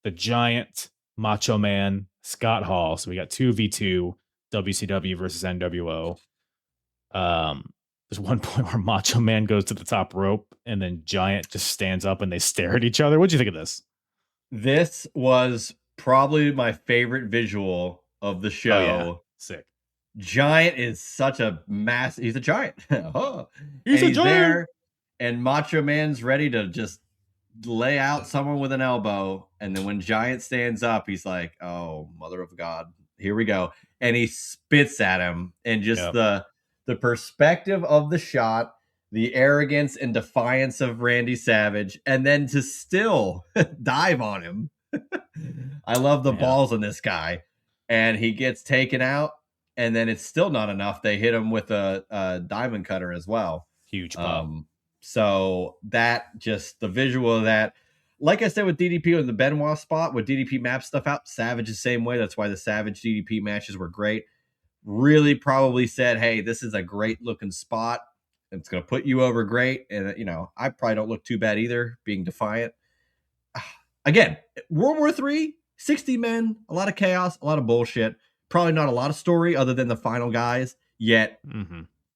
the Giant, Macho Man, Scott Hall. So we got 2v2 WCW versus NWO. There's one point where Macho Man goes to the top rope and then Giant just stands up and they stare at each other. What'd you think of this? This was probably my favorite visual of the show. Oh, yeah. Sick. Giant is such a mass. He's a giant. Oh. He's a he's giant. there, and Macho Man's ready to just lay out someone with an elbow. And then when Giant stands up, he's like, "Oh, mother of God, here we go!" And he spits at him, and just the perspective of the shot, the arrogance and defiance of Randy Savage, and then to still dive on him. I love the balls on this guy, and he gets taken out. And then it's still not enough. They hit him with a diamond cutter as well. Huge pop. So that just the visual of that, like I said with DDP on the Benoit spot, with DDP map stuff out, Savage the same way. That's why the Savage DDP matches were great. Really probably said, hey, this is a great looking spot. It's going to put you over great. And, I probably don't look too bad either, being defiant. Again, World War III, 60 men, a lot of chaos, a lot of bullshit. Probably not a lot of story other than the final guys, yet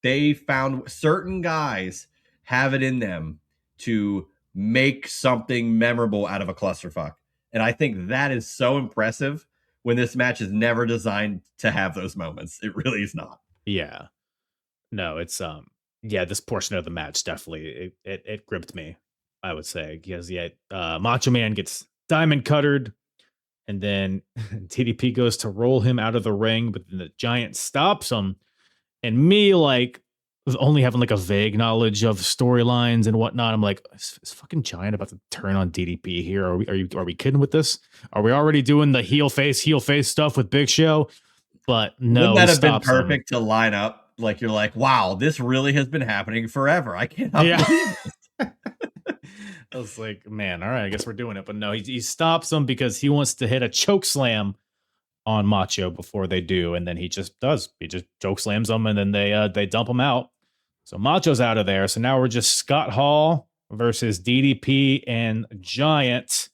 they found certain guys have it in them to make something memorable out of a clusterfuck. And I think that is so impressive when this match is never designed to have those moments. It really is not. Yeah. No, it's this portion of the match definitely it gripped me, I would say. Because Macho Man gets diamond cuttered. And then TDP goes to roll him out of the ring, but then the Giant stops him. And me, like, only having like a vague knowledge of storylines and whatnot, I'm like, is fucking Giant about to turn on DDP here? Are we kidding with this? Are we already doing the heel face stuff with Big Show? But no, wouldn't that have been perfect to line up? Like you're like, wow, this really has been happening forever. I cannot believe it. I was like, man, all right, I guess we're doing it. But no, he stops him because he wants to hit a choke slam on Macho before they do. And then he just does. He just choke slams them and then they dump him out. So Macho's out of there. So now we're just Scott Hall versus DDP and Giant.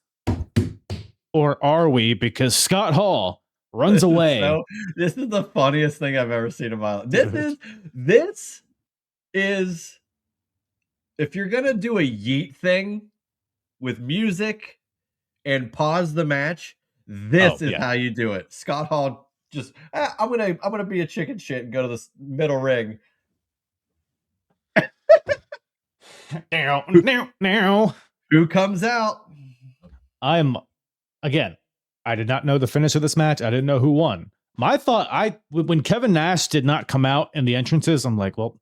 Or are we? Because Scott Hall runs away. This is the funniest thing I've ever seen in my life. This is if you're gonna do a yeet thing with music and pause the match, this is how you do it. Scott Hall just I'm gonna be a chicken shit and go to the middle ring. Now. Who comes out? I did not know the finish of this match. I didn't know who won. My thought, when Kevin Nash did not come out in the entrances, I'm like, well,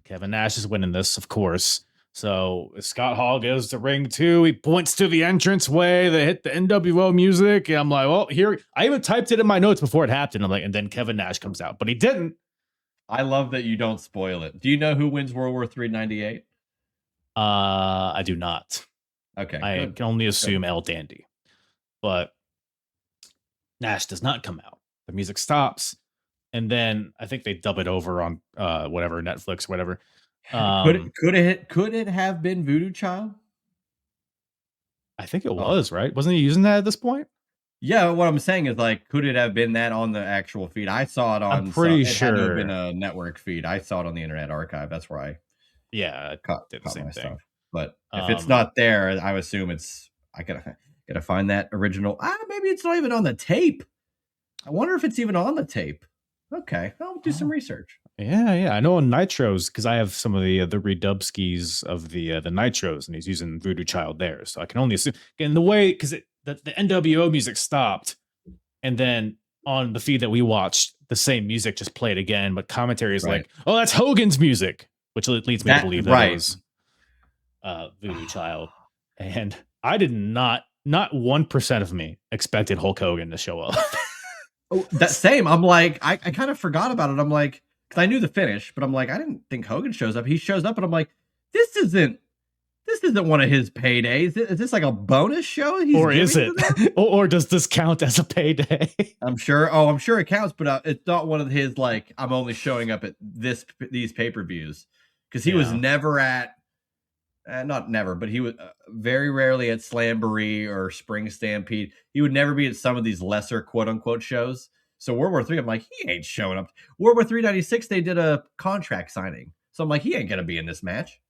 Kevin Nash is winning this, of course. So Scott Hall goes to ring 2. He points to the entrance way. They hit the NWO music. And I'm like, well, here. I even typed it in my notes before it happened. I'm like, and then Kevin Nash comes out, but he didn't. I love that you don't spoil it. Do you know who wins World War III 98? I do not. Okay. I can only assume El Dandy. But Nash does not come out. The music stops. And then I think they dub it over on whatever, Netflix, whatever. Could it have been Voodoo Child? I think it was, right? Wasn't he using that at this point? Yeah, what I'm saying is, like, could it have been that on the actual feed? I saw it on. I'm pretty sure it had to have been a network feed. I saw it on the Internet Archive. That's where I did the same thing. Stuff. But if it's not there, I would assume it's. I gotta find that original. Maybe it's not even on the tape. I wonder if it's even on the tape. Okay, I'll do some research. Yeah. I know on Nitros because I have some of the redubskis of the Nitros, and he's using Voodoo Child there, so I can only assume. And the way because the NWO music stopped, and then on the feed that we watched, the same music just played again, but commentary is Right. like, "Oh, that's Hogan's music," which leads me to believe that it right. was Voodoo Child. And I did not 1% of me expected Hulk Hogan to show up. Oh, that same. I'm like, I kind of forgot about it. I'm like, because I knew the finish, but I'm like, I didn't think Hogan shows up. He shows up, and I'm like, this isn't one of his paydays. Is this like a bonus show? He's Or is giving it? to them? Or does this count as a payday? I'm sure. Oh, I'm sure it counts, but it's not one of his like. I'm only showing up at these pay-per-views because he was Yeah. never at. Not never, but he was very rarely at Slamboree or Spring Stampede. He would never be at some of these lesser quote unquote shows. So World War III, I'm like, he ain't showing up. World War III '96, they did a contract signing. So I'm like, he ain't gonna be in this match.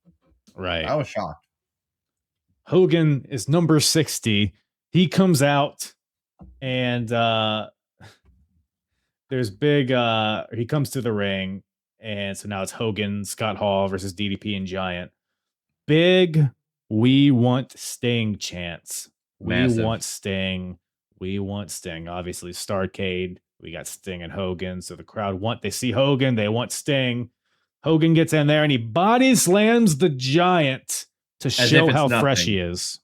Right. I was shocked. Hogan is number 60. He comes out and there's big he comes to the ring, and so now it's Hogan, Scott Hall versus DDP and Giant. Big "We want Sting" chants. Massive. We want Sting. We want Sting. Obviously, Starrcade. We got Sting and Hogan. So the crowd they see Hogan, they want Sting. Hogan gets in there and he body slams the Giant to show how fresh he is.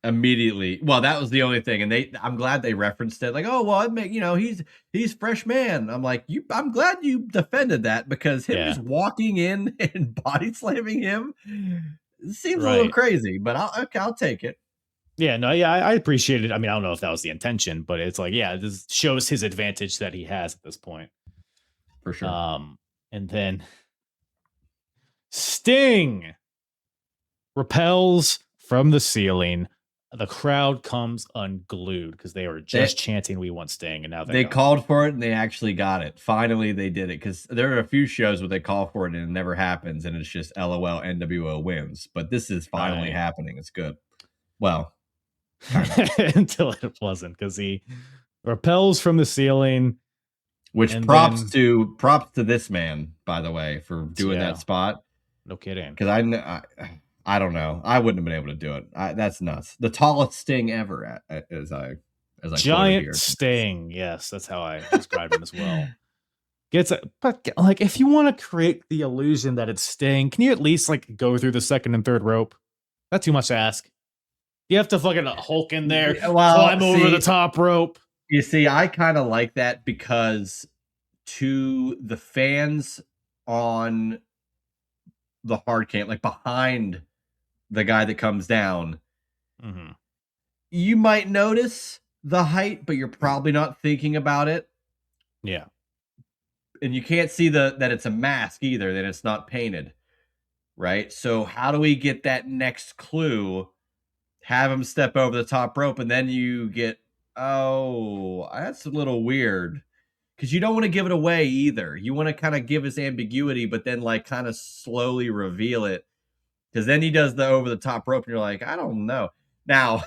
Immediately. Well, that was the only thing. And I'm glad they referenced it. Like, oh, well, he's fresh man. I'm like, I'm glad you defended that, because him just walking in and body slamming him seems a little crazy, but I'll take it. Yeah, no, yeah, I appreciate it. I mean, I don't know if that was the intention, but it's like, yeah, this shows his advantage that he has at this point. For sure. And then Sting repels from the ceiling. The crowd comes unglued because they were just chanting "We want Sting," and now they called for it and they actually got it. Finally, they did it, because there are a few shows where they call for it and it never happens, and it's just LOL NWO wins. But this is finally happening. It's good. Well, until it wasn't, because he repels from the ceiling. Which props to this man, by the way, for doing that spot. No kidding. Because I don't know. I wouldn't have been able to do it. That's nuts. The tallest Sting ever, as I Giant Sting. Yes, that's how I described him as well. But like, if you want to create the illusion that it's Sting, can you at least like go through the second and third rope? That's too much to ask. You have to fucking Hulk in there, climb over the top rope. You see, I kind of like that, because to the fans on the hard cam, like behind the guy that comes down, you might notice the height, but you're probably not thinking about it. Yeah. And you can't see that it's a mask either, that it's not painted. Right? So how do we get that next clue? Have him step over the top rope, and then you get, oh, that's a little weird. Because you don't want to give it away either. You want to kind of give us ambiguity, but then like kind of slowly reveal it. Because then he does the over the top rope, and you're like, I don't know. Now,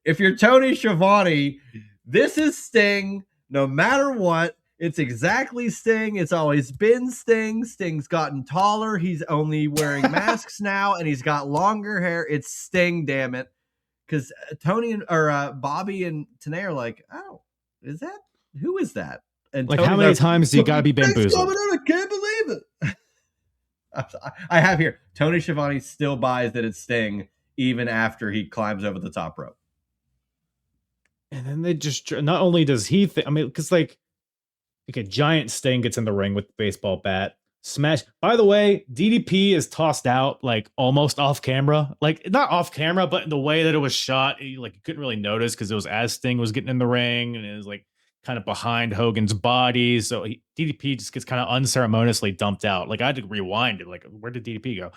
if you're Tony Schiavone, this is Sting. No matter what, it's exactly Sting. It's always been Sting. Sting's gotten taller. He's only wearing masks now, and he's got longer hair. It's Sting, damn it. Because Tony or Bobby and Tenay are like, oh, who is that? And like, Tony's, how many times do you got to be bamboozled? I can't believe it. I have here, Tony Schiavone still buys that it's Sting even after he climbs over the top rope. And then they just, not only does he I mean, because like a Giant Sting gets in the ring with the baseball bat, smash. By the way, DDP is tossed out like almost off camera, like not off camera, but in the way that it was shot, you couldn't really notice, because it was as Sting was getting in the ring, and it was like kind of behind Hogan's body. So DDP just gets kind of unceremoniously dumped out. Like, I had to rewind it. Like, where did DDP go?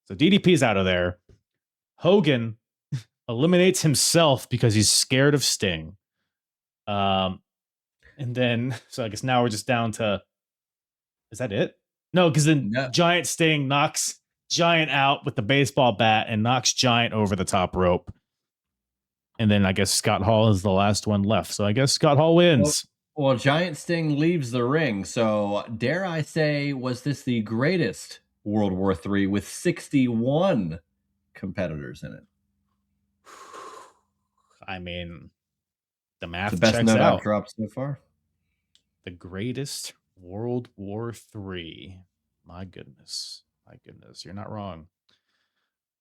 So DDP's out of there. Hogan eliminates himself because he's scared of Sting. And then, so I guess now we're just down to, is that it? No, because then Giant Sting knocks Giant out with the baseball bat and knocks Giant over the top rope. And then I guess Scott Hall is the last one left. So I guess Scott Hall wins. Well, Giant Sting leaves the ring, so dare I say, was this the greatest World War III with 61 competitors in it? I mean, the It's the math best checks note I've out. dropped so far. The greatest World War III. My goodness. You're not wrong.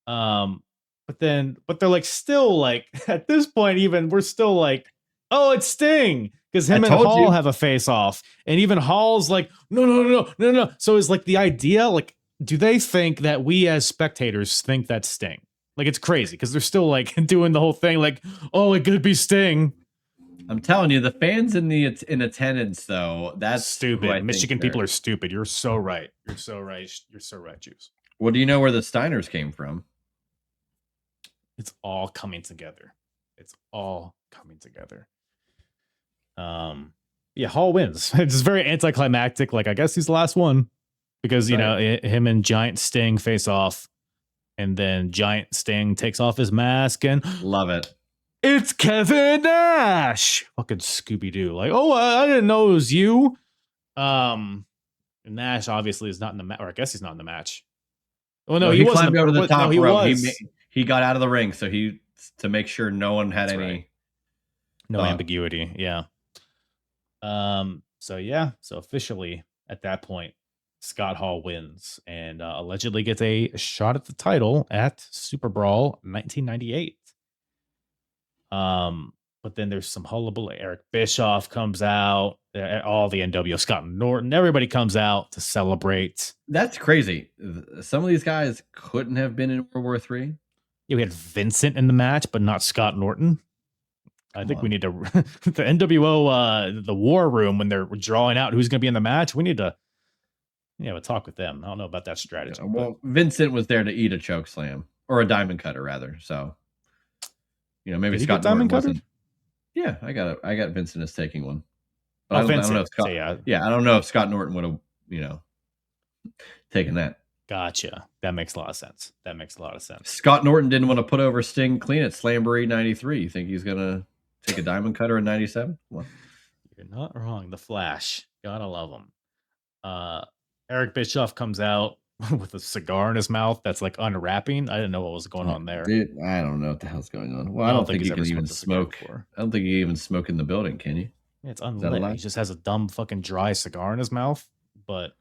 But they're like still like at this point, even we're still like, oh, it's Sting. Because I him and told Hall you. have a face off. And even Hall's like, no. So it's like the idea, like, do they think that we as spectators think that's Sting? Like it's crazy because they're still like doing the whole thing, like, oh, it could be Sting. I'm telling you, the fans in attendance, though, that's who Stupid. I think Michigan people they're. are stupid. You're so right, Juice. Well, do you know where the Steiners came from? It's all coming together. Yeah, Hall wins. It's very anticlimactic. Like, I guess he's the last one because, you know, him and Giant Sting face off, and then Giant Sting takes off his mask and Love it. it's Kevin Nash. Fucking Scooby Doo. Like, oh, I didn't know it was you. Nash obviously is not in the match, or I guess he's not in the match. Well, no, he wasn't. Climbed over the top he rope. was. He got out of the ring, so to make sure no one had That's any right. No ambiguity. Yeah. So officially at that point, Scott Hall wins and allegedly gets a shot at the title at Super Brawl 1998. But then there's some hullabaloo. Eric Bischoff comes out, all the NWO, Scott Norton, everybody comes out to celebrate. That's crazy. Some of these guys couldn't have been in World War III. Yeah, we had Vincent in the match, but not Scott Norton. I think we need to the NWO the war room when they're drawing out who's going to be in the match. We need to have a talk with them. I don't know about that strategy. Yeah, well, Vincent was there to eat a choke slam or a diamond cutter rather. So, maybe Scott Norton wasn't. Yeah, I got Vincent as taking one. But I don't know if Scott. I don't know if Scott Norton would have taken that. Gotcha. That makes a lot of sense. Scott Norton didn't want to put over Sting clean at Slamboree 93. You think he's gonna take a diamond cutter in 97? Well, you're not wrong. The Flash. Gotta love him. Eric Bischoff comes out with a cigar in his mouth that's like unwrapping. I didn't know what was going on there. Dude, I don't know what the hell's going on. Well, I don't think you can even smoke. I don't think you even smoke in the building, can you? Yeah, it's unlit. He just has a dumb fucking dry cigar in his mouth. But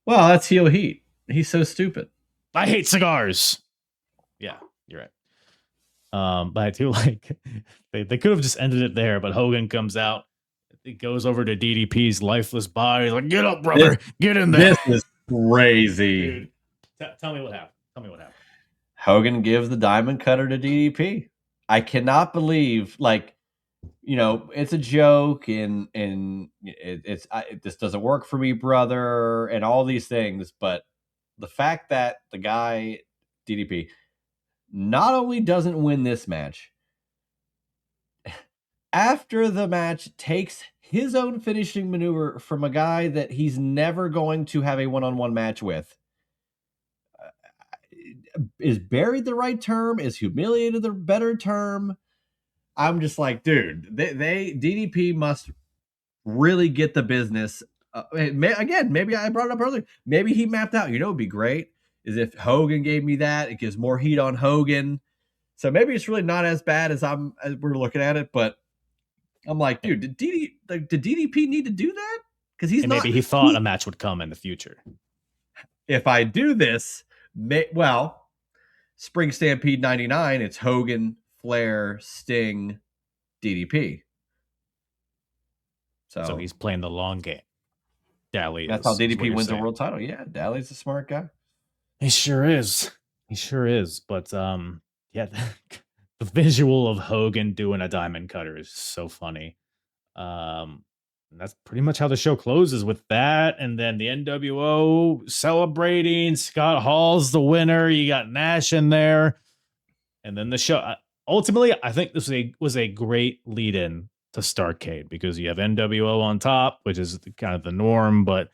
well, that's heel heat. He's so stupid. I hate cigars. Yeah, you're right. But I do like they could have just ended it there, but Hogan comes out. It goes over to DDP's lifeless body. He's like, get up, brother. Get in there. This is crazy. Dude, tell me what happened. Hogan gives the diamond cutter to DDP. I cannot believe, it's a joke and this doesn't work for me, brother, and all these things. But the fact that the guy, DDP, not only doesn't win this match, after the match takes his own finishing maneuver from a guy that he's never going to have a one-on-one match with. Is buried the right term? Is humiliated the better term? I'm just like, dude, they DDP must really get the business. Again, maybe I brought it up earlier. Maybe he mapped out, it'd be great is if Hogan gave me that. It gives more heat on Hogan. So maybe it's really not as bad as we're looking at it, but I'm like, dude, did DDP need to do that? Because maybe he thought a match would come in the future. If I do this, Spring Stampede 99, it's Hogan, Flair, Sting, DDP. So he's playing the long game. Dally. That's how DDP wins the world title. Yeah, Dally's a smart guy. He sure is. But the visual of Hogan doing a diamond cutter is so funny. And that's pretty much how the show closes with that. And then the NWO celebrating. Scott Hall's the winner. You got Nash in there. And then the show. Ultimately, I think this was a great lead-in to Starrcade because you have NWO on top, which is kind of the norm, but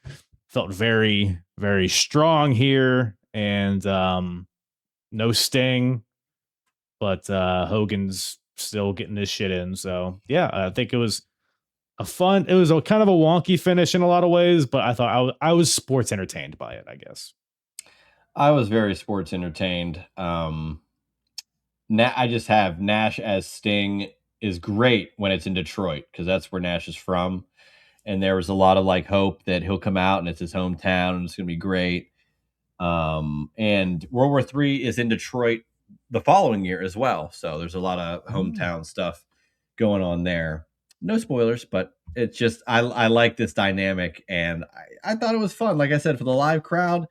felt very, very strong here. And no Sting, but Hogan's still getting his shit in. So, yeah, I think it was It was a kind of a wonky finish in a lot of ways, but I thought I was sports entertained by it, I guess. I was very sports entertained. I just have Nash as Sting is great when it's in Detroit because that's where Nash is from. And there was a lot of like hope that he'll come out and it's his hometown and it's going to be great. And World War III is in Detroit the following year as well. So there's a lot of hometown stuff going on there. No spoilers, but it's just, I like this dynamic and I thought it was fun. Like I said, for the live crowd,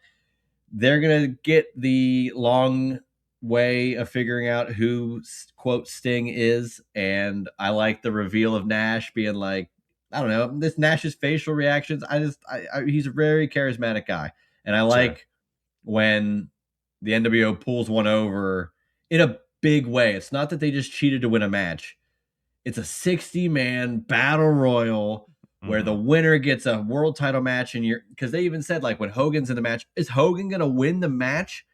they're going to get the long way of figuring out who quote Sting is. And I like the reveal of Nash being like, I don't know, this Nash's facial reactions. He's a very charismatic guy. And I like when the NWO pulls one over in a big way. It's not that they just cheated to win a match. It's a 60-man battle royal where the winner gets a world title match. And because they even said, like, when Hogan's in the match, is Hogan going to win the match?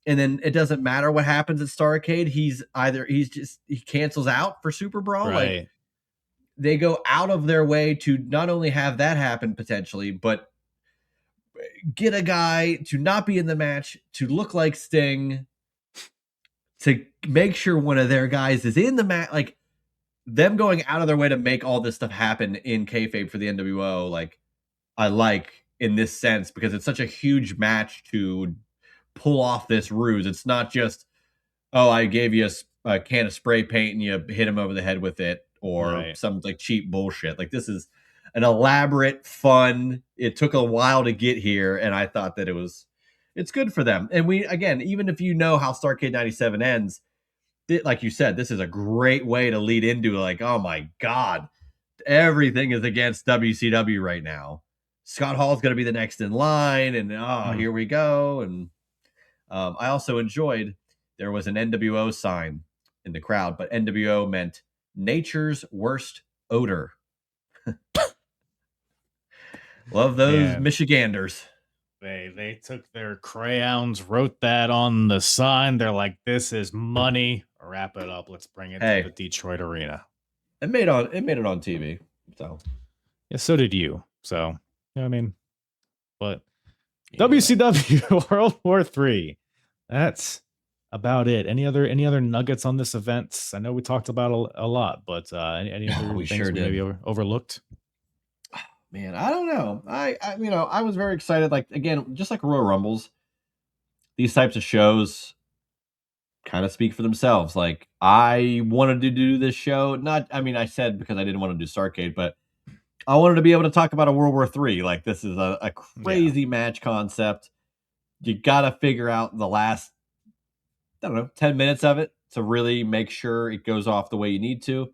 And then it doesn't matter what happens at Starrcade. He cancels out for Super Brawl. Right. Like, they go out of their way to not only have that happen potentially, but get a guy to not be in the match, to look like Sting, to make sure one of their guys is in the match. Like, them going out of their way to make all this stuff happen in kayfabe for the NWO, like, I like in this sense because it's such a huge match to pull off this ruse. It's not just, oh, I gave you a can of spray paint and you hit him over the head with it, or some like cheap bullshit. Like, this is an elaborate, fun. It took a while to get here, and I thought that it's good for them. And we, again, even if you know how Starrcade 97 ends, like you said, this is a great way to lead into like, oh my God, everything is against WCW right now. Scott Hall's going to be the next in line, and here we go. And I also enjoyed there was an NWO sign in the crowd, but NWO meant nature's worst odor. Love those Michiganders. They took their crayons, wrote that on the sign. They're like, this is money. Wrap it up. Let's bring it to the Detroit arena. It made it on TV. So yeah, so did you. So, you know what I mean? But WCW World War III. That's about it. Any other nuggets on this event? I know we talked about a lot, but any other things we maybe overlooked? Man, I don't know. I was very excited. Like, again, just like Royal Rumbles, these types of shows kind of speak for themselves. Like, I wanted to do this show. I said because I didn't want to do Starrcade, but I wanted to be able to talk about a World War III. Like, this is a crazy match concept. You got to figure out the last, 10 minutes of it to really make sure it goes off the way you need to.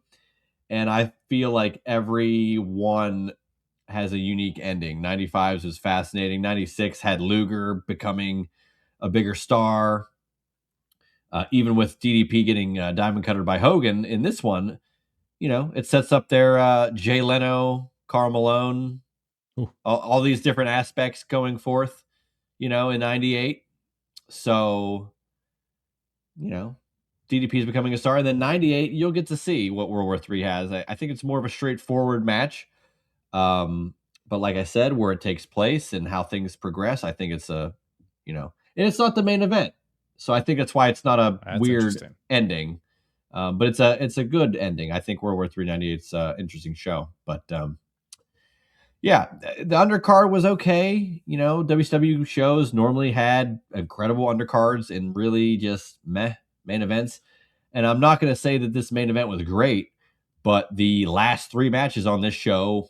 And I feel like every one has a unique ending. 95's was fascinating. 96 had Luger becoming a bigger star. Even with DDP getting diamond cuttered by Hogan in this one, it sets up their Jay Leno, Karl Malone, all these different aspects going forth, in 98. So, DDP is becoming a star. And then 98, you'll get to see what World War III has. I think it's more of a straightforward match. But like I said, where it takes place and how things progress, I think it's and it's not the main event. So I think that's why it's not a weird ending. But it's a good ending. I think World War III 98 is an interesting show. But the undercard was okay. WCW shows normally had incredible undercards and really just meh main events. And I'm not going to say that this main event was great, but the last three matches on this show,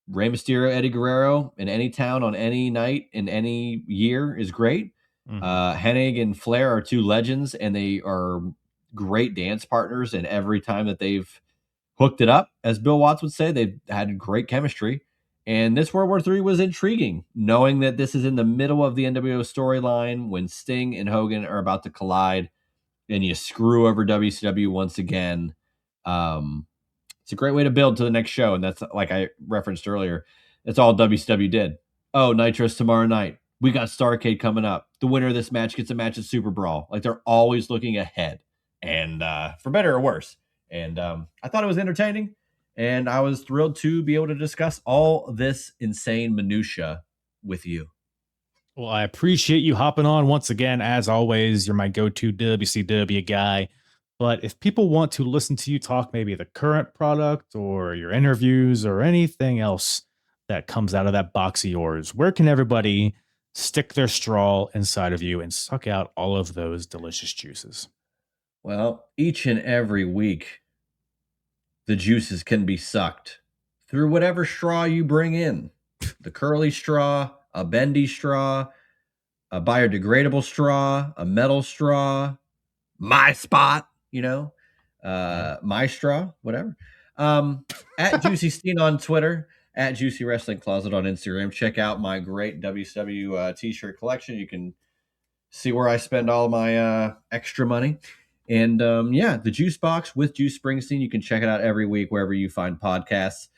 Rey Mysterio, Eddie Guerrero in any town on any night in any year is great. Hennig and Flair are two legends, and they are great dance partners. And every time that they've hooked it up, as Bill Watts would say, they've had great chemistry. And this World War III was intriguing, knowing that this is in the middle of the NWO storyline when Sting and Hogan are about to collide, and you screw over WCW once again. It's a great way to build to the next show. And that's, like I referenced earlier, that's all WCW did. Oh, Nitro's tomorrow night. We got Starrcade coming up. The winner of this match gets a match at Super Brawl. Like, they're always looking ahead, and for better or worse. And I thought it was entertaining. And I was thrilled to be able to discuss all this insane minutia with you. Well, I appreciate you hopping on once again. As always, you're my go-to WCW guy. But if people want to listen to you talk maybe the current product or your interviews or anything else that comes out of that box of yours, where can everybody stick their straw inside of you and suck out all of those delicious juices? Well, each and every week, the juices can be sucked through whatever straw you bring in. The curly straw, a bendy straw, a biodegradable straw, a metal straw, my spot, my straw, whatever. At Juicy Steen on Twitter, at Juicy Wrestling Closet on Instagram. Check out my great WCW t-shirt collection. You can see where I spend all my extra money. And the Juice Box with Juice Springsteen. You can check it out every week wherever you find podcasts.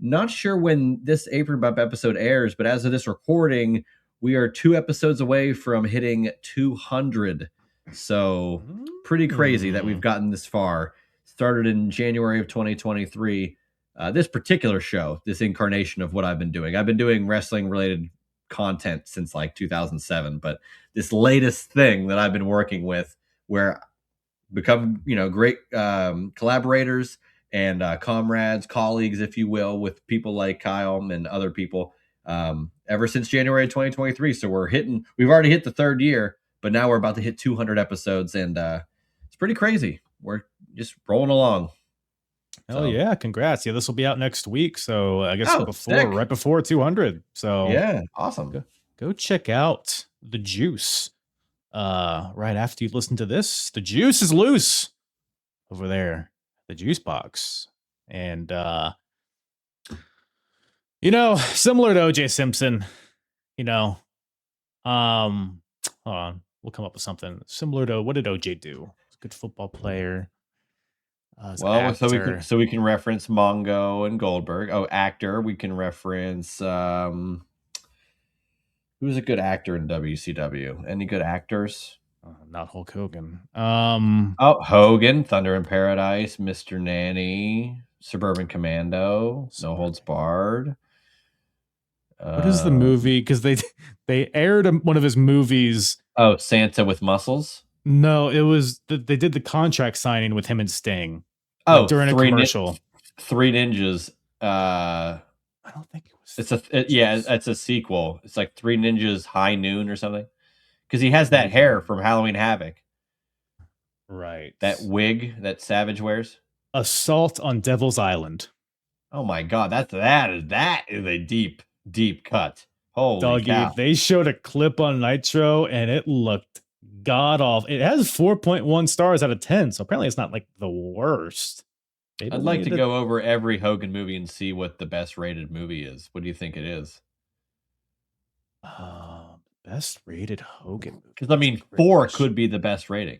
Not sure when this Apron Bump episode airs, but as of this recording, we are 2 episodes away from hitting 200. So pretty crazy that we've gotten this far. Started in January of 2023. This particular show, this incarnation of what I've been doing. I've been doing wrestling related content since like 2007, but this latest thing that I've been working with where become, great collaborators and comrades, colleagues, if you will, with people like Kyle and other people ever since January 2023. So we've already hit the 3rd year, but now we're about to hit 200 episodes, and it's pretty crazy. We're just rolling along. Hell yeah, congrats. Yeah, this will be out next week. So I guess sick. right before 200. So yeah, awesome. Go check out the Juice. Right after you listen to this, the Juice is loose over there, the Juice Box. And similar to OJ Simpson, hold on, we'll come up with something similar to what did OJ do? He's a good football player. So we can reference Mongo and Goldberg. Oh, actor. We can reference who's a good actor in WCW? Any good actors? Not Hulk Hogan. Hogan, Thunder in Paradise, Mr. Nanny, Suburban Commando, No Holds Barred. What is the movie? Because they aired one of his movies. Oh, Santa with Muscles? No, it was they did the contract signing with him and Sting. Oh, during a commercial. Three Ninjas. I don't think it was. It's a sequel. It's like Three Ninjas High Noon or something. Because he has that hair from Halloween Havoc. Right. That wig that Savage wears. Assault on Devil's Island. Oh my God, that is a deep cut. Holy Doggy, cow. They showed a clip on Nitro and it looked god awful. It has 4.1 stars out of 10, so apparently it's not like the worst. I'd like to go over every Hogan movie and see what the best rated movie is. What do you think it is? Best rated Hogan movie. Because I mean, 4 could be the best rating.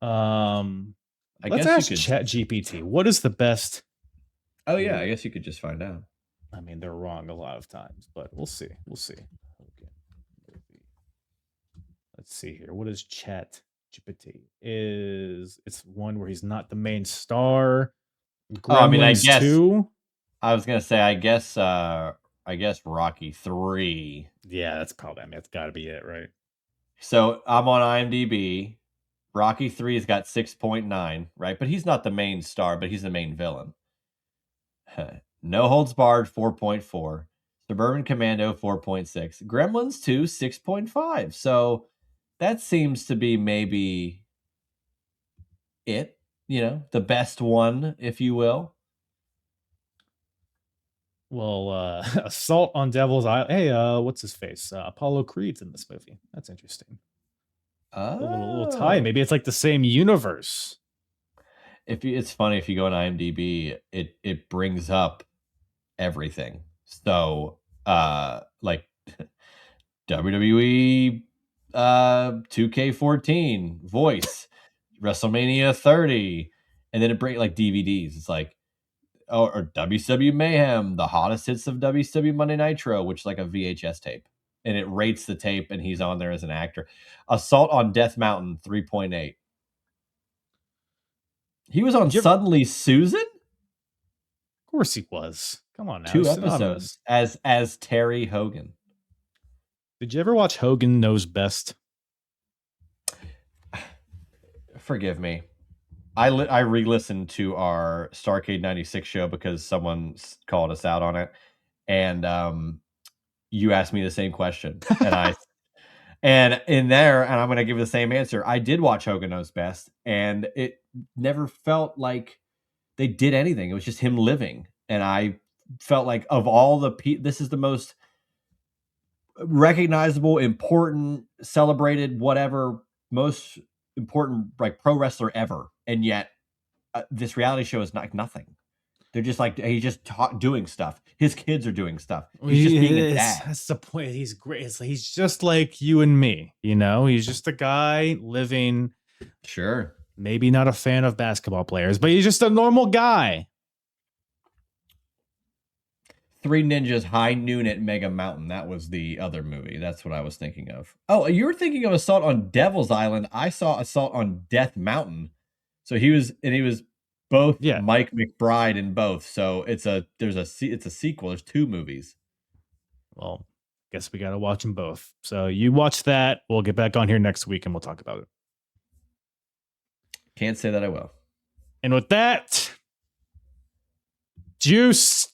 Let's ask ChatGPT. What is the best? Oh yeah, I guess you could just find out. I mean, they're wrong a lot of times, but we'll see. Okay. Let's see here. What is ChatGPT? It's one where he's not the main star? Gremlins 2? I was gonna say, I guess Rocky 3. Yeah, that's probably. I mean, that's got to be it, right? So I'm on IMDb. Rocky 3's got 6.9, right? But he's not the main star, but he's the main villain. No Holds Barred, 4.4. Suburban Commando, 4.6. Gremlins 2, 6.5. So that seems to be maybe it, the best one, if you will. Well, Assault on Devil's Island. Hey, what's his face? Apollo Creed's in this movie. That's interesting. A little tie. Maybe it's like the same universe. It's funny if you go on IMDb, it brings up everything. So, like WWE 2K14 voice, WrestleMania 30, and then it brings like DVDs. It's like, or WCW Mayhem, the hottest hits of WCW Monday Nitro, which is like a VHS tape. And it rates the tape, and he's on there as an actor. Assault on Death Mountain, 3.8. He was on Did you ever- Suddenly Susan? Of course he was. Come on now. 2 he's synonymous. episodes as Terry Hogan. Did you ever watch Hogan Knows Best? Forgive me. I re-listened to our Starcade 96 show because someone called us out on it. And you asked me the same question. And in there, and I'm going to give the same answer. I did watch Hogan Knows Best, and it never felt like they did anything. It was just him living. And I felt like of all the this is the most recognizable, important, celebrated, whatever, most important like pro wrestler ever. And yet this reality show is nothing. They're just like, he's just doing stuff. His kids are doing stuff. He's just being a dad. That's the point. He's great. He's just like you and me, you know? He's just a guy living. Sure. Maybe not a fan of basketball players, but he's just a normal guy. Three Ninjas High Noon at Mega Mountain. That was the other movie. That's what I was thinking of. Oh, you were thinking of Assault on Devil's Island. I saw Assault on Death Mountain. So he was both Mike McBride in both. So it's a sequel. There's 2 movies. Well, guess we got to watch them both. So you watch that. We'll get back on here next week and we'll talk about it. Can't say that I will. And with that, juice.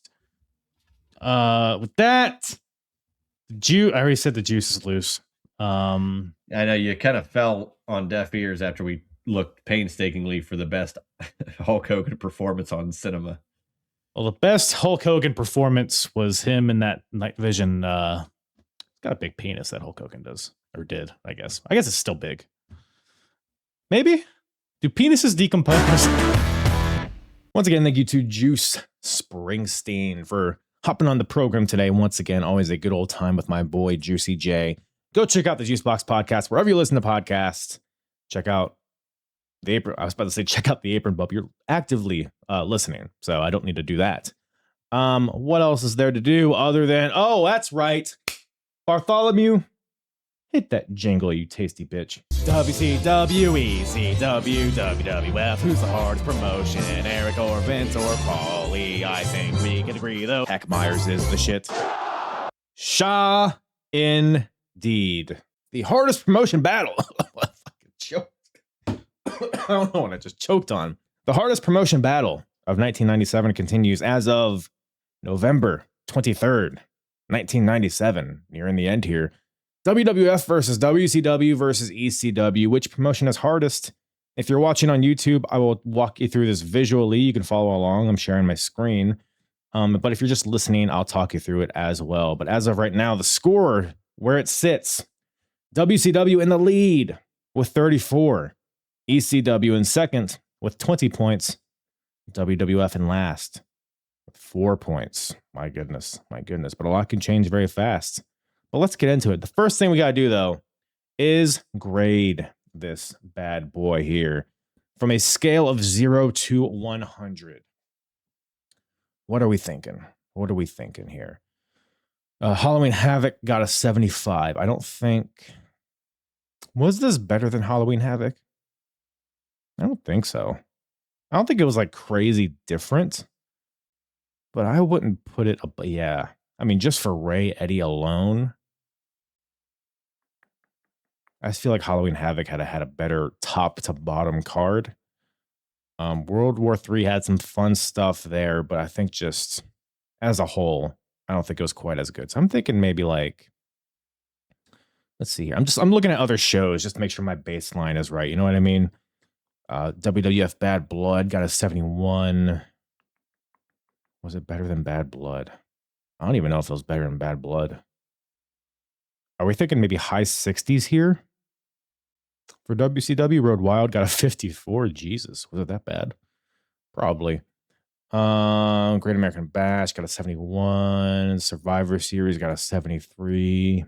With that, I already said the juice is loose. I know you kind of fell on deaf ears after we looked painstakingly for the best Hulk Hogan performance on cinema. Well, the best Hulk Hogan performance was him in that Night Vision. Got a big penis, that Hulk Hogan does, or did, I guess. I guess it's still big. Maybe? Do penises decompose? Once again, thank you to Juice Springsteen for hopping on the program today. Once again, always a good old time with my boy Juicy J. Go check out the Juicebox podcast wherever you listen to podcasts. Check out the Apron. I was about to say check out the Apron Bump. You're actively listening, so I don't need to do that. What else is there to do other than that's right, Bartholomew, hit that jingle, you tasty bitch. WCW, ECW, WWF. Who's the hardest promotion? Eric or Vince or Paulie? I think we can agree, though. Heck, Myers is the shit. Shaw, indeed. The hardest promotion battle. I fucking choked. I don't know what I just choked on. The hardest promotion battle of 1997 continues as of November 23rd, 1997. Nearing the end here. WWF versus WCW versus ECW. Which promotion is hardest? If you're watching on YouTube, I will walk you through this visually. You can follow along. I'm sharing my screen. But if you're just listening, I'll talk you through it as well. But as of right now, the score, where it sits, WCW in the lead with 34. ECW in second with 20 points. WWF in last with 4 points. My goodness. But a lot can change very fast. But let's get into it. The first thing we got to do, though, is grade this bad boy here from a scale of 0 to 100. What are we thinking? Here? Halloween Havoc got a 75. I don't think... Was this better than Halloween Havoc? I don't think so. I don't think it was like crazy different. But I wouldn't put it... Yeah. I mean, just for Ray Eddie alone... I feel like Halloween Havoc had a better top to bottom card. World War III had some fun stuff there, but I think just as a whole, I don't think it was quite as good. So I'm thinking maybe like, let's see here. I'm looking at other shows just to make sure my baseline is right. You know what I mean? WWF Bad Blood got a 71. Was it better than Bad Blood? I don't even know if it was better than Bad Blood. Are we thinking maybe high 60s here? For WCW, Road Wild got a 54. Jesus, was it that bad? Probably. Great American Bash got a 71. Survivor Series got a 73.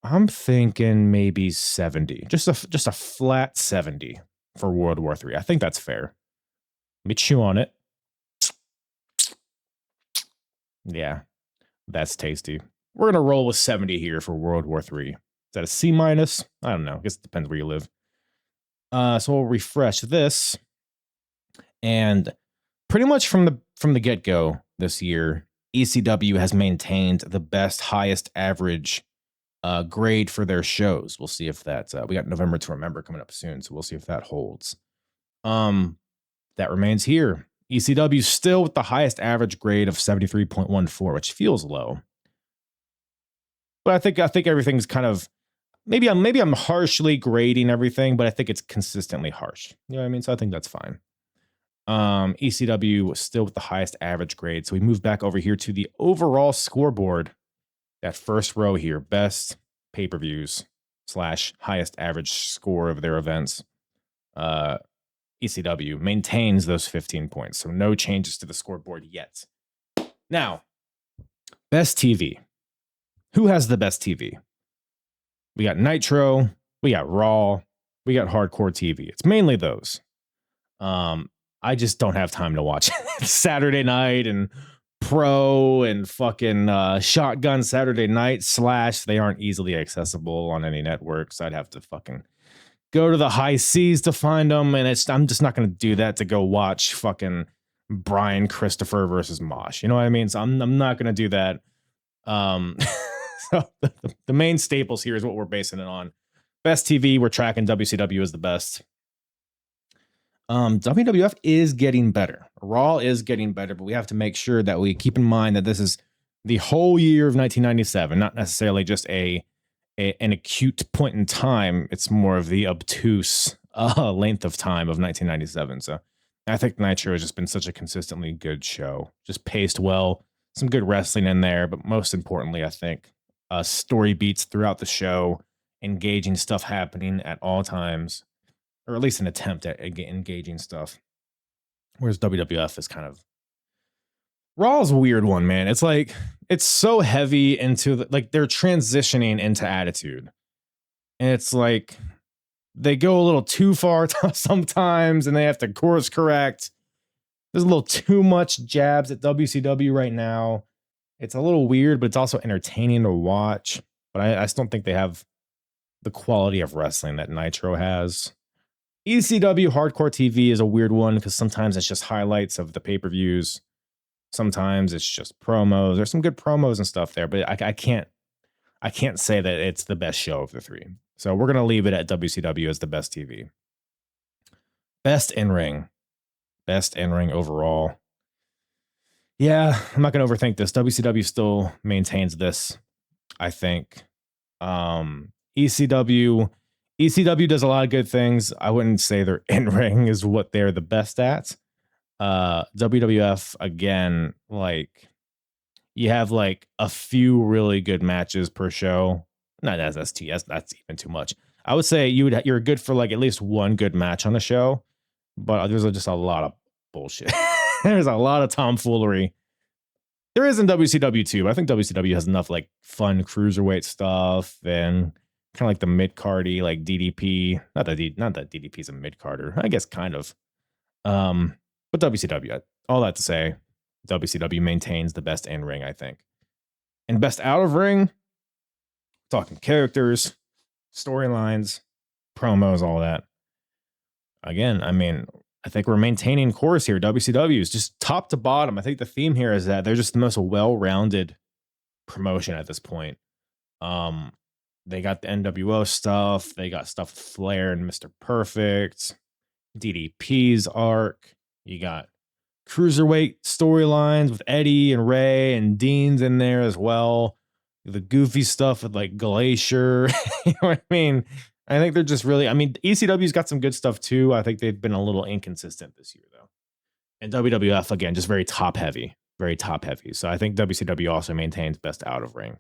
I'm thinking maybe 70. Just a flat 70 for World War III. I think that's fair. Let me chew on it. Yeah, that's tasty. We're going to roll with 70 here for World War III. Is that a C minus? I don't know. I guess it depends where you live. So we'll refresh this, and pretty much from the get-go this year, ECW has maintained the best, highest average grade for their shows. We'll see if that's we got November to Remember coming up soon, so we'll see if that holds. That remains here. ECW still with the highest average grade of 73.14, which feels low. But I think everything's kind of maybe I'm harshly grading everything, but I think it's consistently harsh. You know what I mean? So I think that's fine. ECW was still with the highest average grade. So we move back over here to the overall scoreboard. That first row here, best pay-per-views / highest average score of their events. ECW maintains those 15 points. So no changes to the scoreboard yet. Now, best TV. Who has the best TV? We got Nitro, we got Raw, we got Hardcore TV. It's mainly those. I just don't have time to watch Saturday night and Pro and fucking Shotgun Saturday Night / they aren't easily accessible on any network, so I'd have to fucking go to the high seas to find them, and I'm just not going to do that to go watch fucking Brian Christopher versus Mosh. You know what I mean? So I'm not going to do that. So the main staples here is what we're basing it on. Best TV, we're tracking WCW as the best. WWF is getting better. Raw is getting better, but we have to make sure that we keep in mind that this is the whole year of 1997, not necessarily just an acute point in time. It's more of the obtuse length of time of 1997. So I think Nitro has just been such a consistently good show, just paced well, some good wrestling in there, but most importantly, I think story beats throughout the show, engaging stuff happening at all times, or at least an attempt at engaging stuff. Whereas WWF is kind of Raw's a weird one, man. It's like it's so heavy into like they're transitioning into Attitude, and it's like they go a little too far sometimes, and they have to course correct. There's a little too much jabs at WCW right now. It's a little weird, but it's also entertaining to watch. But I still don't think they have the quality of wrestling that Nitro has. ECW Hardcore TV is a weird one because sometimes it's just highlights of the pay-per-views. Sometimes it's just promos. There's some good promos and stuff there, but I can't say that it's the best show of the three. So we're gonna leave it at WCW as the best TV. Best in-ring. Best in-ring overall. Yeah, I'm not gonna overthink this. WCW still maintains this, I think. ECW does a lot of good things. I wouldn't say their in-ring is what they're the best at. WWF, again, like you have like a few really good matches per show. Not as STS, that's even too much. I would say you're good for like at least one good match on a show, but there's just a lot of bullshit. There's a lot of tomfoolery. There is in WCW too, but I think WCW has enough like fun cruiserweight stuff and kind of like the mid-cardy, like DDP. Not that DDP's a mid-carder. I guess kind of. But WCW, all that to say, WCW maintains the best in-ring, I think. And best out-of-ring, talking characters, storylines, promos, all that. Again, I mean, I think we're maintaining course here. WCW is just top to bottom. I think the theme here is that they're just the most well-rounded promotion at this point. They got the NWO stuff. They got stuff with Flair and Mr. Perfect. DDP's arc. You got cruiserweight storylines with Eddie and Ray and Dean's in there as well. The goofy stuff with like Glacier. You know what I mean? I think they're just really, I mean, ECW's got some good stuff too. I think they've been a little inconsistent this year though. And WWF, again, just very top heavy. So I think WCW also maintains best out of ring.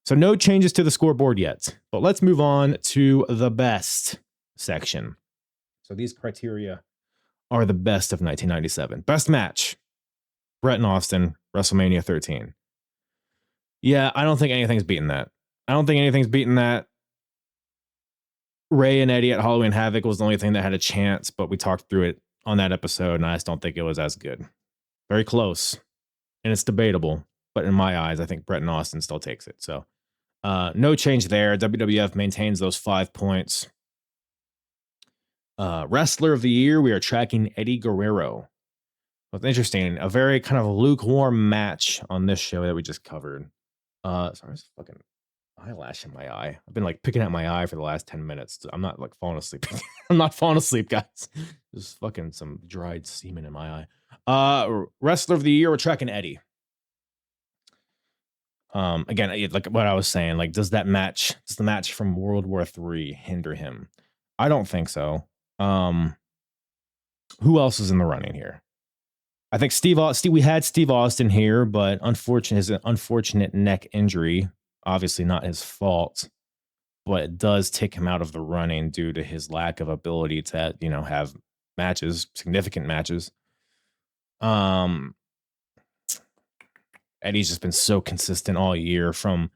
So no changes to the scoreboard yet, but let's move on to the best section. So these criteria are the best of 1997. Best match, Bret and Austin, WrestleMania 13. Yeah, I don't think anything's beaten that. Ray and Eddie at Halloween Havoc was the only thing that had a chance, but we talked through it on that episode, and I just don't think it was as good. Very close, and it's debatable, but in my eyes, I think Bret and Austin still takes it. So no change there. WWF maintains those 5 points. Wrestler of the year, we are tracking Eddie Guerrero. What's interesting, a very kind of lukewarm match on this show that we just covered. Sorry, there's a fucking eyelash in my eye. I've been like picking at my eye for the last 10 minutes. I'm not like falling asleep. I'm not falling asleep, guys. There's fucking some dried semen in my eye. Wrestler of the year, we're tracking Eddie. Again, like what I was saying, like, does the match from World War III hinder him? I don't think so. Who else is in the running here? I think we had Steve Austin here, but his unfortunate neck injury, obviously not his fault, but it does take him out of the running due to his lack of ability to, have significant matches. Eddie's just been so consistent all year from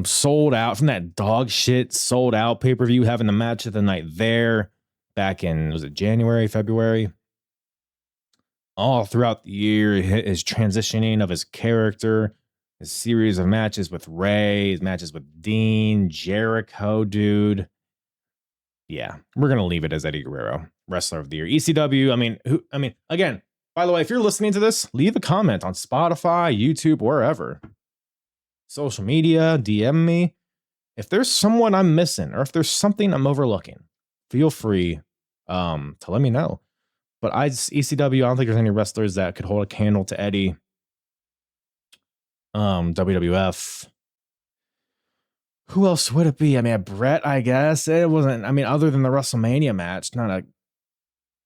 sold out, from that dog shit sold out pay-per-view, having the match of the night there back in, was it January, February? All throughout the year, his transitioning of his character, his series of matches with Ray, his matches with Dean, Jericho, dude. Yeah, we're gonna leave it as Eddie Guerrero, wrestler of the year. ECW. Again, by the way, if you're listening to this, leave a comment on Spotify, YouTube, wherever. Social media, DM me. If there's someone I'm missing, or if there's something I'm overlooking, feel free to let me know. But ECW, I don't think there's any wrestlers that could hold a candle to Eddie. WWF. Who else would it be? Brett, I guess. It wasn't, other than the WrestleMania match, not a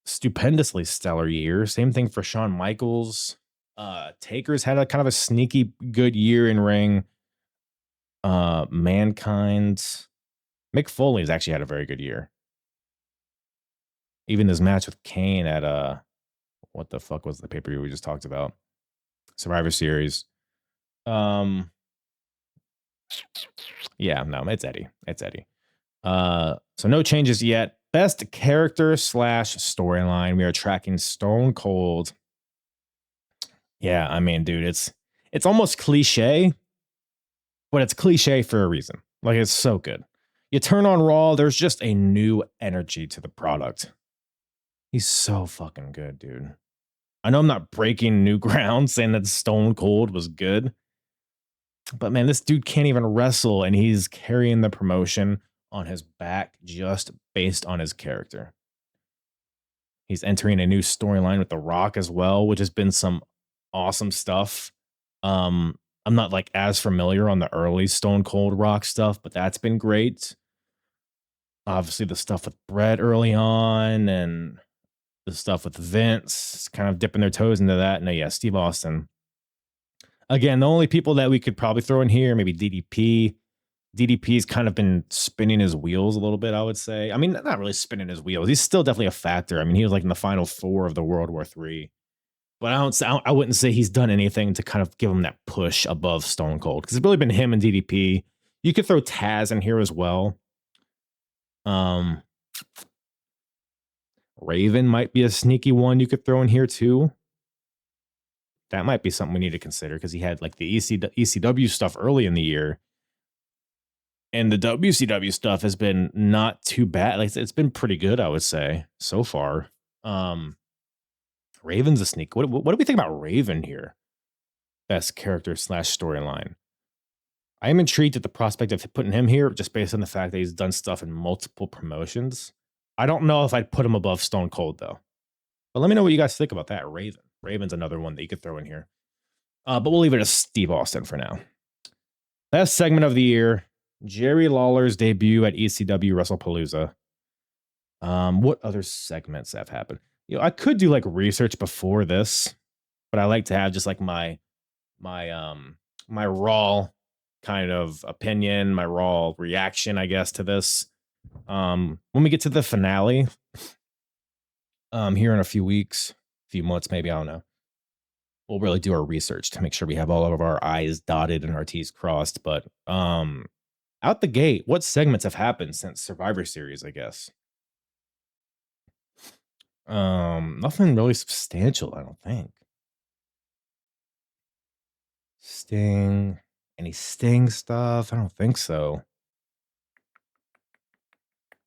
stupendously stellar year. Same thing for Shawn Michaels. Taker's had a kind of a sneaky good year in ring. Mankind. Mick Foley's actually had a very good year. Even this match with Kane at what the fuck was the pay-per-view we just talked about? Survivor Series. Yeah, no, it's Eddie. It's Eddie. So no changes yet. Best character / storyline. We are tracking Stone Cold. Yeah, dude, it's almost cliche, but it's cliche for a reason. Like, it's so good. You turn on Raw, there's just a new energy to the product. He's so fucking good, dude. I know I'm not breaking new ground saying that Stone Cold was good, but man, this dude can't even wrestle, and he's carrying the promotion on his back just based on his character. He's entering a new storyline with The Rock as well, which has been some awesome stuff. I'm not like as familiar on the early Stone Cold Rock stuff, but that's been great. Obviously, the stuff with Brett early on, and the stuff with Vince, kind of dipping their toes into that. No, yeah, Steve Austin. Again, the only people that we could probably throw in here, maybe DDP. DDP's kind of been spinning his wheels a little bit, I would say. Not really spinning his wheels. He's still definitely a factor. He was like in the final four of the World War III. But I wouldn't say he's done anything to kind of give him that push above Stone Cold, because it's really been him and DDP. You could throw Taz in here as well. Raven might be a sneaky one you could throw in here too. That might be something we need to consider, because he had like the ECW stuff early in the year. And the WCW stuff has been not too bad. Like, it's been pretty good, I would say, so far. Raven's a sneak. What do we think about Raven here? Best character / storyline. I am intrigued at the prospect of putting him here just based on the fact that he's done stuff in multiple promotions. I don't know if I'd put him above Stone Cold, though. But let me know what you guys think about that. Raven's another one that you could throw in here. But we'll leave it as Steve Austin for now. Best segment of the year. Jerry Lawler's debut at ECW WrestlePalooza. What other segments have happened? I could do like research before this, but I like to have just like my raw kind of opinion, my raw reaction, I guess, to this. When we get to the finale, here in a few months, maybe, I don't know. We'll really do our research to make sure we have all of our I's dotted and our T's crossed. But out the gate, what segments have happened since Survivor Series, I guess? Nothing really substantial, I don't think. Sting. Any Sting stuff? I don't think so.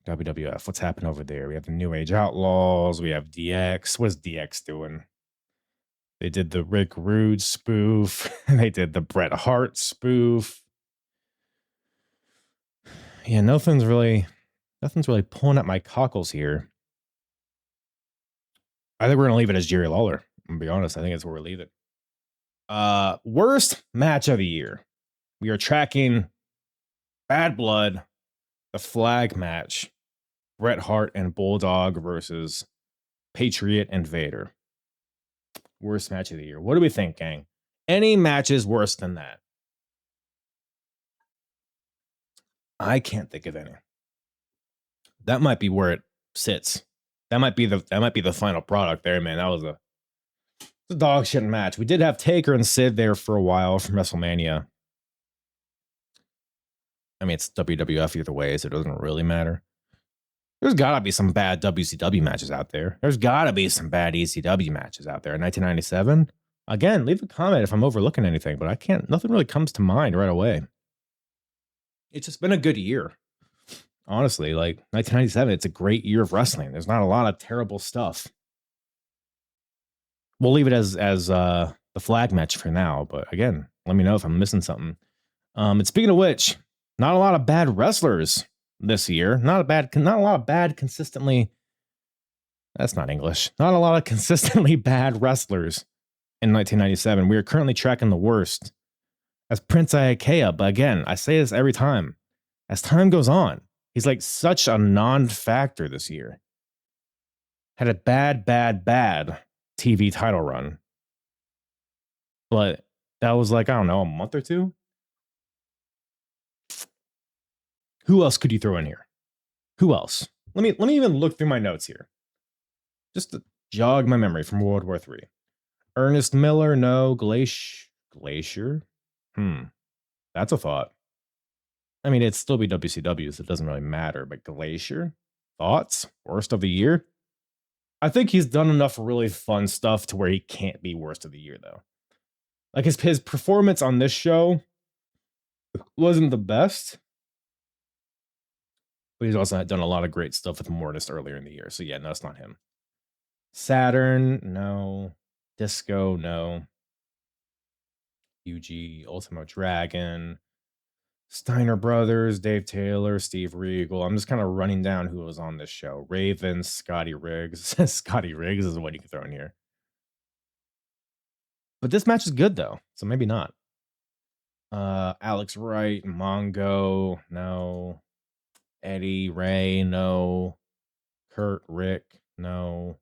WWF. What's happened over there? We have the New Age Outlaws. We have DX. What is DX doing? They did the Rick Rude spoof. They did the Bret Hart spoof. Yeah, nothing's really pulling at my cockles here. I think we're gonna leave it as Jerry Lawler. I'm gonna be honest. I think that's where we'll leave it. Worst match of the year. We are tracking Bad Blood, the flag match, Bret Hart and Bulldog versus Patriot and Vader. Worst match of the year. What do we think, gang? Any matches worse than that? I can't think of any. That might be where it sits. That might be the final product there, man. That was a dog shit match. We did have Taker and Sid there for a while from WrestleMania. I mean, it's WWF either way, so it doesn't really matter. There's got to be some bad WCW matches out there. There's got to be some bad ECW matches out there in 1997. Again, leave a comment if I'm overlooking anything, but I can't. Nothing really comes to mind right away. It's just been a good year. Honestly, like 1997, it's a great year of wrestling. There's not a lot of terrible stuff. We'll leave it as the flag match for now, but again, let me know if I'm missing something. And speaking of which, not a lot of bad wrestlers this year. Not a lot of bad consistently. That's not English. Not a lot of consistently bad wrestlers in 1997. We are currently tracking the worst as Prince Iaukea, but again, I say this every time. As time goes on, he's like such a non-factor this year. Had a bad TV title run. But that was like, I don't know, a month or two? Who else could you throw in here? Who else? Let me even look through my notes here. Just to jog my memory from World War III. Ernest Miller, no. Glacier? That's a thought. I mean, it'd still be WCW, so it doesn't really matter. But Glacier? Thoughts? Worst of the year? I think he's done enough really fun stuff to where he can't be worst of the year, though. Like, his performance on this show wasn't the best. But he's also done a lot of great stuff with Mortis earlier in the year. So, yeah, no, it's not him. Saturn, no. Disco, no. UG, Ultimo Dragon, Steiner Brothers, Dave Taylor, Steve Regal. I'm just kind of running down who was on this show. Raven, Scotty Riggs. Scotty Riggs is what you can throw in here. But this match is good, though. So maybe not. Alex Wright, Mongo, no. Eddie, Ray, no. Kurt, Rick, no.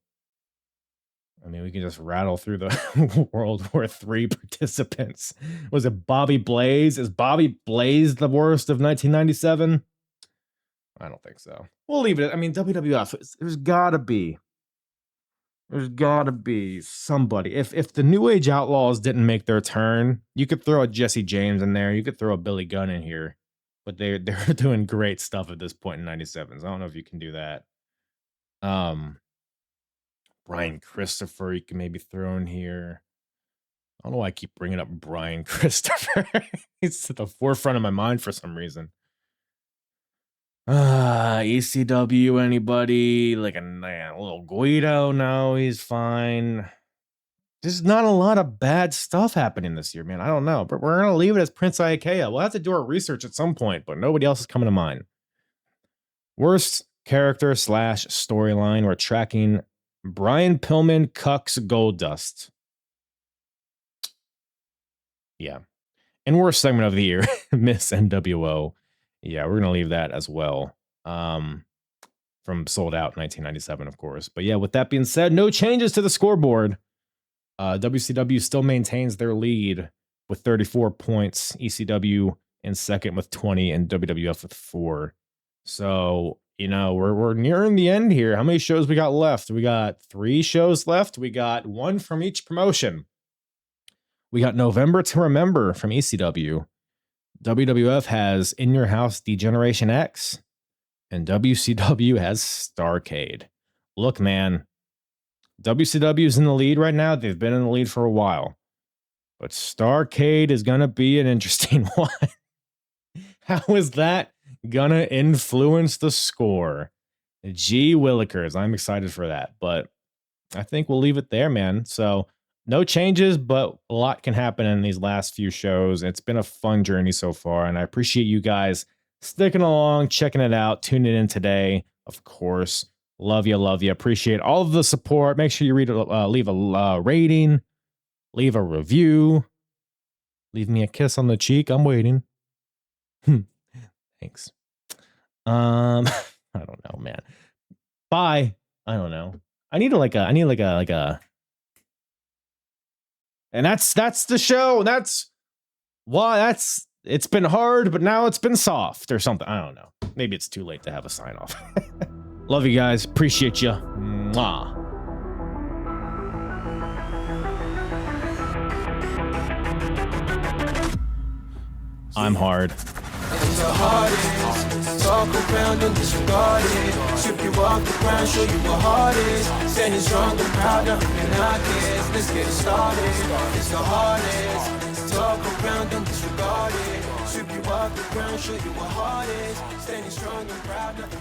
I mean, we can just rattle through the World War III participants. Was it Bobby Blaze? Is Bobby Blaze the worst of 1997? I don't think so. We'll leave it. I mean, WWF, there's got to be somebody. If the New Age Outlaws didn't make their turn, you could throw a Jesse James in there. You could throw a Billy Gunn in here. But they're doing great stuff at this point in 97. So I don't know if you can do that. Brian Christopher, you can maybe throw in here. I don't know why I keep bringing up Brian Christopher. He's at the forefront of my mind for some reason. ECW, anybody? Like a little Guido? No, he's fine. There's not a lot of bad stuff happening this year, man. I don't know. But we're going to leave it as Prince Iaukea. We'll have to do our research at some point, but nobody else is coming to mind. Worst character / storyline. We're tracking Brian Pillman, Cucks, Goldust. Yeah. And worst segment of the year, Miss NWO. Yeah, we're going to leave that as well. From Sold Out 1997, of course. But yeah, with that being said, no changes to the scoreboard. WCW still maintains their lead with 34 points. ECW in second with 20 and WWF with 4. So, you know, we're nearing the end here. How many shows we got left? We got 3 shows left. We got 1 from each promotion. We got November to Remember from ECW. WWF has In Your House Degeneration X. And WCW has Starrcade. Look, man. WCW is in the lead right now. They've been in the lead for a while. But Starrcade is going to be an interesting one. How is that gonna influence the score. Gee Willikers, I'm excited for that, but I think we'll leave it there, man. So no changes, but a lot can happen in these last few shows. It's been a fun journey so far, and I appreciate you guys sticking along, checking it out, tuning in today. Of course, love you. Appreciate all of the support. Make sure you leave a rating, leave a review, leave me a kiss on the cheek. I'm waiting. Thanks. I don't know, man. Bye. I don't know. I need a and that's the show. That's why it's been hard, but now it's been soft or something. I don't know. Maybe it's too late to have a sign off. Love you guys. Appreciate you. Mwah. I'm hard. The hardest, talk around and disregard it. Strip you off the ground, show you what hard is. Standing strong and proud, nothing can knock it. Let's get it started. It's the hardest, talk around and disregard it. Strip you off the ground, show you what hard is. Standing strong and proud, nothing